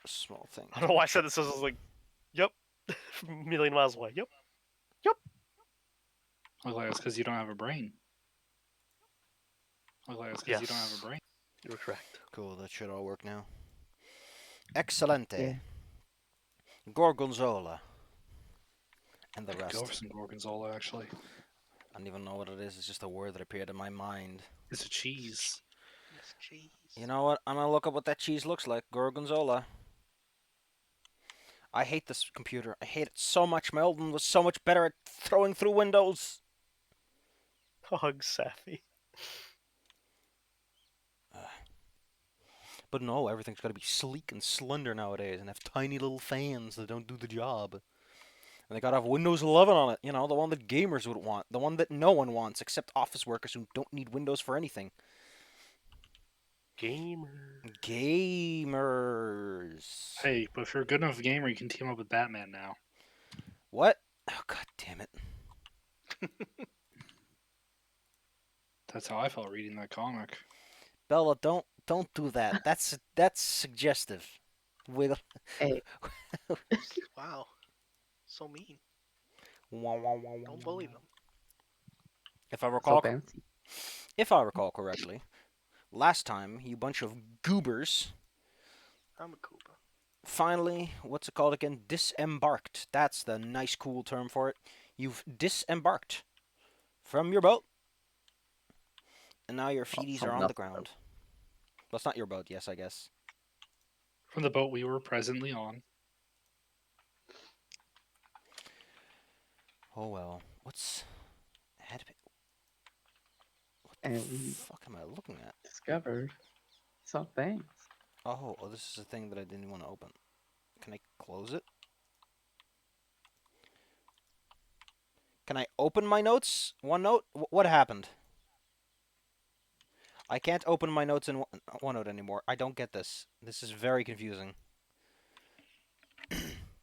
small thing. I don't know why I said this. I was like, yep. A million miles away. Yep. Yep. Look like it's because you don't have a brain. Look like it's because you don't have a Yes. brain. You were correct. Cool, that should all work now. Excelente. Yeah. Gorgonzola. And the I could go rest. for some gorgonzola, actually. I don't even know what it is. It's just a word that appeared in my mind. It's a cheese. Yes, cheese. You know what? I'm gonna look up what that cheese looks like. Gorgonzola. I hate this computer. I hate it so much. My old one was so much better at throwing through windows. Hug Safi. But no, everything's got to be sleek and slender nowadays and have tiny little fans that don't do the job. And they got to have Windows 11 on it, you know, the one that gamers would want. The one that no one wants except office workers who don't need Windows for anything. Gamer. Gamers. Hey, but if you're a good enough gamer, you can team up with Batman now. What? Oh, god damn it. That's how I felt reading that comic. Bella, don't do that. That's suggestive. Wiggle. Hey, Wow. So mean. Wah, wah, wah, wah, Don't bully wah. them. If I so recall, fancy. correctly, last time you bunch of goobers I'm a Koopa. finally, what's it called again? Disembarked. That's the nice, cool term for it. You've disembarked from your boat, and now your feeties from are on the the ground. Well, it's not your boat, yes, I guess. From the boat we were presently on. Oh well. What the And we fuck am I looking at? discovered some things. Oh, this is a thing that I didn't want to open. Can I close it? Can I open my notes? OneNote? What happened? I can't open my notes in OneNote anymore. I don't get this. This is very confusing.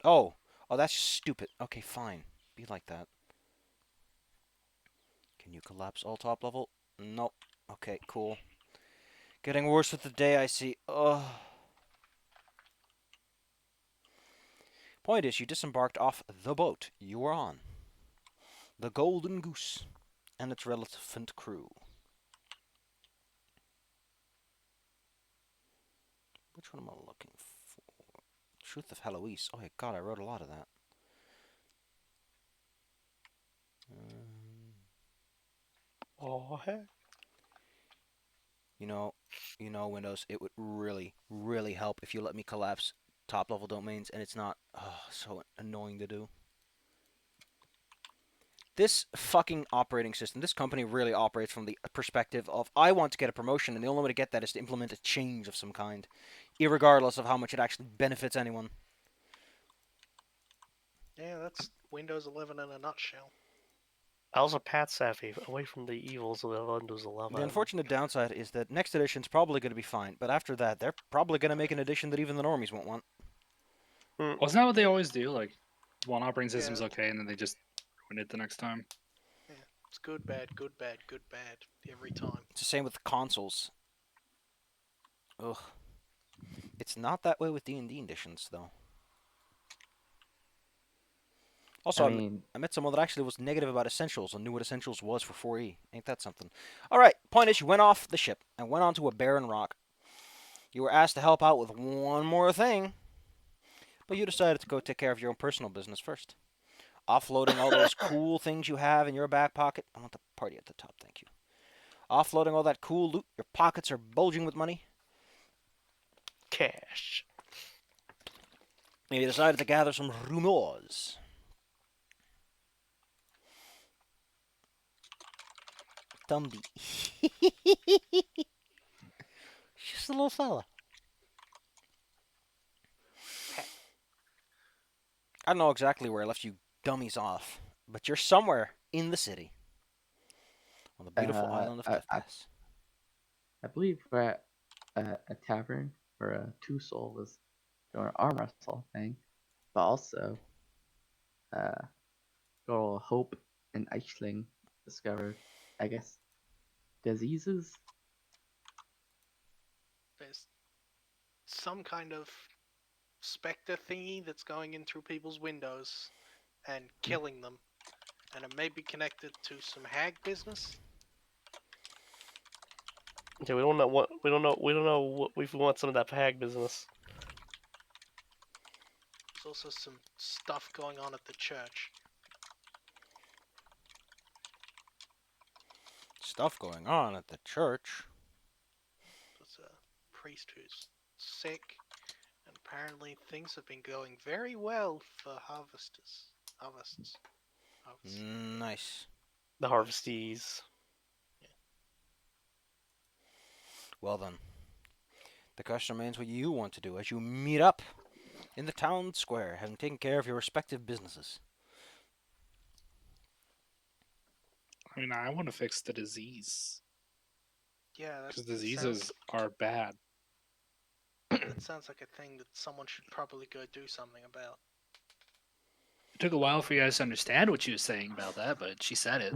Oh, that's stupid. Okay, fine. Be like that. Can you collapse all top level? Nope. Okay, cool. Getting worse with the day, I see. Ugh. Point is, you disembarked off the boat you were on. The Golden Goose and its relevant crew. Which one am I looking for? Truth of Heloise. Oh, my God, I wrote a lot of that. Oh, heck. You know, Windows, it would really, really help if you let me collapse top-level domains, and it's not so annoying to do. This fucking operating system, this company really operates from the perspective of, I want to get a promotion, and the only way to get that is to implement a change of some kind, irregardless of how much it actually benefits anyone. Yeah, that's Windows 11 in a nutshell. I was a Pat Safi, away from the evils of Windows 11. The unfortunate downside is that next edition's probably going to be fine, but after that, they're probably going to make an edition that even the normies won't want. Wasn't that what they always do? Like, one operating system's Yeah. okay, and then they just ruin it the next time. Yeah, it's good, bad, good, bad, good, bad every time. It's the same with the consoles. Ugh. It's not that way with D&D editions, though. Also, I met someone that actually was negative about Essentials and knew what Essentials was for 4E. Ain't that something? Alright, point is, you went off the ship and went onto a barren rock. You were asked to help out with one more thing, but you decided to go take care of your own personal business first. Offloading all those cool things you have in your back pocket. I want the party at the top, thank you. Offloading all that cool loot. Your pockets are bulging with money. Cash. You decided to gather some rumors. Dumby. Just a little fella. I don't know exactly where I left you dummies off, but you're somewhere in the city. On the beautiful island of Cliff Pass. I believe we're at a tavern where Two Soul was doing an arm wrestle thing, but also girl Hope and Eichling discovered, I guess, diseases. There's some kind of specter thingy that's going in through people's windows and killing them, and it may be connected to some hag business. Okay, we don't know what if we want some of that hag business. There's also some stuff going on at the church. Stuff going on at the church. There's a priest who's sick, and apparently things have been going very well for harvests. Harvests. Nice. The harvestees. Well then, the question remains what you want to do as you meet up in the town square, having taken care of your respective businesses. I mean, I want to fix the disease. Yeah, because diseases are bad. That sounds like a thing that someone should probably go do something about. It took a while for you guys to understand what she was saying about that, but she said it.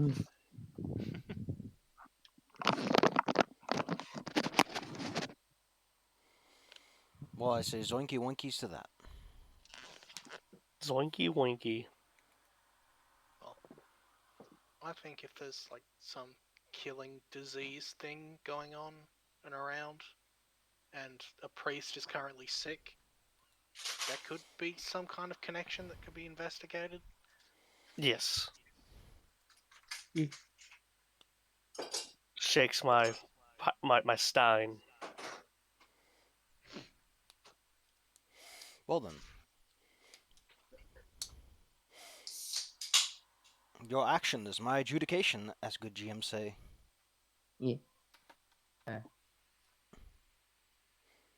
Well, I say zoinky winkies to that. Zoinky winky. Well, I think if there's like some killing disease thing going on and around, and a priest is currently sick, that could be some kind of connection that could be investigated. Yes. Shakes my stein. Well then. Your action is my adjudication, as good GMs say. Yeah.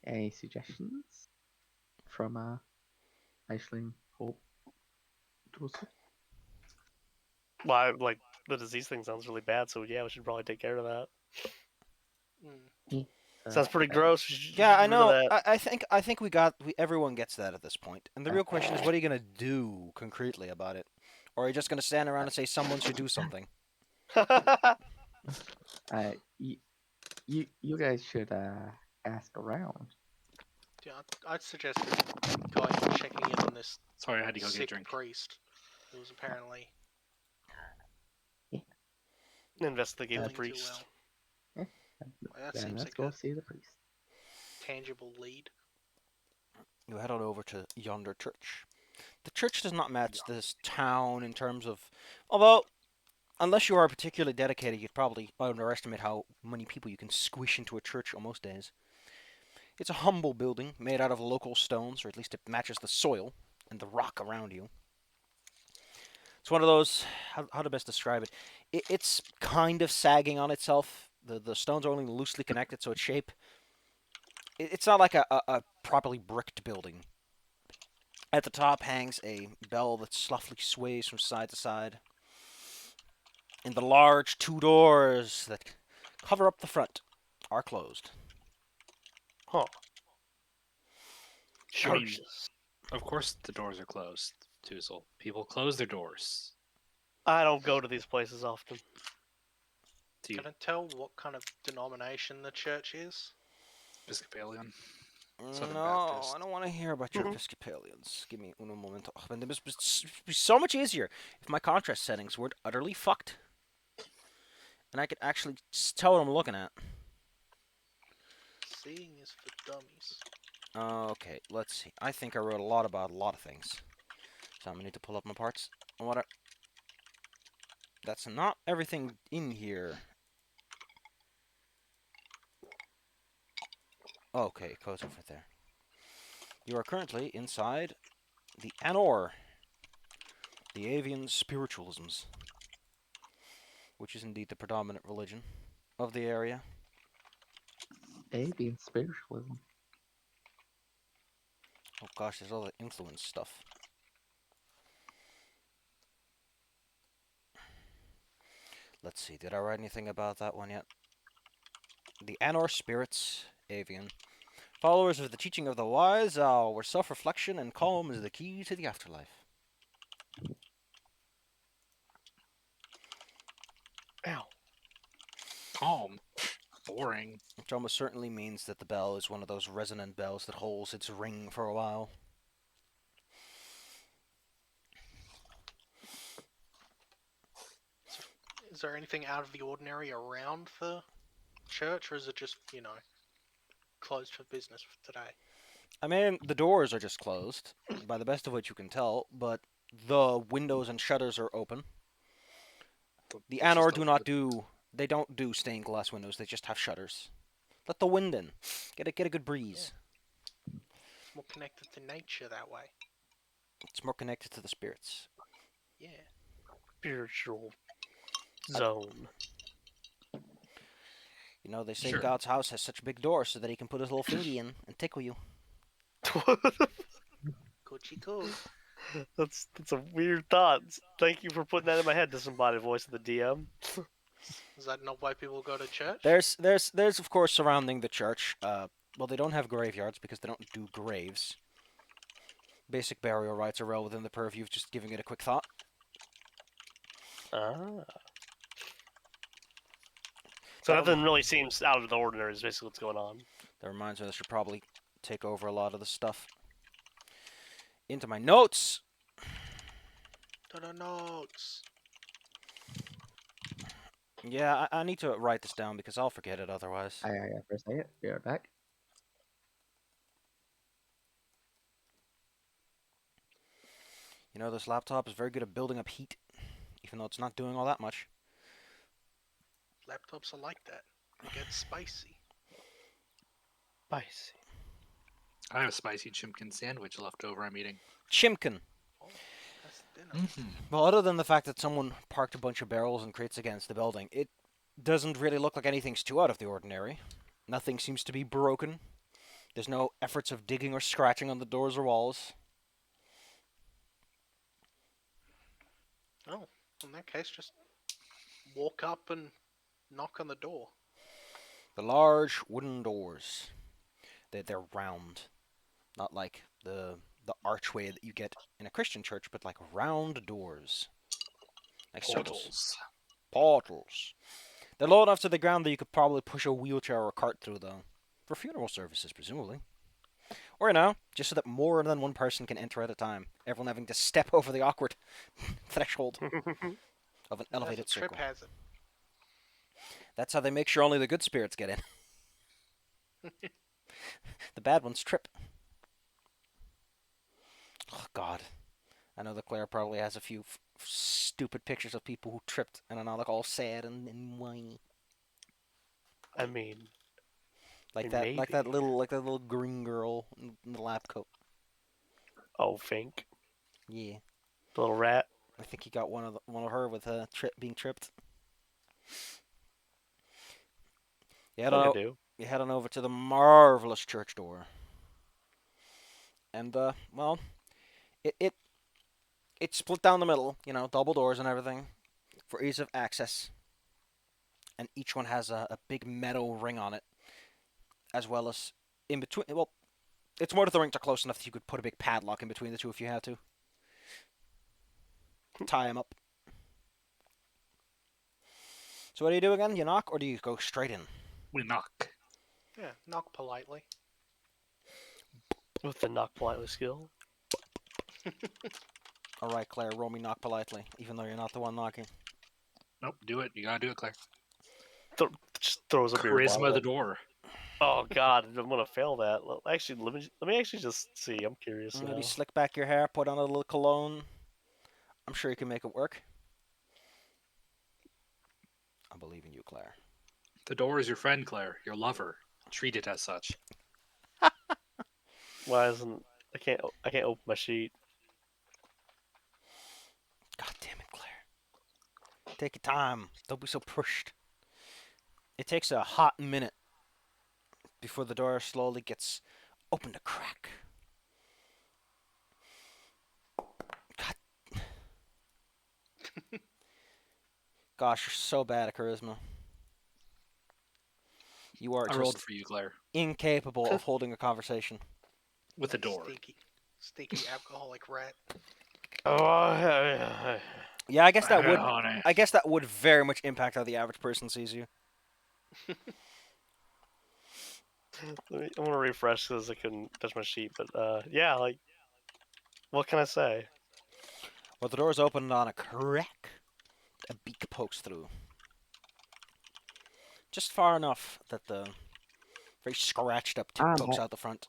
Any suggestions from Aisling Hope? Well, like the disease thing sounds really bad, so yeah, we should probably take care of that. Sounds pretty gross. Yeah, I know. I think everyone gets that at this point. And the real question is, what are you gonna do concretely about it? Or are you just gonna stand around and say someone should do something? You guys should ask around. Yeah, I'd suggest going and checking in on this. Sorry, I had to go get a sick drink. priest who was apparently Investigate the doing too priest. well. That Then seems let's like go a see the priest. tangible lead. You head on over to yonder church. The church does not match this town in terms of, although, unless you are particularly dedicated, you'd probably underestimate how many people you can squish into a church on most days. It's a humble building made out of local stones, or at least it matches the soil and the rock around you. It's one of those, how to best describe it? It's kind of sagging on itself. The stones are only loosely connected, so its shape, it's not like a properly bricked building. At the top hangs a bell that softly sways from side to side. And the large two doors that cover up the front are closed. Huh. I mean, Churches. of course the doors are closed, Tuzel. People close their doors. I don't go to these places often. Can I tell what kind of denomination the church is? Episcopalian. Southern No, Baptist. I don't want to hear about your Episcopalians. Give me un momento. It would be so much easier if my contrast settings weren't utterly fucked. And I could actually tell what I'm looking at. Seeing is for dummies. Okay, let's see. I think I wrote a lot about a lot of things. So I'm gonna need to pull up my parts. That's not everything in here. Okay, it goes over there. You are currently inside the Anor, the avian spiritualisms, which is indeed the predominant religion of the area. Avian spiritualism. Oh gosh, there's all the influence stuff. Let's see, did I write anything about that one yet? The Anor spirits, avian. Followers of the teaching of the wise owl, where self-reflection and calm is the key to the afterlife. Ow. Calm. Boring. Which almost certainly means that the bell is one of those resonant bells that holds its ring for a while. Is there anything out of the ordinary around the church, or is it just, closed for business for today? I mean, the doors are just closed, by the best of what you can tell, but the windows and shutters are open. The Let's just Anor do open not the- do. They don't do stained glass windows. They just have shutters. Let the wind in. Get a good breeze. It's more connected to nature that way. It's more connected to the spirits. Yeah. Spiritual zone. You know, they say Sure. God's house has such big doors so that he can put his little fingy in and tickle you. Coochie coo. That's a weird thought. Thank you for putting that in my head, disembodied voice of the DM. Is that not why people go to church? There's of course surrounding the church. Well, they don't have graveyards because they don't do graves. Basic burial rites are well within the purview of just giving it a quick thought. Ah. So That nothing really seems out of the ordinary is basically what's going on. That reminds me, I should probably take over a lot of the stuff into my notes. To the notes. Yeah, I need to write this down because I'll forget it otherwise. I first say it. Be right back. You know, this laptop is very good at building up heat, even though it's not doing all that much. Laptops are like that. They get spicy. Spicy. I have a spicy chimkin sandwich left over. I'm eating. Chimkin. Oh, that's dinner. Well, other than the fact that someone parked a bunch of barrels and crates against the building, it doesn't really look like anything's too out of the ordinary. Nothing seems to be broken. There's no efforts of digging or scratching on the doors or walls. Oh, in that case, just walk up and knock on the door. The large wooden doors, they're round, not like the archway that you get in a Christian church, but like round doors, like circles. Portals. They're low enough to the ground that you could probably push a wheelchair or a cart through, though, for funeral services, presumably. Or, just so that more than one person can enter at a time, everyone having to step over the awkward threshold of an elevated That's a trip circle. hazard. That's how they make sure only the good spirits get in. The bad ones trip. Oh, God. I know that Claire probably has a few stupid pictures of people who tripped and are now like all sad and whiny. I mean, Like maybe. that little green girl in the lab coat. Oh, Fink. Yeah. The little rat. I think he got one of her with being tripped. Do. You head on over to the marvelous church door. And well, it's split down the middle, double doors and everything for ease of access. And each one has a big metal ring on it, as well as in between. Well, it's more that the rings are close enough that you could put a big padlock in between the two if you had to. Tie them up. So what do you do again? You knock, or do you go straight in? We knock. Yeah, knock politely. With the knock politely skill. All right, Claire, roll me knock politely, even though you're not the one knocking. Nope, do it. You gotta do it, Claire. Just throws a beer Charisma bottle. the door. Oh God, I'm gonna fail that. Actually, let me actually just see. I'm curious. Maybe Now. slick back your hair, put on a little cologne. I'm sure you can make it work. I believe in you, Claire. The door is your friend, Claire. Your lover. Treat it as such. Why isn't I can't open my sheet? God damn it, Claire. Take your time. Don't be so pushed. It takes a hot minute before the door slowly gets opened a crack. God. Gosh, you're so bad at charisma. You are I rolled just for you, Claire. incapable of holding a conversation. With the door. Stinky alcoholic rat. Oh, Yeah, I guess that would. Honey. I guess that would very much impact how the average person sees you. I'm gonna refresh because I couldn't touch my sheet. But yeah, like, what can I say? Well, the door's opened on a crack. A beak pokes through. just far enough that the very scratched up tip I'm pokes back. out the front.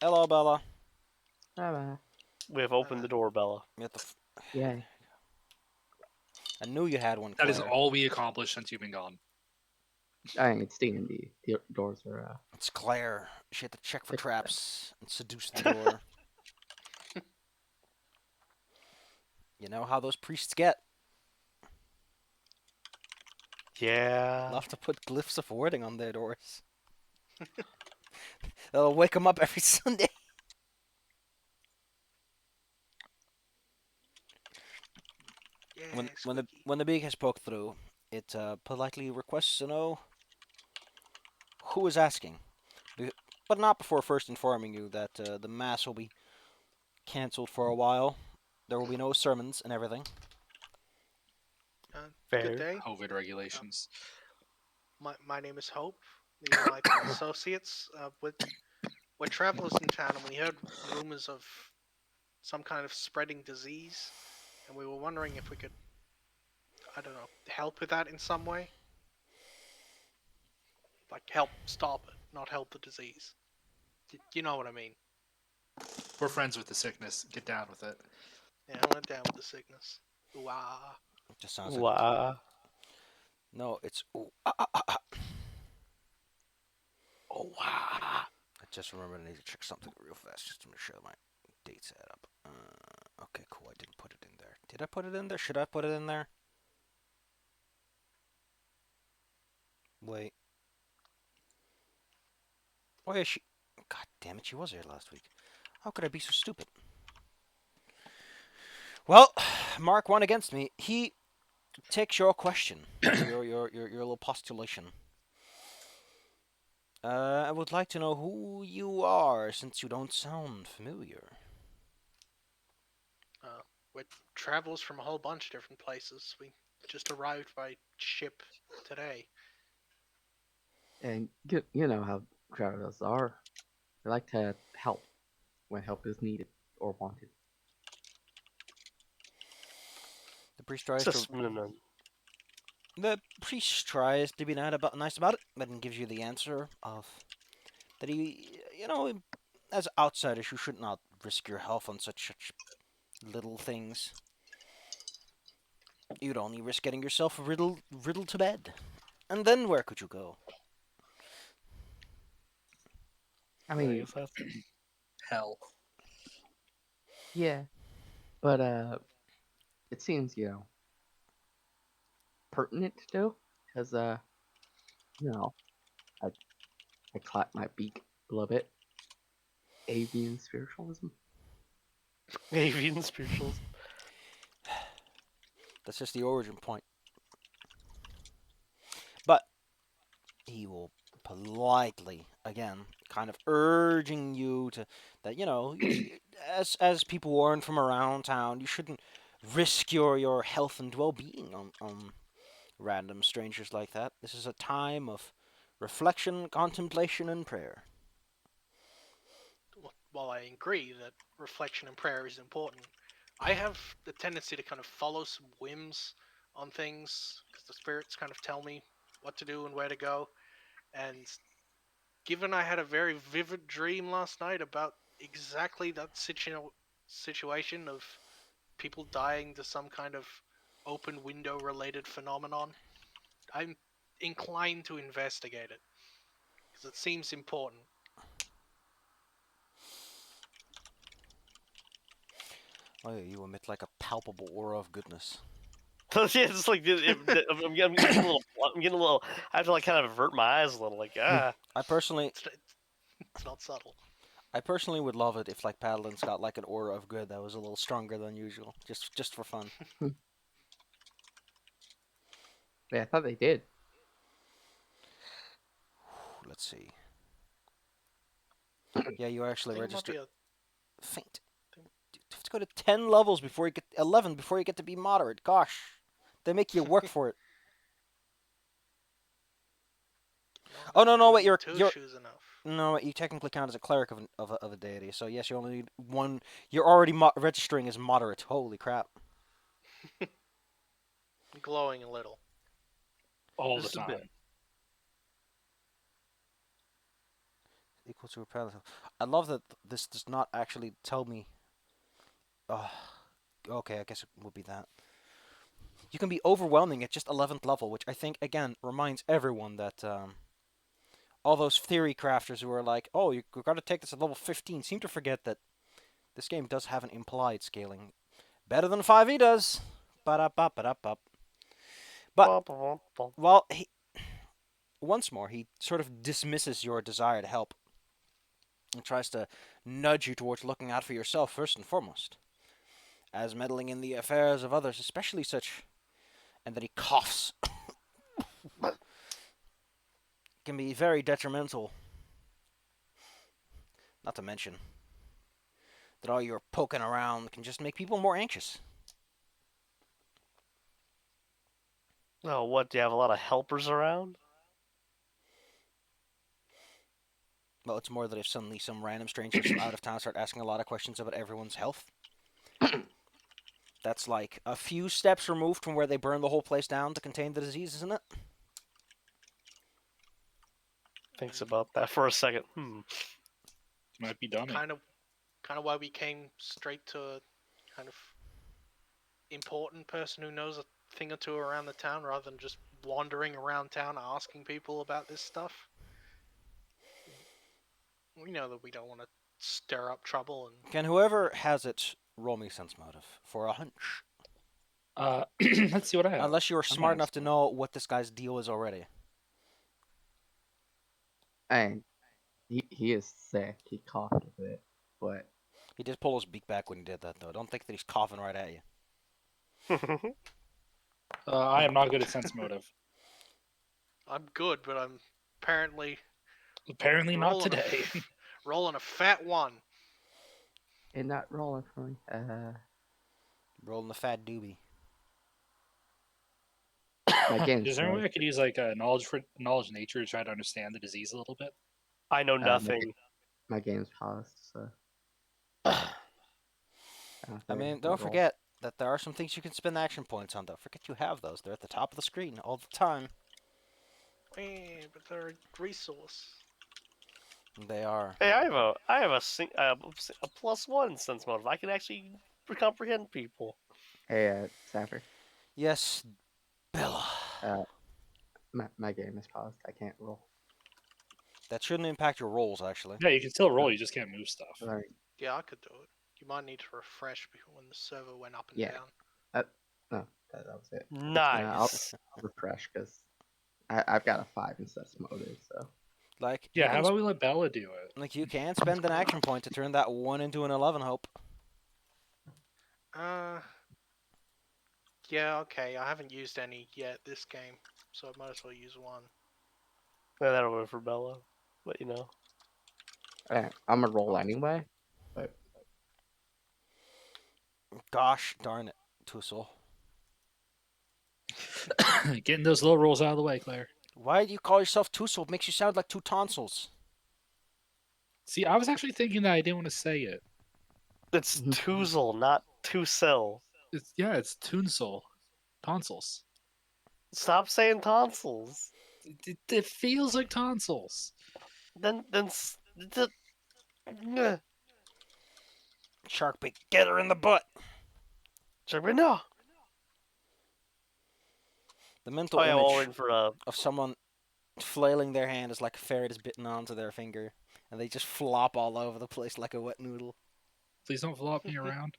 Hello, Bella. Bye-bye. We have opened the door, Bella. You have to Yay. I knew you had one, That is Claire. all we accomplished since you've been gone. I think it's D&D. The doors are, It's Claire. She had to check for Fix that. traps and seduce the door. You know how those priests get. Yeah. Love to put glyphs of wording on their doors. That'll wake them up every Sunday. Yeah, When squeaky. the beak has poked through, it politely requests to know who is asking, but not before first informing you that the mass will be cancelled for a while. There will be no sermons and everything. Good Fair. day. COVID regulations. My name is Hope. These are my associates. We're travelers in town, and we heard rumors of some kind of spreading disease, and we were wondering if we could, I don't know, help with that in some way. Like help stop it, not help the disease. You know what I mean? We're friends with the sickness. Get down with it. Yeah, I went down with the sickness. Ooh, ah. It just sounds like Wow. no. It's ooh, ah, ah, ah, ah. Oh wow. I just remembered I need to check something real fast just to make sure my dates add up. Okay, cool. I didn't put it in there. Did I put it in there? Should I put it in there? Wait. Oh yeah, she. God damn it, she was here last week. How could I be so stupid? Well, Mark won against me. He takes your question, your little postulation. I would like to know who you are, since you don't sound familiar. We're travelers from a whole bunch of different places. We just arrived by ship today. and you know how travelers are. They like to help when help is needed or wanted. The priest It's tries a to synonym. The priest tries to be nice about it, but then gives you the answer of that as outsiders, you should not risk your health on such little things. You'd only risk getting yourself riddled to bed, and then where could you go? I I mean, guess that's Hell. yeah, but it seems pertinent to do because you know I I clap my beak a little bit. Avian spiritualism. avian spirituals. That's just the origin point. But he will politely, again, kind of urging you to that as people warn from around town, you shouldn't risk your health and well-being on random strangers like that. This is a time of reflection, contemplation, and prayer. While I agree that reflection and prayer is important, I have the tendency to kind of follow some whims on things because the spirits kind of tell me what to do and where to go. And given I had a very vivid dream last night about exactly that situation of people dying to some kind of open window related phenomenon, I'm inclined to investigate it because it seems important. Oh, yeah, you emit like a palpable aura of goodness. Yeah, it's like I'm getting a little. I'm getting a little. I have to like kind of avert my eyes a little. Like I personally, It's not subtle. I personally would love it if like Paladins got like an aura of good that was a little stronger than usual, just for fun. Yeah, I thought they did. Let's see. Yeah, you I actually think it might register be a faint. You have to go to 10 levels before you get 11 before you get to be moderate. Gosh, they make you work for it. Oh no, wait, you're shoes enough. no, you technically count as a cleric of a deity. So yes, you only need one. You're already registering as moderate. Holy crap! Glowing a little. All the just a bit. time. equal to repel. I love that this does not actually tell me. Okay, I guess it would be that. You can be overwhelming at just 11th level, which I think, again, reminds everyone that all those theory crafters who are like, oh, you've got to take this at level 15, seem to forget that this game does have an implied scaling. Better than 5e does. Ba-da-ba-ba-da-ba. But, while he, once more, he sort of dismisses your desire to help and tries to nudge you towards looking out for yourself first and foremost, as meddling in the affairs of others, especially such, and then he coughs, can be very detrimental. Not to mention that all your poking around can just make people more anxious. Oh, what? Do you have a lot of helpers around? Well, it's more that if suddenly some random strangers from out of town start asking a lot of questions about everyone's health, that's like a few steps removed from where they burn the whole place down to contain the disease, isn't it? Thinks about that for a second. Might be dummy. Kind of why we came straight to a kind of important person who knows a thing or two around the town, rather than just wandering around town asking people about this stuff. We know that we don't want to stir up trouble, and Can whoever has it roll me sense motive for a hunch? Let's see what I have. Unless you're I'm smart not enough to know what this guy's deal is already. And he is sick. He coughed a bit, but He did pull his beak back when he did that, though. Don't think that he's coughing right at you. I am not good at sense motive. I'm good, but I'm apparently Apparently not rolling today. rolling a fat one. it's not rolling for me. Rolling the fat doobie. My game's Is there any way paused. I could use like a knowledge nature to try to understand the disease a little bit? I know my, nothing. my game's paused, so. I mean, don't forget that there are some things you can spend action points on. Don't forget you have those. They're at the top of the screen all the time. But they're a resource. They are. Hey, I have a +1 sense motive. I can actually comprehend people. Hey, Sapper. Yes, Bella. My game is paused. I can't roll. That shouldn't impact your rolls, actually. Yeah, you can still roll. You just can't move stuff. Sorry. Yeah, I could do it. You might need to refresh when the server went up and Yeah. down. No, that was it. Nice. I'll refresh because I've got a 5 in sense motive, so. Like, Yeah, you how can, about we let Bella do it? like you can spend an action point to turn that 1 into an 11, Hope. Yeah, okay. I haven't used any yet this game, so I might as well use one. Yeah, that'll work for Bella. But you know. I'm gonna roll anyway. But Gosh darn it, Tussle. Getting those low rolls out of the way, Claire. Why do you call yourself Tussle? It makes you sound like two tonsils. See, I was actually thinking that I didn't want to say it. It's Toozle, not Toosell. It's Toonsel. Tonsils. Stop saying tonsils. It feels like tonsils. Then Sharkbait, get her in the butt. no. The mental Oh yeah, well, we're image in for a. of someone flailing their hand as like a ferret is bitten onto their finger, and they just flop all over the place like a wet noodle. Please don't flop me around.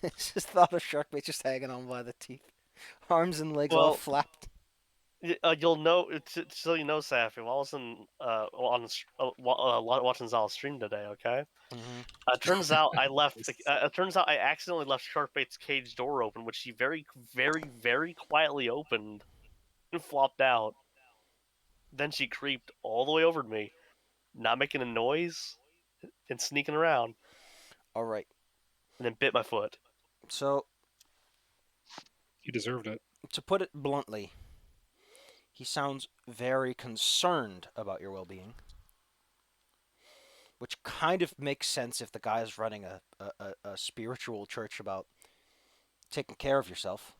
It's just thought of Sharkbait just hanging on by the teeth, arms and legs all Well, flapped. You'll know, so you know, Safi. While I was watching Zal's stream today, okay. Turns out I left. Turns out I accidentally left Sharkbait's cage door open, which he very, very, very quietly opened and flopped out. Then she creeped all the way over to me, not making a noise and sneaking around, All right, and then bit my foot. so You deserved it. to put it bluntly, he sounds very concerned about your well-being, which kind of makes sense if the guy is running a spiritual church about taking care of yourself.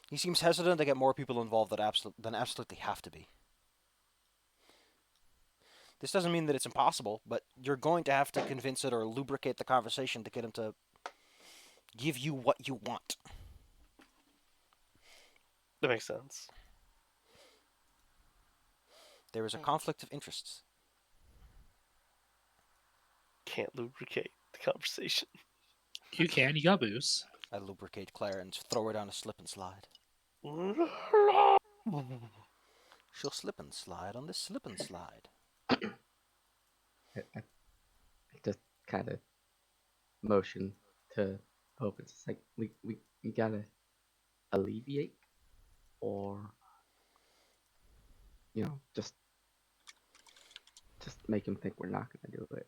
He seems hesitant to get more people involved than absolutely have to be. This doesn't mean that it's impossible, but you're going to have to convince it or lubricate the conversation to get him to give you what you want. That makes sense. There is a conflict of interests. Can't lubricate the conversation. You can. You got booze. I lubricate Claire and throw her down a slip and slide. She'll slip and slide on this slip and slide. I just kind of motion to Pope. It's like we gotta alleviate, or just make him think we're not gonna do it.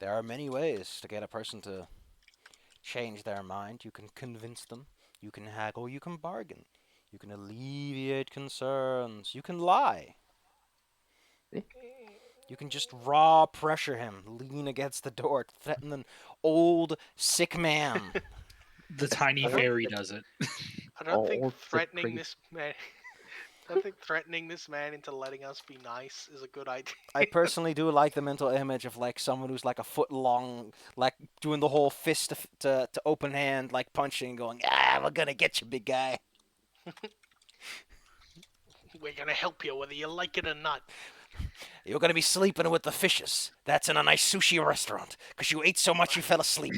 There are many ways to get a person to change their mind. You can convince them. You can haggle. You can bargain. You can alleviate concerns. You can lie. Eh? You can just raw pressure him, lean against the door, threaten an old, sick man. The tiny fairy does it. I don't think Or the threatening priest. this man. I don't think threatening this man into letting us be nice is a good idea. I personally do like the mental image of like someone who's like a foot long, like doing the whole fist to open hand, like punching, going, we're gonna get you, big guy. We're gonna help you whether you like it or not. You're gonna be sleeping with the fishes. That's in a nice sushi restaurant, because you ate so much you fell asleep.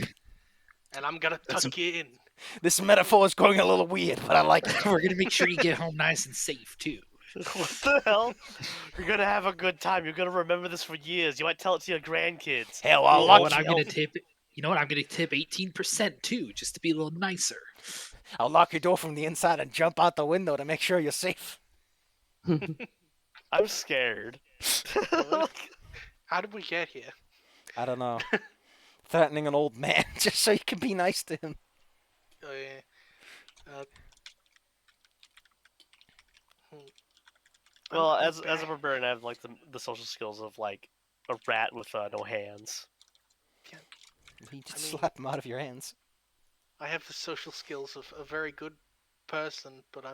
And I'm gonna tuck you in. This metaphor is going a little weird, but I like it. We're gonna make sure you get home nice and safe too. What the hell? You're gonna have a good time. You're gonna remember this for years. You might tell it to your grandkids. Hell, You know I'll what? lock I'm gonna tip. You know what? I'm gonna tip 18% too, just to be a little nicer. I'll lock your door from the inside and jump out the window to make sure you're safe. I'm scared. How did we get here? I don't know. Threatening an old man just so you can be nice to him. Oh yeah. Well, I'm as a barbarian, I have like the social skills of like a rat with no hands. You just I mean- slap him out of your hands. I have the social skills of a very good person, but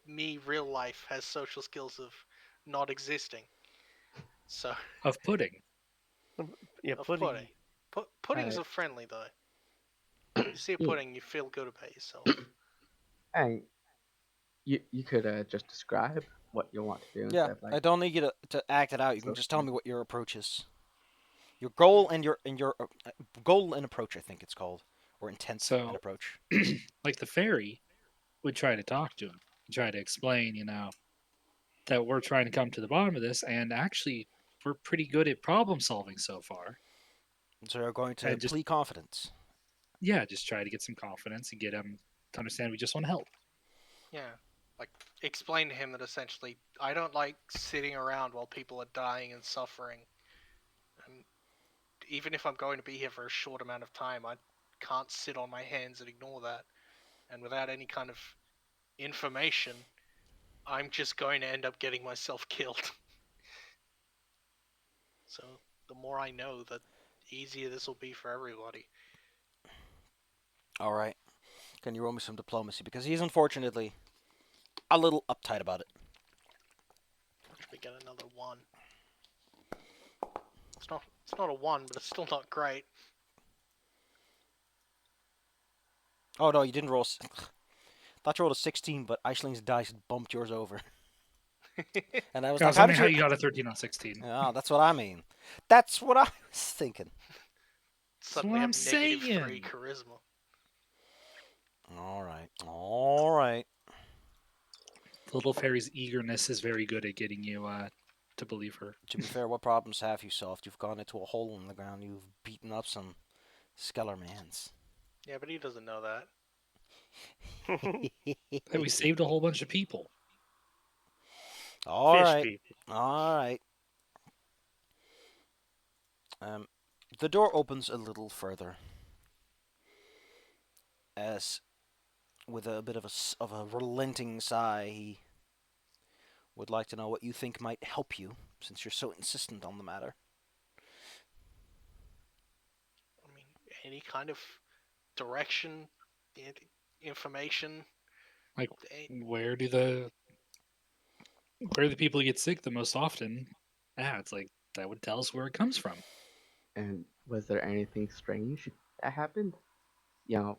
me real life has social skills of not existing. So Of pudding. Yeah, of pudding. pudding. Puddings Alright. are friendly though. You see a Yeah. pudding, you feel good about yourself. And you could just describe what you want to do Yeah, instead of like I don't need you to act it out. You can So- just tell me what your approach is. Your goal and your goal and approach, I think it's called, or intent So- and approach. Like the fairy would try to talk to him, try to explain, that we're trying to come to the bottom of this, and actually we're pretty good at problem solving so far. So you're going to And just- plead confidence. Yeah, just try to get some confidence and get him to understand we just want to help. Yeah. Like explain to him that essentially I don't like sitting around while people are dying and suffering. And even if I'm going to be here for a short amount of time, I can't sit on my hands and ignore that. And without any kind of information, I'm just going to end up getting myself killed. So the more I know, the easier this will be for everybody. All right. Can you roll me some diplomacy? Because he's unfortunately a little uptight about it. Watch me get another one. It's not a one, but it's still not great. Oh no, you didn't roll. Thought you rolled a 16, but Eichling's dice bumped yours over. And I was I like, was how wondering did how you? you got a 13 on 16. Oh, that's what I mean. That's what I was thinking. Suddenly what have I'm negative 3 saying. charisma. All right. All right. The little fairy's eagerness is very good at getting you to believe her. To be fair, what problems have you solved? You've gone into a hole in the ground. You've beaten up some Skellermans. Yeah, but he doesn't know that. That we saved a whole bunch of people. All Fish right. people. All right. The door opens a little further, as with a bit of a relenting sigh, he would like to know what you think might help you, since you're so insistent on the matter. I mean, any kind of direction, information. Like, eh, where do the people get sick the most often? Yeah, it's like that would tell us where it comes from. And was there anything strange that happened? You know,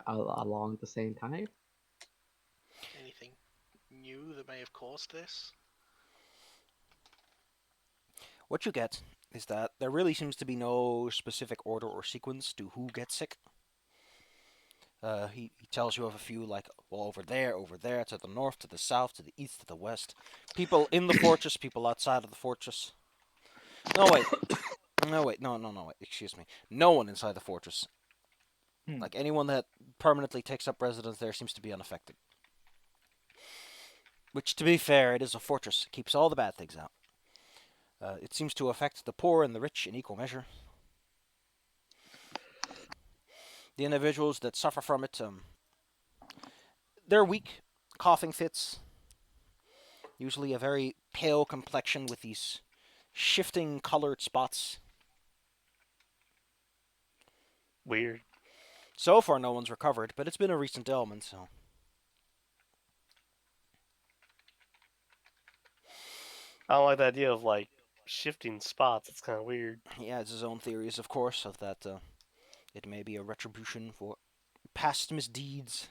along the same time? Anything new that may have caused this? What you get is that there really seems to be no specific order or sequence to who gets sick. He tells you of a few, like, well, over there, to the north, to the south, to the east, to the west. People in the fortress, people outside of the fortress. No, wait. No, wait. No, wait. Excuse me. No one inside the fortress. Hmm. Like, anyone that permanently takes up residence there seems to be unaffected. Which, to be fair, it is a fortress. It keeps all the bad things out. It seems to affect the poor and the rich in equal measure. The individuals that suffer from it, they're weak, coughing fits, usually a very pale complexion with these shifting colored spots. Weird. So far, no one's recovered, but it's been a recent ailment, so. I don't like the idea of like shifting spots. It's kind of weird. He has his own theories, of course, of that it may be a retribution for past misdeeds.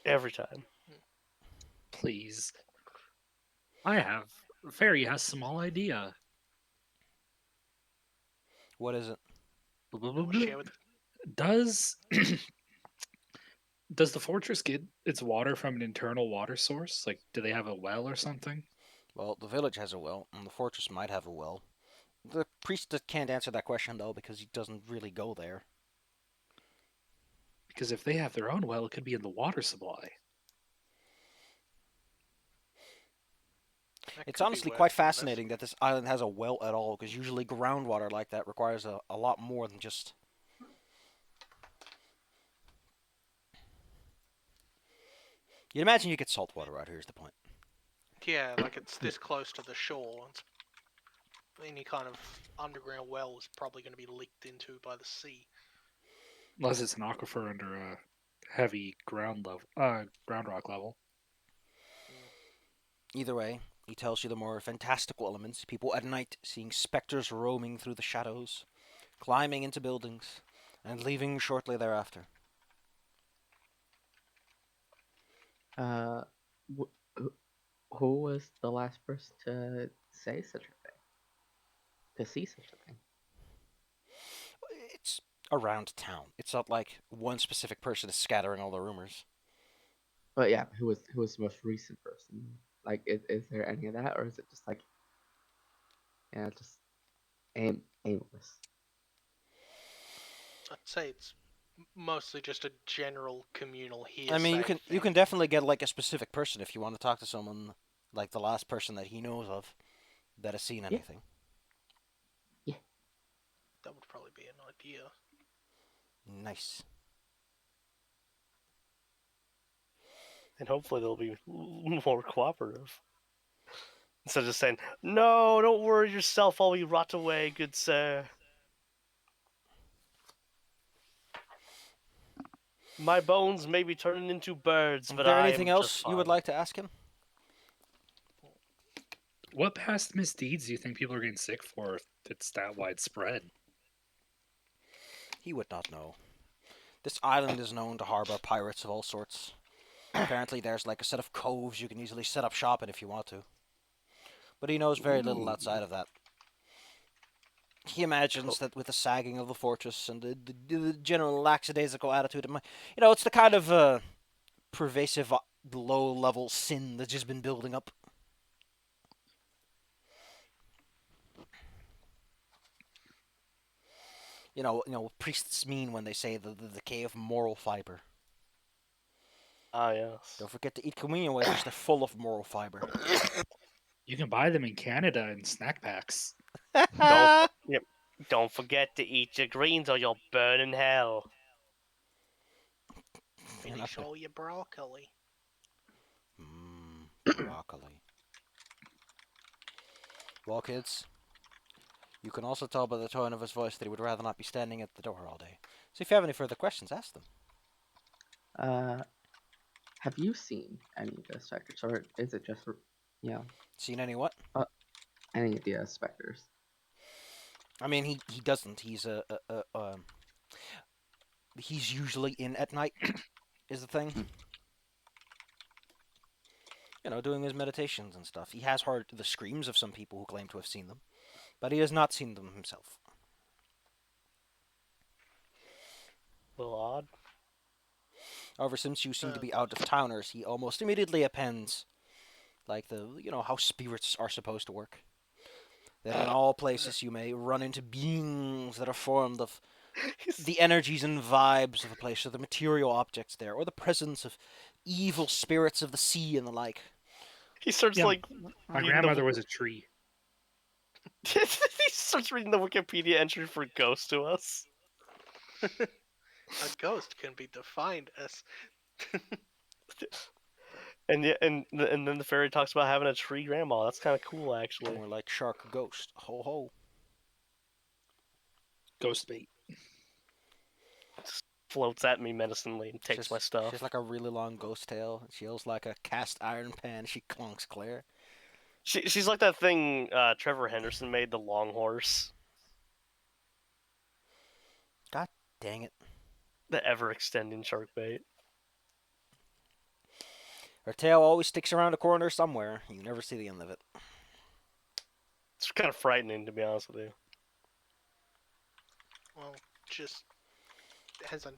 Every time. Please. I have. Fairy has small idea. What is it? No, share with. Does does the fortress get its water from an internal water source? Like, do they have a well or something? Well, the village has a well, and the fortress might have a well. The priest can't answer that question, though, because he doesn't really go there. Because if they have their own well, it could be in the water supply. That It's could be honestly worth quite fascinating that investigating. this island has a well at all, because usually groundwater like that requires a lot more than just. You'd imagine you get salt water out here, is the point. Yeah, like it's this close to the shore. It's, any kind of underground well is probably going to be leaked into by the sea. Unless it's an aquifer under a heavy ground level, ground rock level. Either way, he tells you the more fantastical elements. People at night seeing specters roaming through the shadows, climbing into buildings, and leaving shortly thereafter. Uh, who was the last person to say such a thing? To see such a thing? It's around town. It's not like one specific person is scattering all the rumors. But yeah, who was the most recent person? Like, is there any of that, or is it just like, yeah, just aimless? I'd say it's mostly just a general communal I mean, hearsay you can thing. definitely get like a specific person if you want to talk to someone like the last person that he knows of that has seen Yeah, anything. yeah. That would probably be an idea. Nice. And hopefully they'll be more cooperative. Instead of just saying, no, don't worry yourself while we rot away, good sir. My bones may be turning into birds, Is but there I anything am just else you would fine. like to ask him? What past misdeeds do you think people are getting sick for if it's that widespread? He would not know. This island is known to harbor pirates of all sorts. Apparently, there's like a set of coves you can easily set up shop in if you want to. But he knows very little Ooh. outside of that. He imagines that with the sagging of the fortress and the general lackadaisical attitude, it's the kind of pervasive low-level sin that's just been building up. What priests mean when they say the decay of moral fiber. Ah, yes. Don't forget to eat communion wafers; they're full of moral fiber. You can buy them in Canada in snack packs. Don't, yep. Don't forget to eat your greens or you'll burn in hell. Finish all your broccoli. Broccoli. Well, kids, you can also tell by the tone of his voice that he would rather not be standing at the door all day. So if you have any further questions, ask them. Have you seen any of the sectors, or is it just, you know, Seen any what? any of the specters. I mean, he doesn't. He's usually in at night. Is the thing. Hmm. Doing his meditations and stuff. He has heard the screams of some people who claim to have seen them, but he has not seen them himself. A little odd. However, since you seem to be But out of towners, he almost immediately appends, like how spirits are supposed to work. That in all places you may run into beings that are formed of the energies and vibes of a place, or the material objects there, or the presence of evil spirits of the sea and the like. He starts Yeah, like my reading grandmother was a tree. he starts reading the Wikipedia entry for ghost to us. a ghost can be defined as And yeah, and then the fairy talks about having a tree grandma. That's kind of cool, actually. More like shark ghost. Ho ho. Ghost bait. Floats at me menacingly and takes my She's stuff. like a really long ghost tail. She yells like a cast iron pan. She clunks clear. She's like that thing Trevor Henderson made, the long horse, God dang it. the ever extending shark bait. Her tail always sticks around a corner somewhere. You never see the end of it. It's kind of frightening, to be honest with you. well, just has a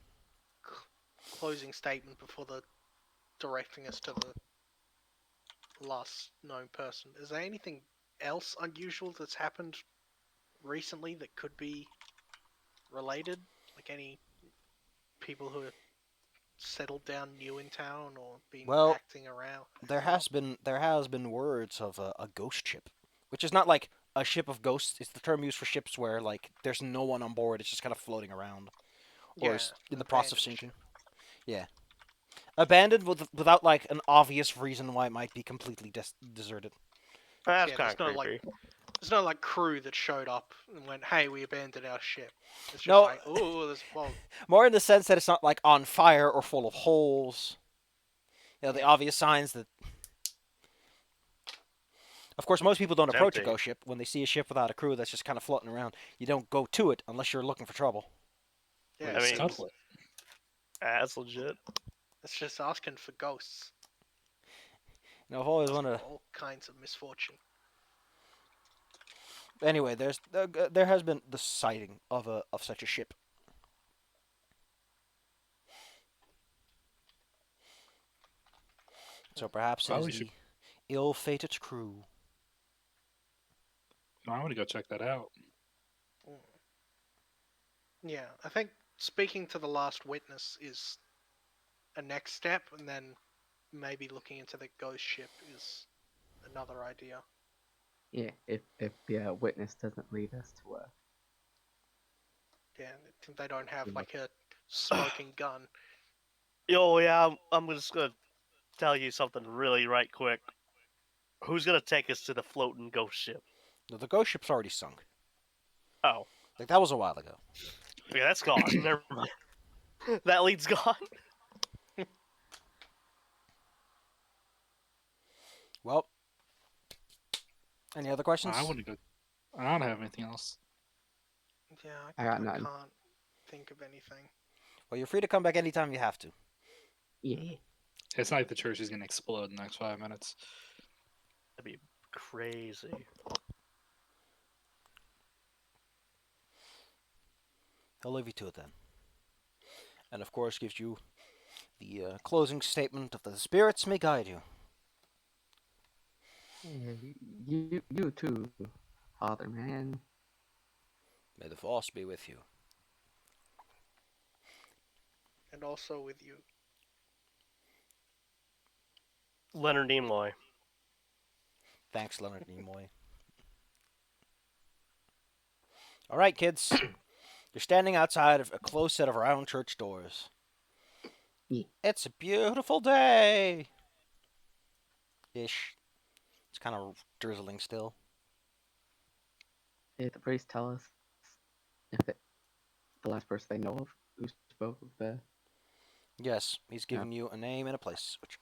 closing statement before the directing us to the last known person. Is there anything else unusual that's happened recently that could be related? Like any people who have settled down new in town or been Well, acting around? there has been words of a ghost ship, which is not like a ship of ghosts. It's the term used for ships where like there's no one on board. It's just kind of floating around or Yeah, is in an the process of abandoned sinking. ship. Yeah, abandoned without like an obvious reason why it might be completely deserted. That's Yeah, kind of creepy. there's no like crew that showed up and went, "Hey, we abandoned our ship." It's just No, like, "Oh, there's a boat." more in the sense that it's not like on fire or full of holes. The Yeah, obvious signs that. Of course, most people don't approach a Tempting. ghost ship when they see a ship without a crew that's just kind of floating around. You don't go to it unless you're looking for trouble. yeah. I mean, Scuttle it. that's legit. It's just asking for ghosts. I've always Asking wanted. for all kinds of misfortune. Anyway, there has been the sighting of such a ship. So perhaps it is Probably should. the ill-fated crew. I want to go check that out. Mm. Yeah, I think speaking to the last witness is a next step, and then maybe looking into the ghost ship is another idea. Yeah, if the witness doesn't lead us to a Yeah, they don't have you know, like a smoking gun. Yo, yeah, I'm just gonna tell you something really right quick. Who's gonna take us to the floating ghost ship? The ghost ship's already sunk. Oh, Like that was a while ago. yeah, that's gone. Never mind. That lead's gone. Well, any other I questions? want to go. I don't have anything else. Yeah, I got I nothing. can't think of anything. Well, you're free to come back anytime you have to. Yeah. It's not like the church is going to explode in the next 5 minutes. That'd be crazy. He'll leave you to it then. And of course, gives you the closing statement of the spirits may guide you. Yeah, you too, Father man. May the force be with you. And also with you. Leonard Nimoy. Thanks, Leonard Nimoy. All right, kids. You're standing outside of a closed set of round church doors. Yeah. It's a beautiful day. Ish. It's kind of drizzling still. Did the priest tell us if the last person they know of who spoke of the? Yes, he's given you a name and a place, which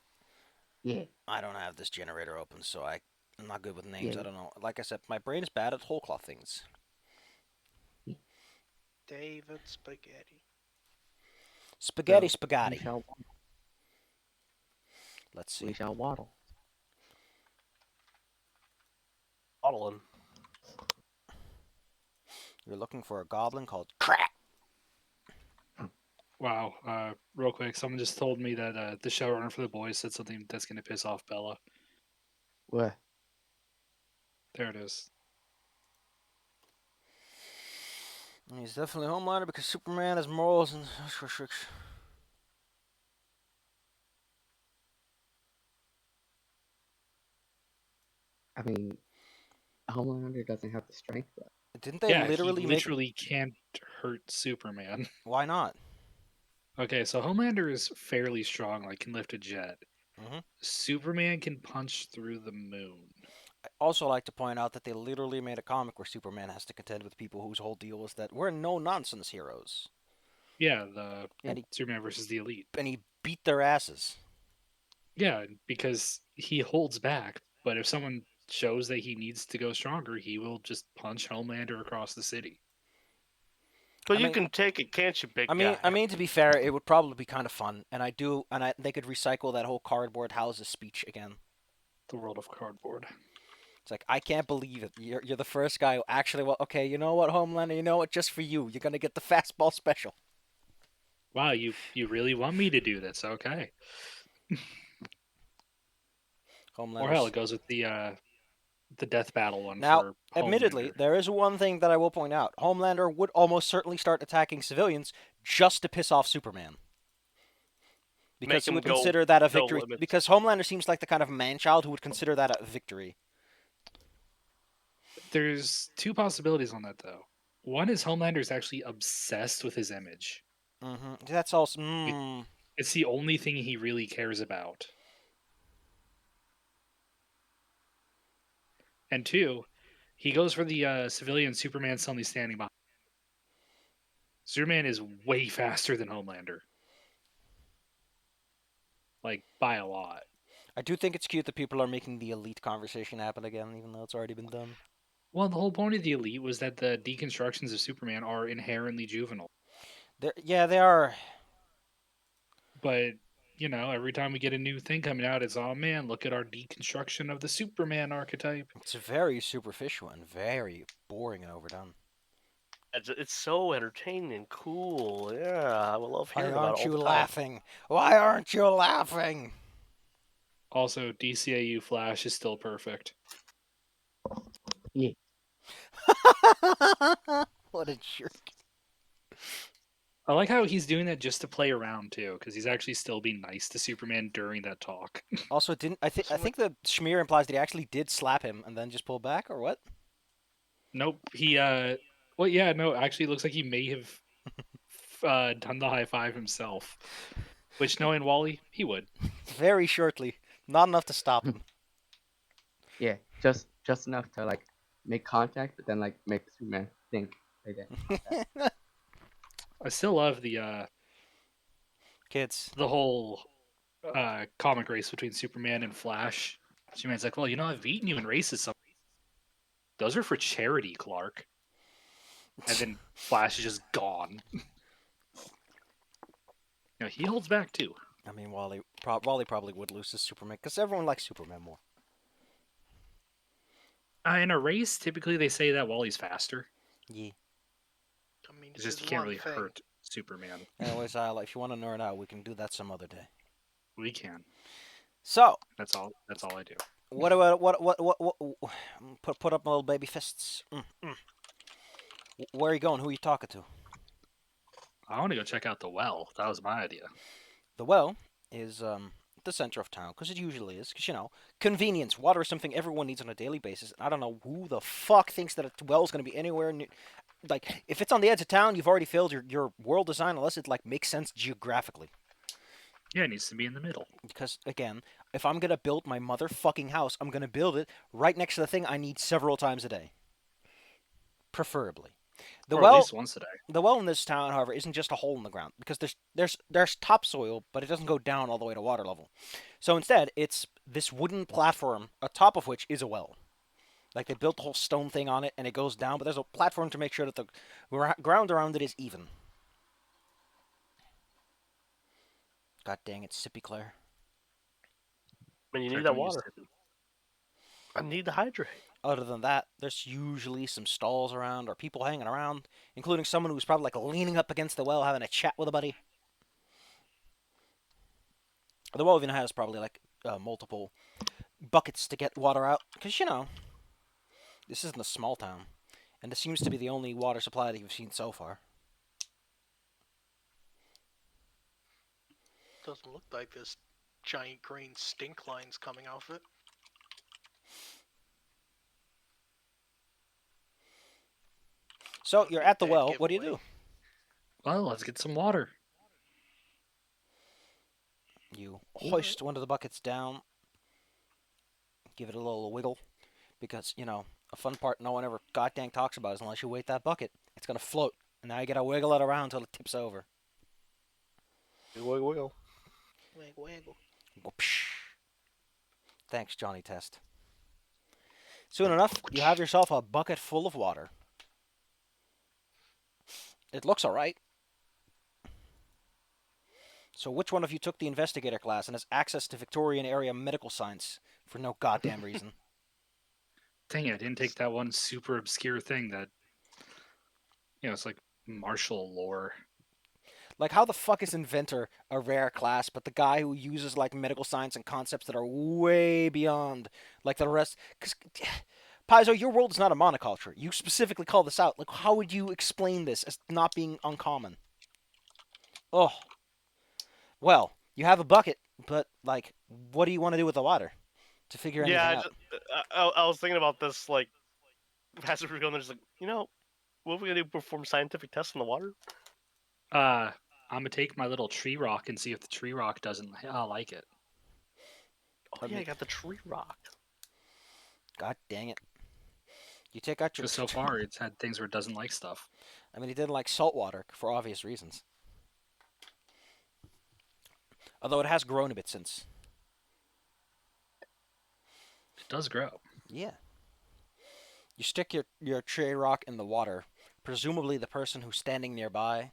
Yeah. I don't have this generator open, so I I'm not good with names. Yeah. I don't know. Like I said, my brain is bad at whole cloth things. David Spaghetti. Spaghetti, So spaghetti. shall Let's we see. shall waddle. Bottling. You're looking for a goblin called Crack. Wow. Real quick, someone just told me that the showrunner for the boys said something that's gonna piss off Bella. What? There it is. He's definitely Homelander because Superman has morals and I mean, Homelander doesn't have the strength though. didn't they Yeah, he literally make? literally can't hurt Superman. Why not? Okay, so Homelander is fairly strong, like can lift a jet. hmm Superman can punch through the moon. I also like to point out that they literally made a comic where Superman has to contend with people whose whole deal is that we're no nonsense heroes, Yeah, the Yeah. Superman versus the Elite. and he beat their asses. Yeah, because he holds back, but if someone shows that he needs to go stronger, he will just punch Homelander across the city. But I you mean- can take it, can't you, big I mean, guy? I mean to be fair, it would probably be kind of fun, and they could recycle that whole cardboard houses speech again. The world of cardboard. It's like I can't believe it. You're the first guy who actually. Well, okay, you know what, Homelander? You know what? Just for you, you're gonna get the fastball special. Wow, you really want me to do this? Okay. Or hell, Homelander. it goes with the death battle one Now, for admittedly, Homelander. there is one thing that I will point out. Homelander would almost certainly start attacking civilians just to piss off Superman. Because Make he him would go consider that a no victory. limits. Because Homelander seems like the kind of man-child who would consider that a victory. There's two possibilities on that though. One is Homelander's actually obsessed with his image. That's also. It's the only thing he really cares about. And two, he goes for the civilian Superman suddenly standing behind. Superman is way faster than Homelander. Like, by a lot. I do think it's cute that people are making the elite conversation happen again, even though it's already been done. Well, the whole point of the Elite was that the deconstructions of Superman are inherently juvenile. Yeah, they are. But, you know, every time we get a new thing coming out, it's, oh man, look at our deconstruction of the Superman archetype. It's very superficial and very boring and overdone. It's so entertaining and cool. Yeah, I would love Why hearing about it aren't all you the time. laughing? Why aren't you laughing? Also, DCAU Flash is still perfect. What a jerk. I like how he's doing that just to play around too, because he's actually still being nice to Superman during that talk. Also, didn't I think the smear implies that he actually did slap him and then just pull back, or what? Nope, well, yeah, no, actually, it looks like he may have done the high five himself. Which, knowing Wally, he would. Very shortly, not enough to stop him. Yeah, just enough to like make contact, but then like make Superman think they did. I still love the Kids. whole comic race between Superman and Flash. Superman's like, well, you know, I've beaten you in races. So those are for charity, Clark. And then Flash is just gone. He holds back too. I mean, Wally probably would lose to Superman because everyone likes Superman more. In a race, typically they say that Wally's faster. Yeah. I mean, It's just he there's can't one really thing. hurt Superman. Anyways, if you want to nerd out, we can do that some other day. We can. So, That's all I do. what about what put up my little baby fists. Where are you going? Who are you talking to? I want to go check out the well. That was my idea. The well is the center of town, because it usually is, because, convenience. Water is something everyone needs on a daily basis. I don't know who the fuck thinks that a well is going to be anywhere near. Like, if it's on the edge of town, you've already failed your world design, unless it, like, makes sense geographically. Yeah, it needs to be in the middle. Because, again, if I'm going to build my motherfucking house, I'm going to build it right next to the thing I need several times a day. Preferably. The Or at well, least once a day. the well in this town, however, isn't just a hole in the ground because there's topsoil, but it doesn't go down all the way to water level. So instead, it's this wooden platform atop of which is a well. Like they built the whole stone thing on it, and it goes down, but there's a platform to make sure that the ground around it is even. God dang it, Sippy Claire. I mean, you Claire, need that don't use water. Tippy. I need to hydrate. Other than that, there's usually some stalls around or people hanging around, including someone who's probably like leaning up against the well having a chat with a buddy. The well even has probably like multiple buckets to get water out, because this isn't a small town, and this seems to be the only water supply that you've seen so far. Doesn't look like there's giant green stink lines coming off it. So you're at the Dead well. What do you giveaway. do? Well, let's get some water. You hoist one of the buckets down, give it a little wiggle, because a fun part no one ever goddamn talks about is unless you weight that bucket, it's gonna float, and now you gotta wiggle it around until it tips over. Wiggle, wiggle. Wiggle, wiggle. Whoopsh. Thanks, Johnny Test. Soon enough, you have yourself a bucket full of water. It looks alright. So which one of you took the investigator class and has access to Victorian area medical science for no goddamn reason? Dang it, I didn't take that one super obscure thing that, it's like martial lore. Like, how the fuck is inventor a rare class, but the guy who uses like medical science and concepts that are way beyond like the rest? Because Paizo, your world is not a monoculture. You specifically call this out. Like, how would you explain this as not being uncommon? Oh, well, you have a bucket, but like, what do you want to do with the water to figure anything Yeah, out? I was thinking about this, like, as we were going there, just like, what are we going to do, perform scientific tests on the water? I'm gonna take my little tree rock and see if the tree rock doesn't like it. Oh, I yeah, mean- I got the tree rock. God dang it. You take out your... Because so far it's had things where it doesn't like stuff. I mean, he didn't like salt water for obvious reasons. Although it has grown a bit since. It does grow. Yeah. You stick your tree rock in the water. Presumably the person who's standing nearby,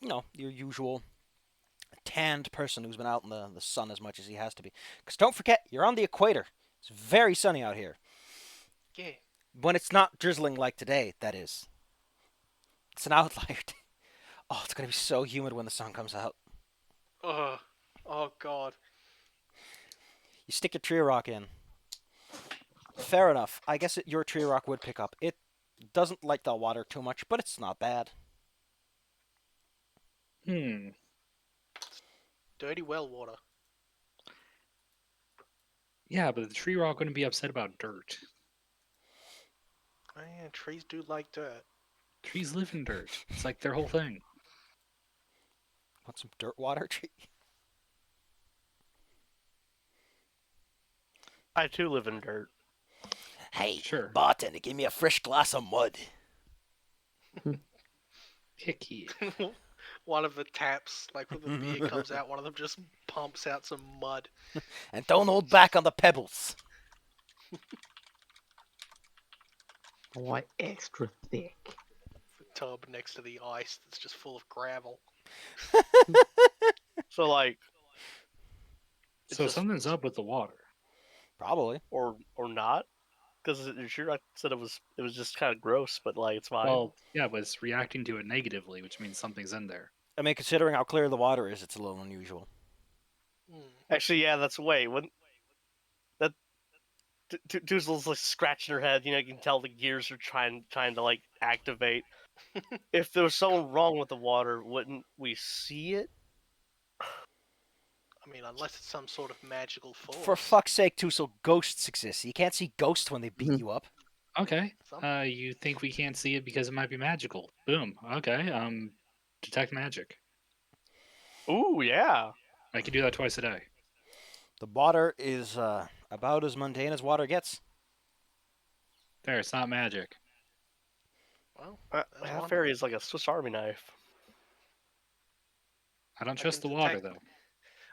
your usual tanned person who's been out in the sun as much as he has to be. Because don't forget, you're on the equator. It's very sunny out here. Yeah. When it's not drizzling like today, that is. It's an outlier. Oh, it's going to be so humid when the sun comes out. Ugh. Oh god. You stick your tree rock in. Fair enough. I guess your tree rock would pick up. It doesn't like the water too much, but it's not bad. Dirty well water. Yeah, but the tree rock wouldn't be upset about dirt. Oh yeah, trees do like dirt. Trees live in dirt. It's like their whole thing. Want some dirt water tree? I too live in dirt. Hey, Sure. bartender, give me a fresh glass of mud. Picky. One of the taps, like when the beer comes out, one of them just pumps out some mud. And don't hold back on the pebbles. Why extra thick? The tub next to the ice that's just full of gravel. So, like, it's So just- something's up with the water. Probably. or not, because your tree rock said it was just kind of gross, but like it's fine. Well, yeah, but it's reacting to it negatively, which means something's in there. I mean, considering how clear the water is, it's a little unusual. Actually, yeah, that's way when that Toozle's like scratching her head. You can tell the gears are trying to like activate. If there was something wrong with the water, wouldn't we see it? I mean, unless it's some sort of magical force. For fuck's sake, Tussle, ghosts exist. You can't see ghosts when they beat you up. Okay. Some- You think we can't see it because it might be magical. Boom. Okay. Detect magic. Ooh, yeah. I can do that twice a day. The water is about as mundane as water gets. There, it's not magic. Well, there's Half one. fairy is like a Swiss Army knife. I don't I trust can the water detect- though.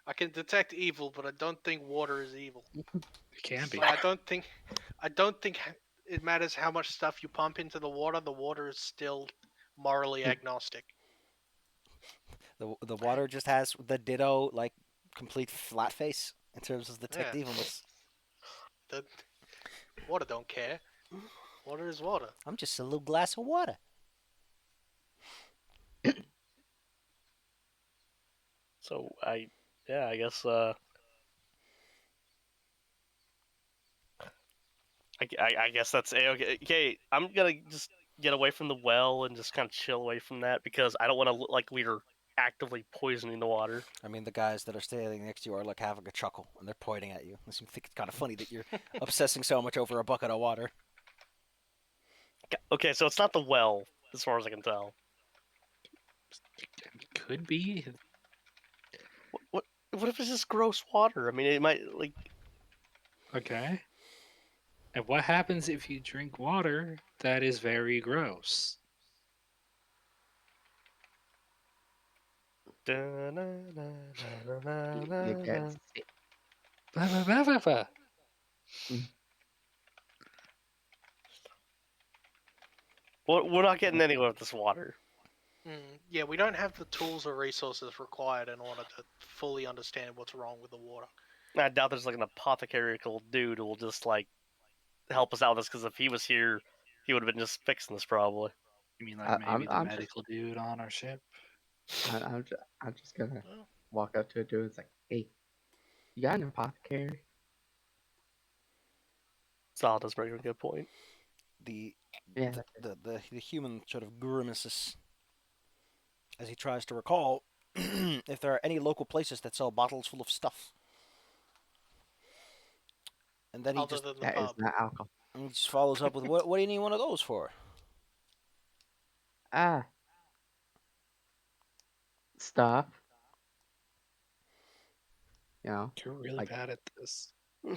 I can detect evil, but I don't think water is evil. It can be. Like, I don't think it matters how much stuff you pump into the water. The water is still morally agnostic. The water just has the ditto like complete flat face in terms of detect Yeah, evilness. the water don't care. Water is water. I'm just a little glass of water. So I guess I guess that's okay. Okay, I'm gonna just get away from the well and just kind of chill away from that because I don't want to look like we are actively poisoning the water. I mean, the guys that are standing next to you are like having a chuckle and they're pointing at you. They seem to think it's kind of funny that you're obsessing so much over a bucket of water. Okay, so it's not the well, as far as I can tell. Could be. What if it's just gross water? I mean, it might like. Okay. And what happens if you drink water that is very gross? You get sick. Blah, blah, blah, blah, blah. We're not getting anywhere with this water. Yeah, we don't have the tools or resources required in order to fully understand what's wrong with the water. I doubt there's like an apothecarical dude who will just like help us out with this because if he was here, he would have been just fixing this probably. You mean like maybe the I'm just medical dude on our ship? I'm just gonna Well, walk up to a dude and it's like, hey, you got an apothecary? Sal does bring a good point. The Yeah. the human sort of grimaces as he tries to recall if there are any local places that sell bottles full of stuff. And then he other just than the That is pub. not alcohol. follows up with, what do you need one of those for? Ah. Stuff. You know, You're really like bad at this. I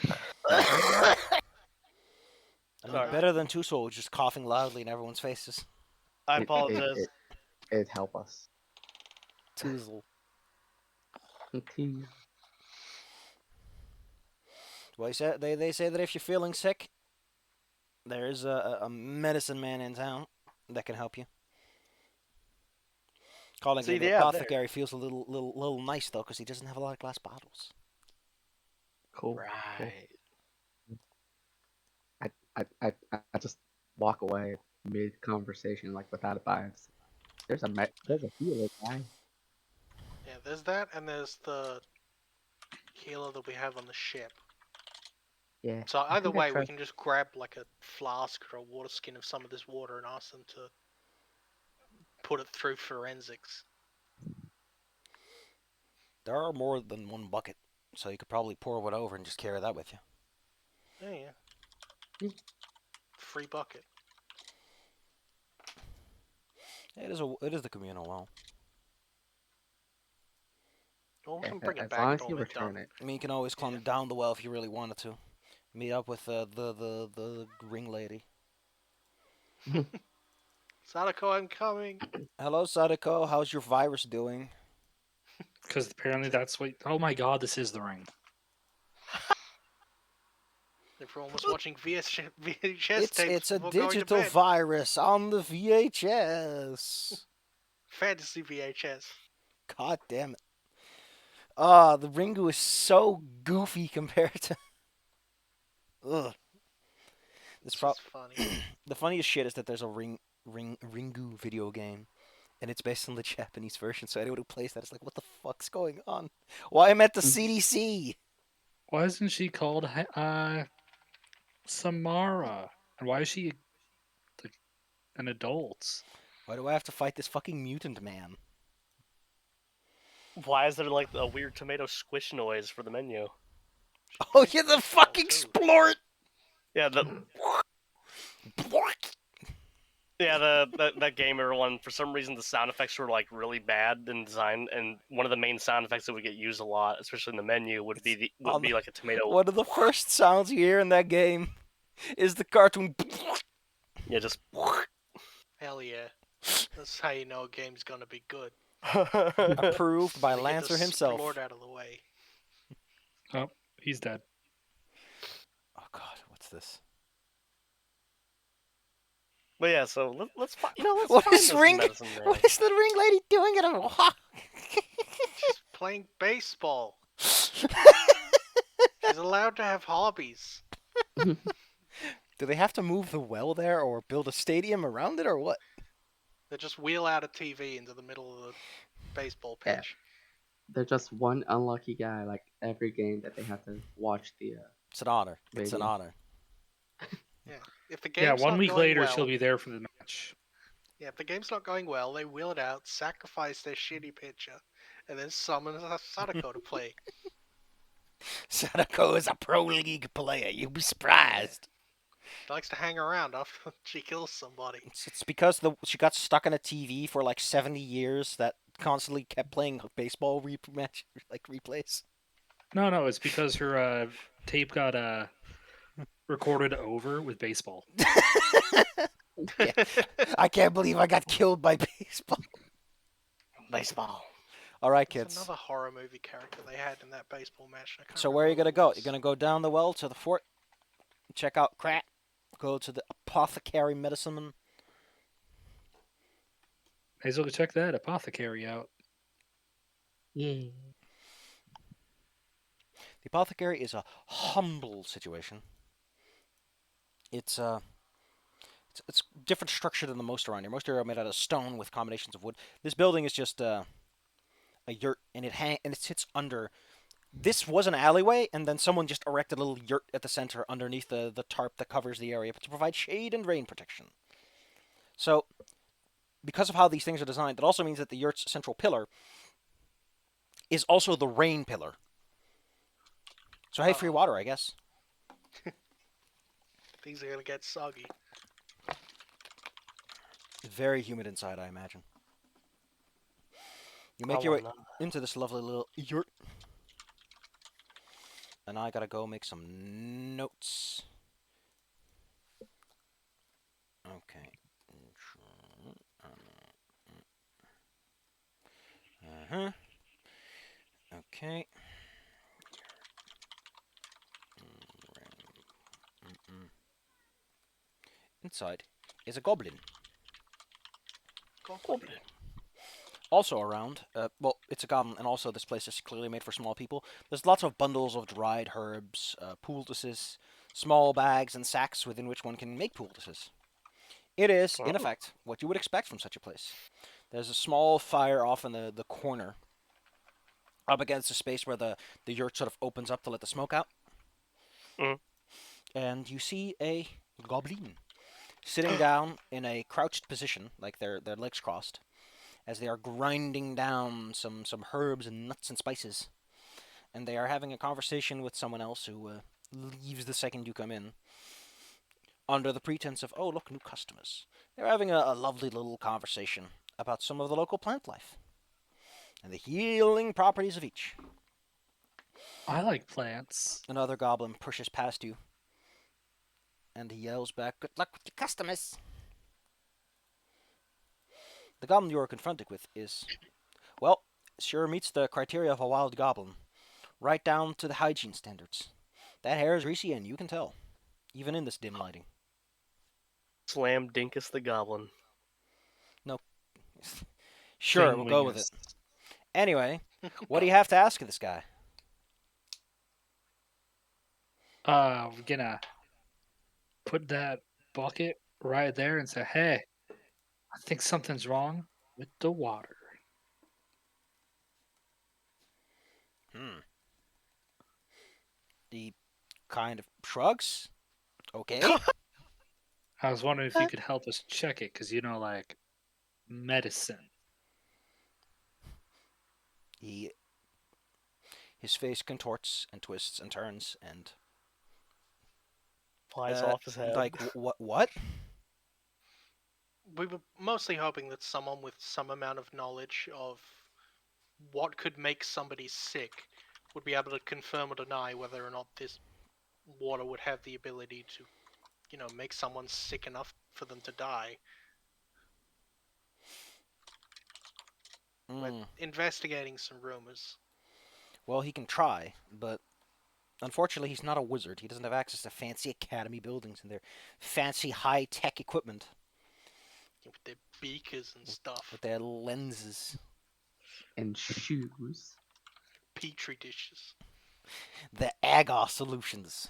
mean, Sorry. better than two souls just coughing loudly in everyone's faces. I it, apologize. it help us. Toozle. Well, they say that if you're feeling sick, there is a medicine man in town that can help you. Calling See, it an yeah, apothecary feels a little nice though, because he doesn't have a lot of glass bottles. Cool. Right. I just walk away mid conversation like without a vibes. There's a healer guy. Yeah, there's that, and there's the healer that we have on the ship. Yeah. So I either think I way, we trust- can just grab like a flask or a water skin of some of this water and ask them to put it through forensics. There are more than one bucket, so you could probably pour one over and just carry that with you. Oh, yeah. Free bucket. It is the communal well. Well, we yeah, can bring it as back long as when you we're return done. it. I mean, you can always climb Yeah. down the well if you really wanted to. Meet up with the ring lady. Sadako, I'm coming. Hello, Sadako. How's your virus doing? Because apparently that's what. Oh my god, this is the ring. Everyone was watching VHS tapes It's a before going to digital bed. virus on the VHS. Fantasy VHS. God damn it. Ah, the Ringu is so goofy compared to. Ugh. It's just funny. The funniest shit is that there's a Ringu video game, and it's based on the Japanese version. So anyone who plays that is like, "What the fuck's going on? Why am I at the CDC?" Why isn't she called Samara? And why is she like an adult? Why do I have to fight this fucking mutant man? Why is there like a weird tomato squish noise for the menu? Oh yeah, the fucking too. splort. Yeah, that game everyone for some reason the sound effects were like really bad in design, and one of the main sound effects that would get used a lot, especially in the menu, would be like a tomato. One of the first sounds you hear in that game is the cartoon. Yeah, just Hell yeah. That's how you know a game's gonna be good. Approved by They get Lancer the himself. Lord out of the way. Oh, he's dead. Oh God, what's this? But yeah, so let's let's What find is this ring? medicine man. What is the ring lady doing at a walk? She's playing baseball. She's allowed to have hobbies. Do they have to move the well there, or build a stadium around it, or what? They just wheel out a TV into the middle of the baseball Yeah. pitch. They're just one unlucky guy like every game that they have to watch the It's an honor. It's an radio. honor. Yeah. If the Yeah, game's 1 not week going later well, she'll be there for the match. yeah, if the game's not going well, they wheel it out, sacrifice their shitty pitcher, and then summon Sadako to play. Sadako is a pro league player. You'd be surprised. She likes to hang around after she kills somebody. It's because she got stuck on a TV for like 70 years that constantly kept playing baseball rematch replays. No, it's because her tape got recorded over with baseball. Yeah. I can't believe I got killed by baseball. Baseball. All right, There's kids. another horror movie character they had in that baseball match. I can't So where are you remember gonna who it go? You're was. gonna go down the well to the fort, check out Krat, go to the apothecary medicine man. May as well go check that apothecary out. Yeah. The apothecary is a humble situation. It's it's different structure than the most around here. Most are made out of stone with combinations of wood. This building is just a yurt, and it sits under. This was an alleyway, and then someone just erected a little yurt at the center underneath the tarp that covers the area to provide shade and rain protection. So, because of how these things are designed, that also means that the yurt's central pillar is also the rain pillar. So hey, free water, I guess. Things are gonna get soggy. Very humid inside, I imagine. You I make your way wanna- into this lovely little yurt. And I gotta go make some notes. Okay. Uh-huh. Okay. Inside is a goblin. Goblin. Also around, well, it's a goblin, and also this place is clearly made for small people. There's lots of bundles of dried herbs, poultices, small bags and sacks within which one can make poultices. It is, in Oh. effect, what you would expect from such a place. There's a small fire off in the corner, up against the space where the yurt sort of opens up to let the smoke out. Mhm. And you see a goblin sitting down in a crouched position, like their legs crossed, as they are grinding down some herbs and nuts and spices. And they are having a conversation with someone else who leaves the second you come in, under the pretense of, oh, look, new customers. They're having a lovely little conversation about some of the local plant life and the healing properties of each. I like plants. Another goblin pushes past you, and he yells back, good luck with your customers. The goblin you are confronted with is, well, sure meets the criteria of a wild goblin, right down to the hygiene standards. That hair is greasy, and you can tell, even in this dim lighting. Slam Dinkus the Goblin. Sure, we'll go with it. Anyway, what do you have to ask of this guy? We're gonna put that bucket right there and say, hey, I think something's wrong with the water. He kind of shrugs. Okay. I was wondering if you could help us check it, because like medicine. His face contorts and twists and turns and Flies off his head. like what? We were mostly hoping that someone with some amount of knowledge of what could make somebody sick would be able to confirm or deny whether or not this water would have the ability to, make someone sick enough for them to die. We're Mm. investigating some rumors. Well, he can try, but unfortunately, he's not a wizard. He doesn't have access to fancy academy buildings and their fancy high-tech equipment With their beakers and stuff. with their lenses. And shoes. Petri dishes. The agar solutions.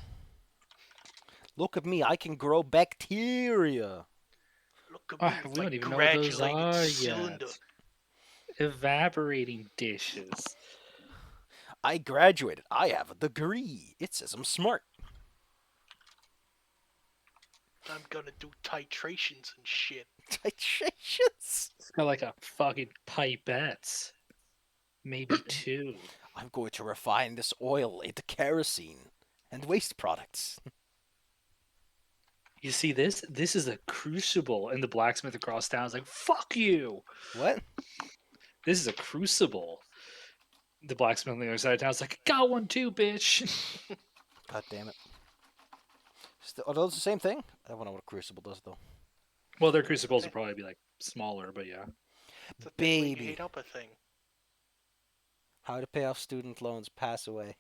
Look at me, I can grow bacteria. Look at me Ah, with we my don't even know what those granulated are cylinder. yet. Evaporating dishes. I graduated. I have a degree. It says I'm smart. I'm gonna do titrations and shit. Titrations. It's got like a fucking pipette. Maybe 2. I'm going to refine this oil into kerosene and waste products. You see this? This is a crucible, and the blacksmith across town is like, "Fuck you!" What? This is a crucible. The blacksmith on the other side of town is like, "Got one too, bitch." God damn it. Are those the same thing? I don't know what a crucible does, though. Well, their crucibles will probably be like smaller, but yeah. It's a thing where you Baby. heat up a thing. How to pay off student loans, pass away.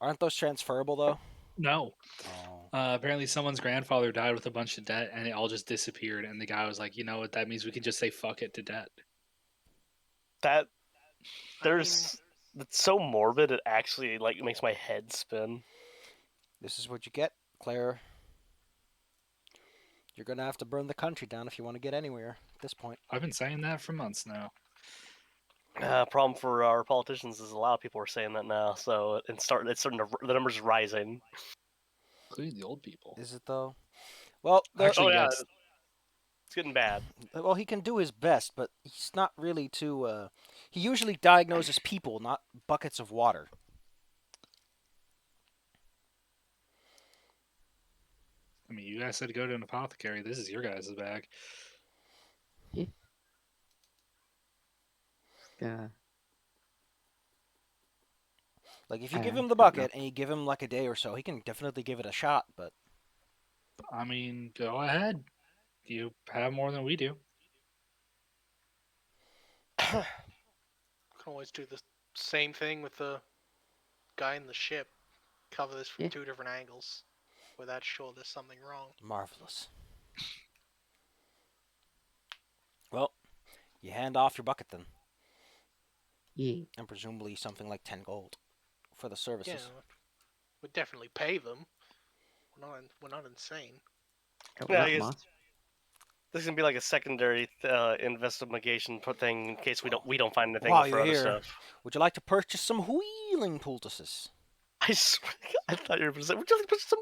Aren't those transferable, though? No. Oh. Apparently, someone's grandfather died with a bunch of debt, and it all just disappeared. And the guy was like, "You know what? That means we can just say fuck it to debt." That I mean, it's so morbid. It actually like makes my head spin. This is what you get, Claire. You're gonna have to burn the country down if you want to get anywhere at this point. I've been saying that for months now. Problem for our politicians is a lot of people are saying that now. So it's starting to the numbers rising. Including the old people. Is it though? Well, Actually, Oh yeah, yes. it's getting bad. well, he can do his best, but he's not really too. He usually diagnoses people, not buckets of water. I mean, you guys said to go to an apothecary. This is your guys' bag. Yeah. Like if you I give him the don't know. bucket and you give him like a day or so, he can definitely give it a shot. But I mean, go ahead. You have more than we do. can always do the same thing with the guy in the ship. Cover this from Yeah. 2 different angles. Without sure there's something wrong. marvelous. Well, you hand off your bucket then, Yeah. and presumably something like 10 gold for the Yeah, services. we'd definitely pay them. We're not insane. We're Yeah, not I guess- monsters. This is gonna be like a secondary investigation thing in case we don't find anything While for you're other here, stuff. would you like to purchase some wheeling poultices? I swear, I thought you were gonna say, would you like to put some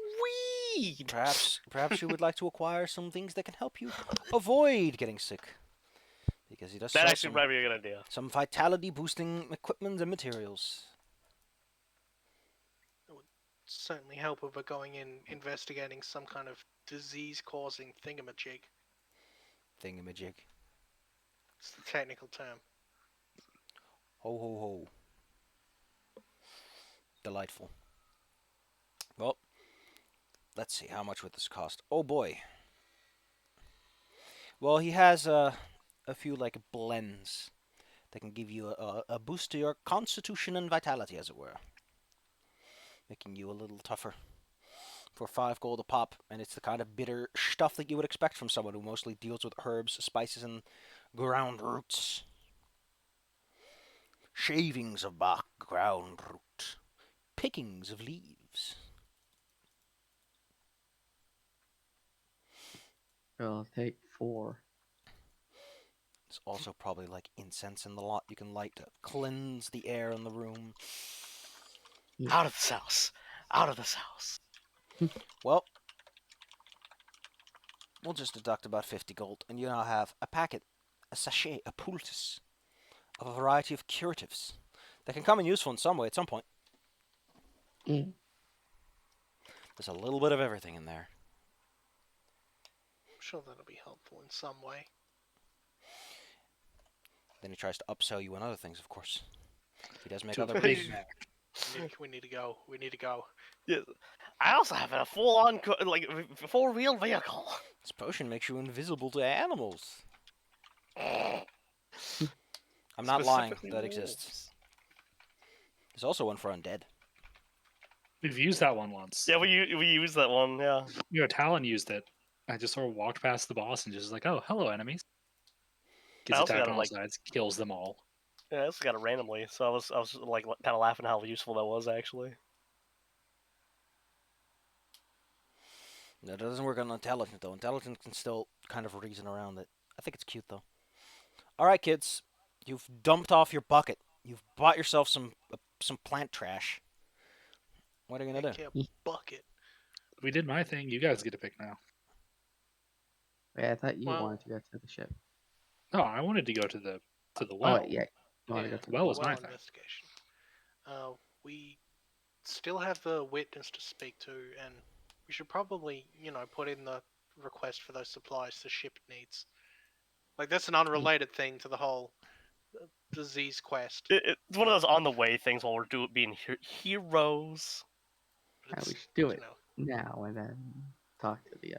weed? Perhaps you would like to acquire some things that can help you avoid getting sick. Because he does That sell actually some, might be a good idea. some vitality boosting equipment and materials. Certainly help if we're going in investigating some kind of disease-causing thingamajig. Thingamajig. It's the technical term. Ho ho ho. Delightful. Well, let's see, how much would this cost? Oh boy. Well, he has a few like blends that can give you a boost to your constitution and vitality, as it were, making you a little tougher. For 5 gold a pop, and it's the kind of bitter stuff that you would expect from someone who mostly deals with herbs, spices, and ground roots. Shavings of bark, ground root, pickings of leaves. I'll take 4. There's also probably like incense in the lot you can light to cleanse the air in the room. Out of this house. Out of this house. Well, we'll just deduct about 50 gold, and you now have a packet, a sachet, a poultice of a variety of curatives that can come in useful in some way at some point. Yeah. There's a little bit of everything in there. I'm sure that'll be helpful in some way. Then he tries to upsell you on other things, of course. He does make To a other Big Mac. We need to go. We need to go. Yeah. I also have a full-on four-wheel vehicle. This potion makes you invisible to animals. I'm not lying. Specifically That exists. wolves. There's also one for undead. We've used that one once. Yeah, we used that one. Yeah. Talon used it. I just sort of walked past the boss and just like, oh, hello, enemies. I Gets also attacked got it on all like sides, kills them all. yeah, I also got it randomly. So I was like kind of laughing how useful that was actually. No, that doesn't work on intelligent though. Intelligent can still kind of reason around it. I think it's cute though. All right, kids, you've dumped off your bucket. You've bought yourself some plant trash. What are you gonna Heck do? yeah, bucket. We did my thing. You guys get to pick now. Wait, I thought you Well- wanted to go to the ship. No, I wanted to go to the Oh, well. yeah. You want to Yeah, go to well the was well my thing. investigation. We still have the witness to speak to, and we should probably, put in the request for those supplies the ship needs. Like that's an unrelated thing to the whole disease quest. It's one of those on the way things while we're being heroes. But Yeah, it's, we should do you it know, now and then talk to the.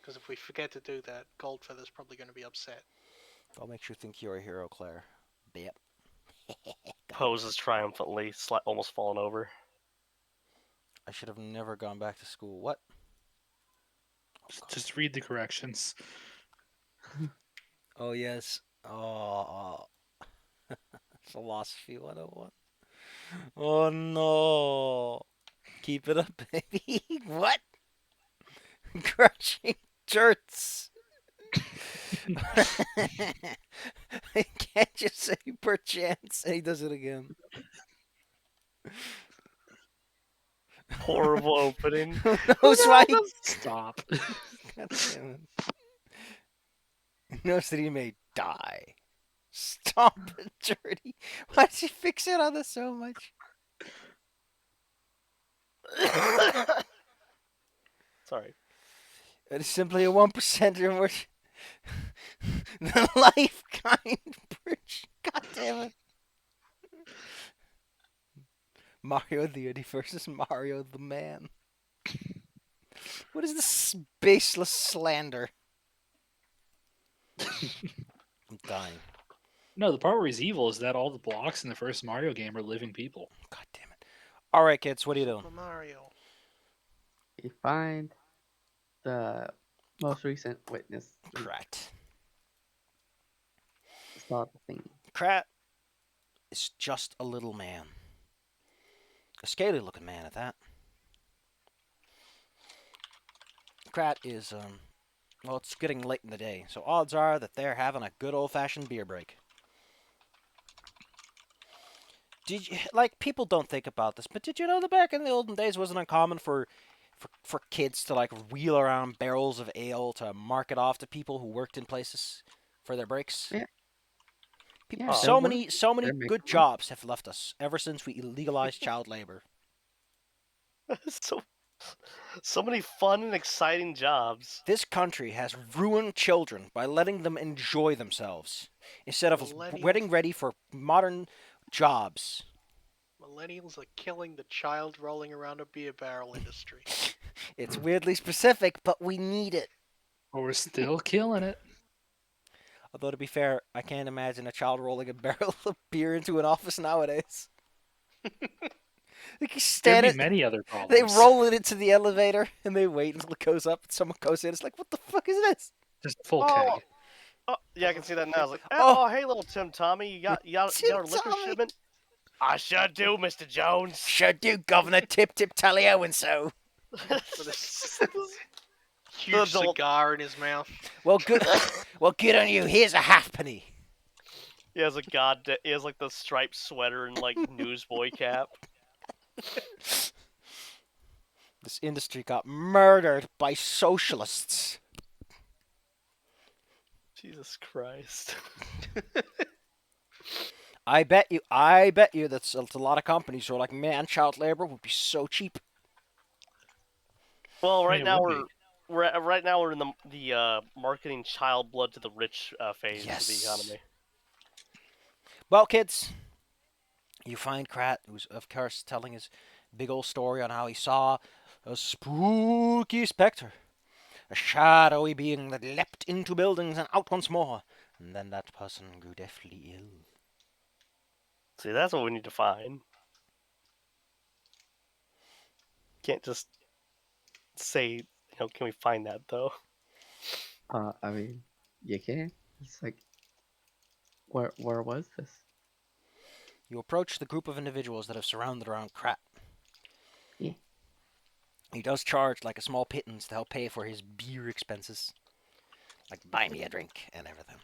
because if we forget to do that, Goldfeather's probably going to be upset. I'll make you think you're a hero, Claire. Bet. Poses triumphantly, almost falling over. I should have never gone back to school. What? Just read the corrections. Oh yes. Oh. Philosophy 101. Oh no. Keep it up, baby. What? Crushing jerts. Can't you say perchance? And he does it again. Horrible opening. Who knows why? Stop. God damn it. He knows that he may die. Stop it, dirty. Why does he fix it on this so much? Sorry. It is simply a 1%er in which the life kind bridge. God damn it. Mario the Yeti versus Mario the Man. What is this baseless slander? I'm dying. No, the part where he's evil is that all the blocks in the first Mario game are living people. God damn it. Alright, kids, what are you Super doing? Mario. You find the most recent witness. Krat. Saw the thing. Krat is just a little man. A scaly looking man at that. Krat is, well, it's getting late in the day, so odds are that they're having a good old-fashioned beer break. People don't think about this, but did you know that back in the olden days it wasn't uncommon for kids to, wheel around barrels of ale to market off to people who worked in places for their breaks? Yeah. People, Yeah, so they're many They're good making money. jobs have left us ever since we legalized child labor. So many fun and exciting jobs. This country has ruined children by letting them enjoy themselves instead of Millennials. getting ready for modern jobs. Millennials are killing the child rolling around a beer barrel industry. It's weirdly specific, but we need it. But we're still killing it. Although, to be fair, I can't imagine a child rolling a barrel of beer into an office nowadays. Like you There'd stand be it, many other problems. they roll it into the elevator, and they wait until it goes up, and someone goes in. It's like, what the fuck is this? Just full Oh. keg. Oh, yeah, I can see that now. I was like, Oh. oh, hey, little Tim Tommy, you got our liquor Tommy. shipment? I sure do, Mr. Jones. Sure do, Governor Tip Tip Tally-O and so. With a huge The adult- cigar in his mouth. Well, good. Well, good on you. Here's a halfpenny. He has he has like the striped sweater and like newsboy cap. This industry got murdered by socialists. Jesus Christ. I bet you that's a lot of companies who are like, man, child labor would be so cheap. Well, I right mean, it now would we're in the marketing child blood to the rich phase Yes. of the economy. Well, kids, you find Krat, who's of course telling his big old story on how he saw a spooky specter, a shadowy being that leapt into buildings and out once more, And then that person grew deathly ill. See, that's what we need to find. Can't just say, can we find that though? I mean, you can. It's like, where was this? You approach the group of individuals that have surrounded around Krat. Yeah. He does charge like a small pittance to help pay for his beer expenses. Like, buy me a drink and everything.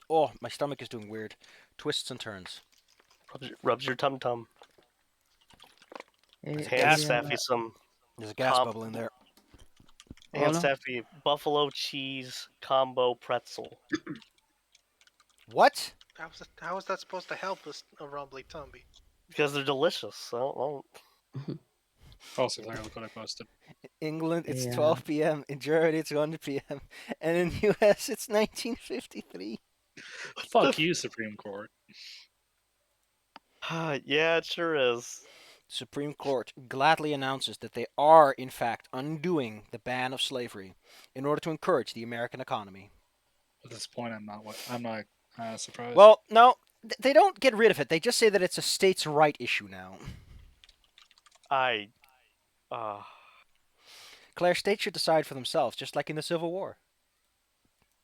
Oh, my stomach is doing weird twists and turns. Rubs your tum tum. Hey, Hand hey, Staffy some There's a gas comp. bubble in there. oh Hand no. Staffy buffalo cheese combo pretzel. What? How is that supposed to help a rumbly tumby? Because they're delicious. I don't. Also, Claire, look what I posted. England, it's Yeah. 12 p.m. In Germany, it's 1 p.m. And in the U.S., it's 1953. Fuck you, Supreme Court. Yeah, it sure is. The Supreme Court gladly announces that they are, in fact, undoing the ban of slavery in order to encourage the American economy. At this point, I'm not surprised. Well, no, they don't get rid of it. They just say that it's a states' right issue now. I. Claire, states should decide for themselves, just like in the Civil War.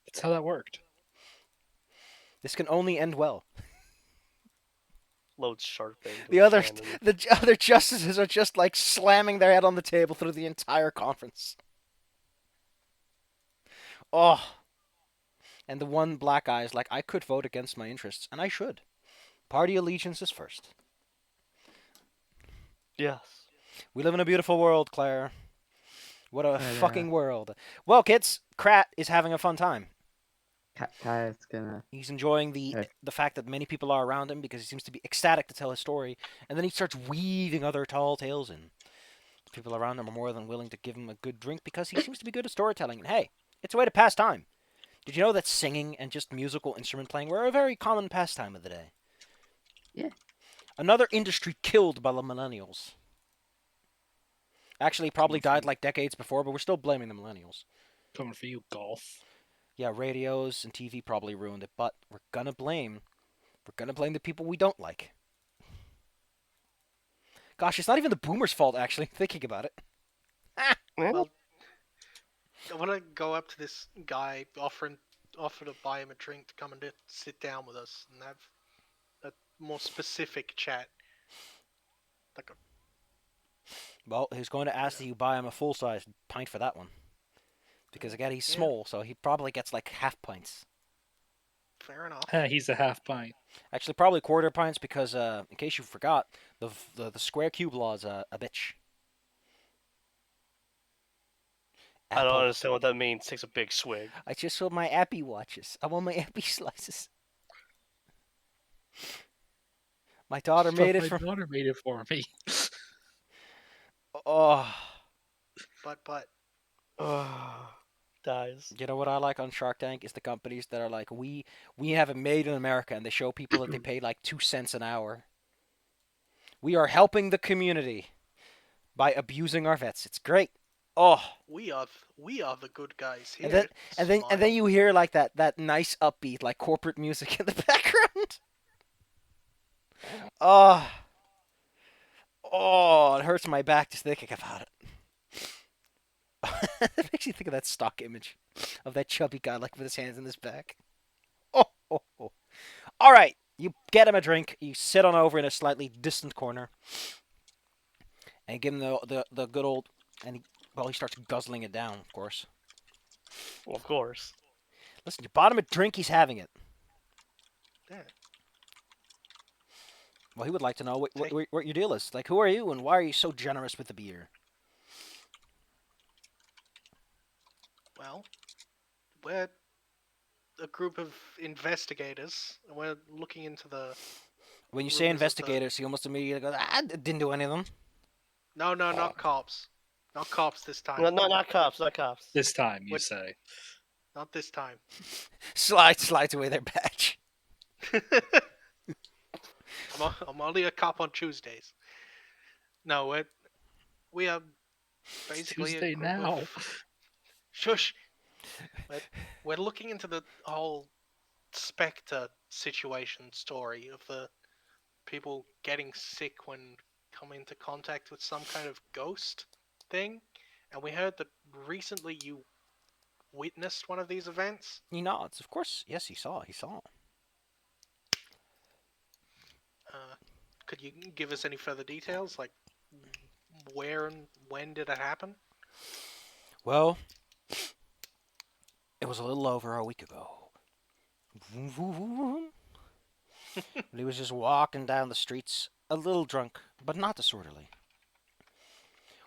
That's how that worked. This can only end well. Loads sharp end. The other justices are just like slamming their head on the table through the entire conference. Oh. And the one black guy is like, I could vote against my interests, and I should. Party allegiance is first. Yes. We live in a beautiful world, Claire. What a fucking world. Well, kids, Krat is having a fun time. Kai is gonna. He's enjoying the fact that many people are around him because he seems to be ecstatic to tell his story, and then he starts weaving other tall tales in. People around him are more than willing to give him a good drink because he seems to be good at storytelling. And hey, it's a way to pass time. Did you know that singing and just musical instrument playing were a very common pastime of the day? Yeah. Another industry killed by the millennials. Actually, probably died like decades before, but we're still blaming the millennials. Coming for you, golf. Yeah, radios and TV probably ruined it, but we're gonna blame the people we don't like. Gosh, it's not even the boomers' fault, actually, thinking about it. Well, I want to go up to this guy, offer to buy him a drink to come and sit down with us and have a more specific chat. Like Well, he's going to ask that you buy him a full-size pint for that one. Because again, he's small, so he probably gets like half pints. Fair enough. He's a half pint. Actually, probably quarter pints because, in case you forgot, the square cube law is a bitch. I don't understand what that means. Takes a big swig. I just want my Appy watches. I want my Appy slices. My daughter made it for My daughter made it for me. Oh. But. Dies. You know what I like on Shark Tank is the companies that are like, we have it made in America, and they show people that they pay like 2 cents an hour. We are helping the community by abusing our vets. It's great. Oh, we are the good guys here. And then you hear like that nice upbeat like corporate music in the background. Oh, it hurts my back just thinking about it. It makes you think of that stock image of that chubby guy like with his hands in his back. Oh. All right, you get him a drink. You sit on over in a slightly distant corner, and give him the good old. And he starts guzzling it down, of course. Well, of course. Listen, you bought him a drink. He's having it. Yeah. Well, he would like to know what your deal is. Like, who are you, and why are you so generous with the beer? Well, we're a group of investigators. We're looking into the. When you say investigators, he almost immediately goes, I didn't do any of them. No, not cops. Not cops this time. No, not cops. Not cops. This time, you say. Not this time. Slides away their badge. I'm only a cop on Tuesdays. No, we are basically Tuesday now. Shush. We're looking into the whole Spectre situation story of the people getting sick when coming into contact with some kind of ghost thing, and we heard that recently you witnessed one of these events. He nods. Of course, yes, he saw. He saw. Could you give us any further details, like where and when did it happen? Well, it was a little over a week ago. He was just walking down the streets, a little drunk, but not disorderly,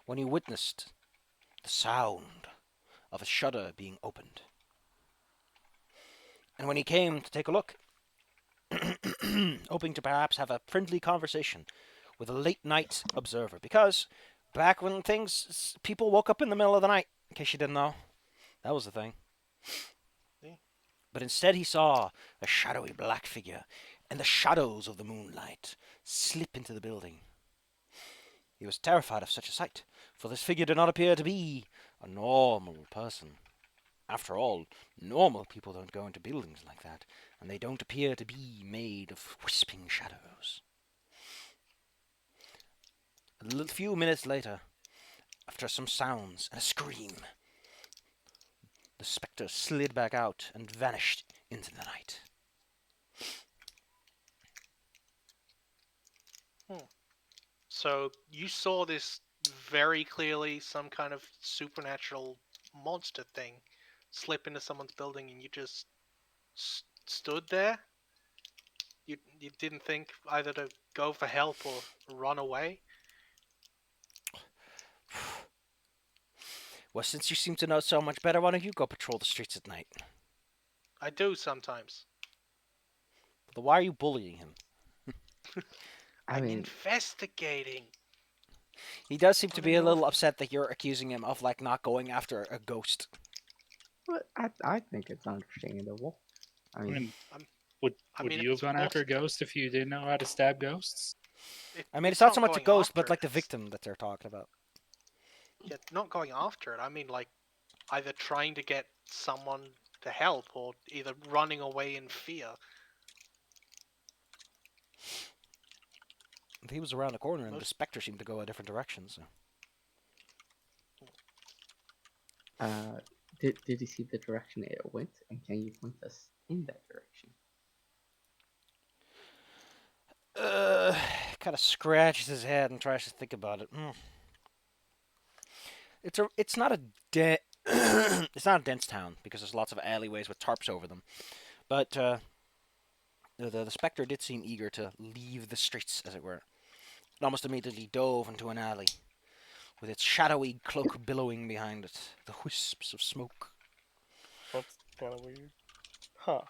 when he witnessed the sound of a shutter being opened. And when he came to take a look, hoping to perhaps have a friendly conversation with a late night observer, because back when people woke up in the middle of the night, in case you didn't know, that was the thing. Yeah. But instead he saw a shadowy black figure in the shadows of the moonlight slip into the building. He was terrified of such a sight, for this figure did not appear to be a normal person. After all, normal people don't go into buildings like that, and they don't appear to be made of wisping shadows. A few minutes later, after some sounds and a scream, the spectre slid back out and vanished into the night. So you saw this very clearly, some kind of supernatural monster thing slip into someone's building, and you just stood there. You didn't think either to go for help or run away. Well, since you seem to know so much better, why don't you go patrol the streets at night? I do sometimes. But why are you bullying him? I'm investigating. He does seem to be a Running little off. upset that you're accusing him of not going after a ghost. But I think it's understandable. I I mean, mean, I'm- would I mean, you have it's gone after a ghost if you didn't know how to stab ghosts? I mean, it's not so much a going ghost, after but like it, the victim that they're talking about. Yeah, not going after it. I mean, like, either trying to get someone to help or either running away in fear. He was around the corner, and the Most- specter seemed to go a different direction. So, did you see the direction it went, and can you point us in that direction? kind of scratches his head and tries to think about it. It's not a it's not a dense town because there's lots of alleyways with tarps over them. But the specter did seem eager to leave the streets, as it were. It almost immediately dove into an alley, with its shadowy cloak billowing behind it, the wisps of smoke. That's kind of weird. Huh.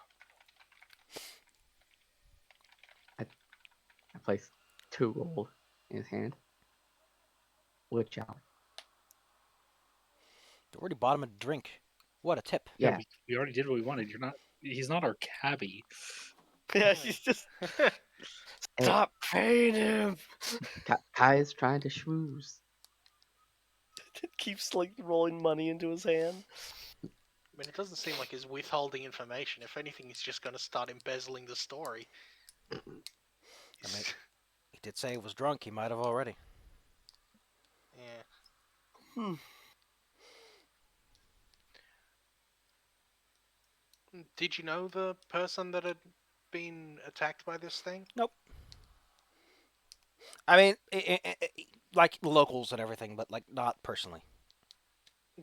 I placed 2 gold in his hand. Wood challenge. They already bought him a drink. What a tip. Yeah. We already did what we wanted. He's not our cabbie. Yeah, she's just Hey, stop paying him. Kai is trying to schmooze. It keeps like rolling money into his hand. I mean, it doesn't seem like he's withholding information. If anything, he's just going to start embezzling the story. I mean, he did say he was drunk. He might have already. Yeah. Did you know the person that had been attacked by this thing? Nope. I mean, like locals and everything, but like not personally.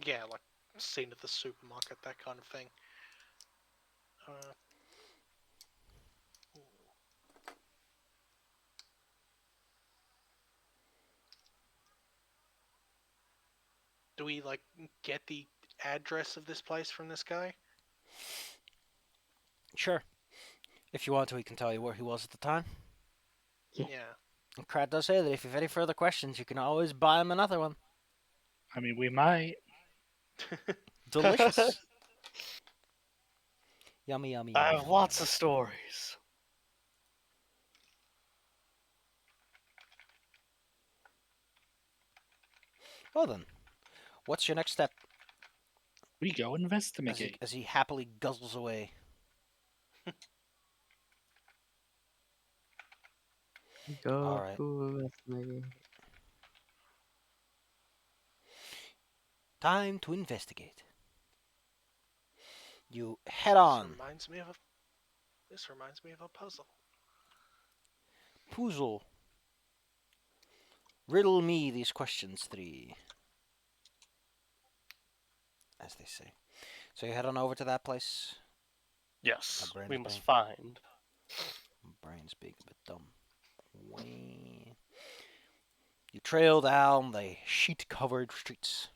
Yeah, like seen at the supermarket, that kind of thing. Uh, do we like get the address of this place from this guy? Sure. If you want to, he can tell you where he was at the time. Yeah. And Crad does say that if you have any further questions, you can always buy him another one. I mean, we might. Delicious. Yummy, yummy, I yummy. have lots of stories. Well then, what's your next step? We go investigate. as he happily guzzles away. Go All right. to investigate. Time to investigate. You head This on. reminds me of a. This reminds me of a puzzle. Puzzle. Riddle me these questions 3. As they say. So you head on over to that place. Yes, My brain we is must big. find. My brain's big, a bit dumb. You trail down the sheet-covered streets.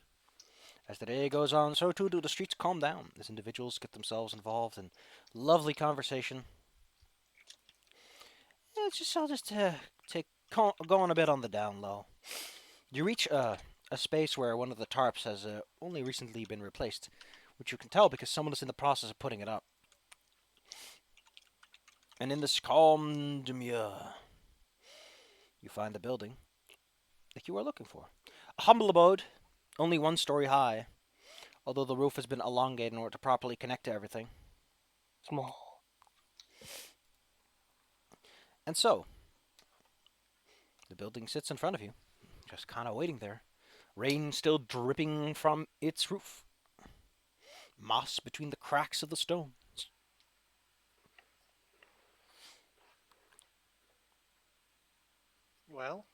As the day goes on, so too do the streets calm down as individuals get themselves involved in lovely conversation. I'll just go on a bit on the down low. You reach a space where one of the tarps has only recently been replaced, which you can tell because someone is in the process of putting it up. And in this calm demure, you find the building that you are looking for. A humble abode, only 1 story high, although the roof has been elongated in order to properly connect to everything. Small. And so, the building sits in front of you, just kind of waiting there. Rain still dripping from its roof. Moss between the cracks of the stones. Well,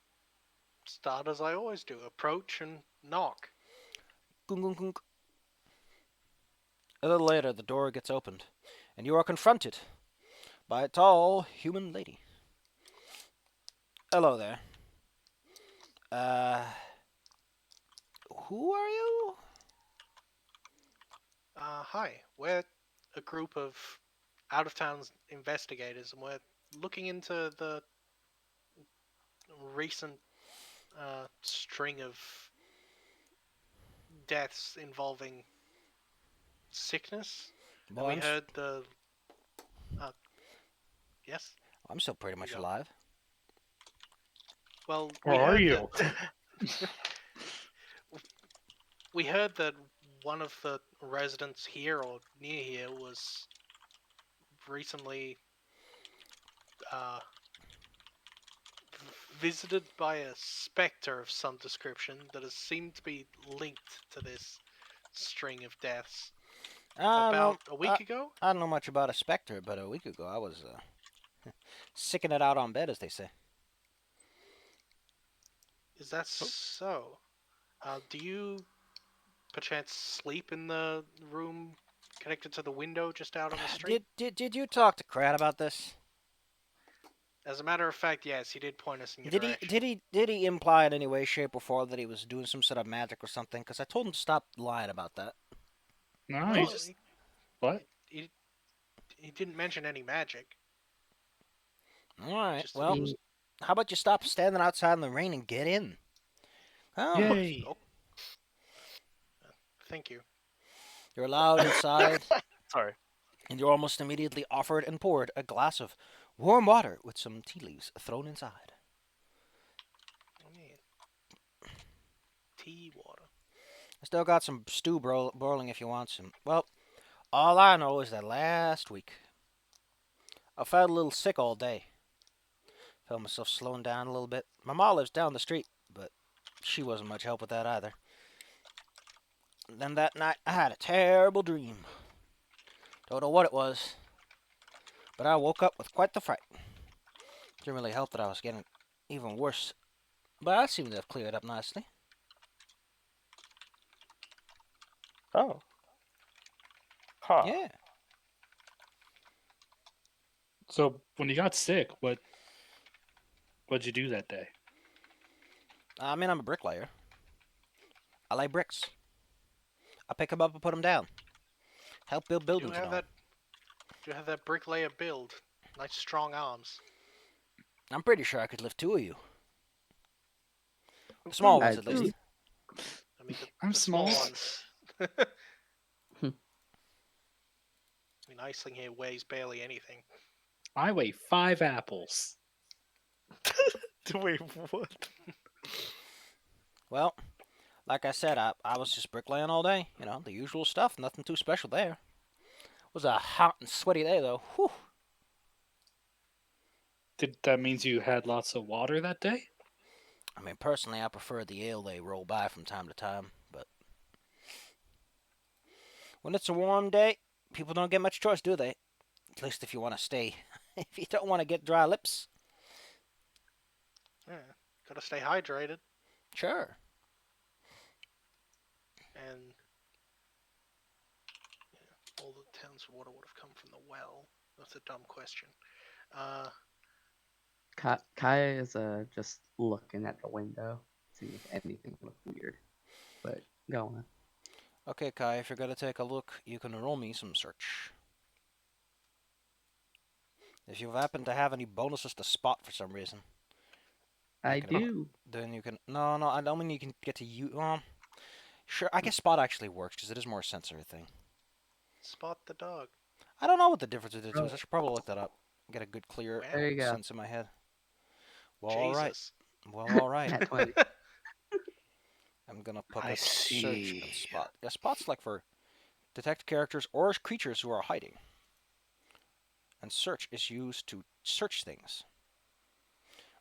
start as I always do. Approach and knock. Gung, gung, gung. A little later, the door gets opened, and you are confronted by a tall human lady. Hello there. Who are you? Hi. We're a group of out-of-town investigators, and we're looking into the recent string of deaths involving sickness. Well, And we heard the. Yes? I'm still pretty much go. alive. Well, Where are you? We heard that one of the residents here or near here was recently visited by a specter of some description that has seemed to be linked to this string of deaths. About a week ago? I don't know much about a specter, but a week ago I was sicking it out on bed, as they say. Is that so? Do you perchance sleep in the room connected to the window just out on the street? Did you talk to Krat about this? As a matter of fact, yes, he did point us in your direction. Did he imply in any way, shape, or form that he was doing some sort of magic or something? Because I told him to stop lying about that. No, Well, he just what? He didn't mention any magic. All right. Just Well, how about you stop standing outside in the rain and get in? Oh, Yay! Oh. Thank you. you're allowed inside, Sorry. and you're almost immediately offered and poured a glass of warm water with some tea leaves thrown inside. I mean, tea water. I still got some stew boiling if you want some. Well, all I know is that last week I felt a little sick all day. Felt myself slowing down a little bit. My ma lives down the street, but she wasn't much help with that either. And then that night I had a terrible dream. Don't know what it was, but I woke up with quite the fright. Didn't really help that I was getting even worse, but I seem to have cleared up nicely. Oh. Huh. Yeah. So when you got sick, what'd you do that day? I mean, I'm a bricklayer. I lay bricks. I pick them up and put them down. Help build buildings and all. You have that bricklayer build. Nice strong arms. I'm pretty sure I could lift 2 of you. The small ones, at least. I mean, I'm the small. ones. I mean, Iceling here weighs barely anything. I weigh 5 apples. Wait, what? Well, Like I said, I was just bricklaying all day. You know, the usual stuff. Nothing too special there. It was a hot and sweaty day, though. Whew. Did that means you had lots of water that day? I mean, personally, I prefer the ale they roll by from time to time. But when it's a warm day, people don't get much choice, do they? At least if you want to stay. If you don't want to get dry lips, Yeah, gotta stay hydrated. sure. And yeah, all the town's water would have come from the well. That's a dumb question. Kai is just looking at the window, seeing if anything looks weird. But go on. Okay, Kai, if you're gonna take a look, you can roll me some search. If you happen to have any bonuses to spot for some reason, I can, do. then you can. No, I don't mean you can get to you. Sure, I guess spot actually works because it is more sensory thing. Spot the dog. I don't know what the difference between the two is. Oh, I should probably look that up. Get a good clear Wow. there you go. sense in my head. Well, all right. Jesus. Well, all right. Nat 20. I'm gonna put I up search and see. spot. Yeah, spot's like for detect characters or creatures who are hiding. And search is used to search things.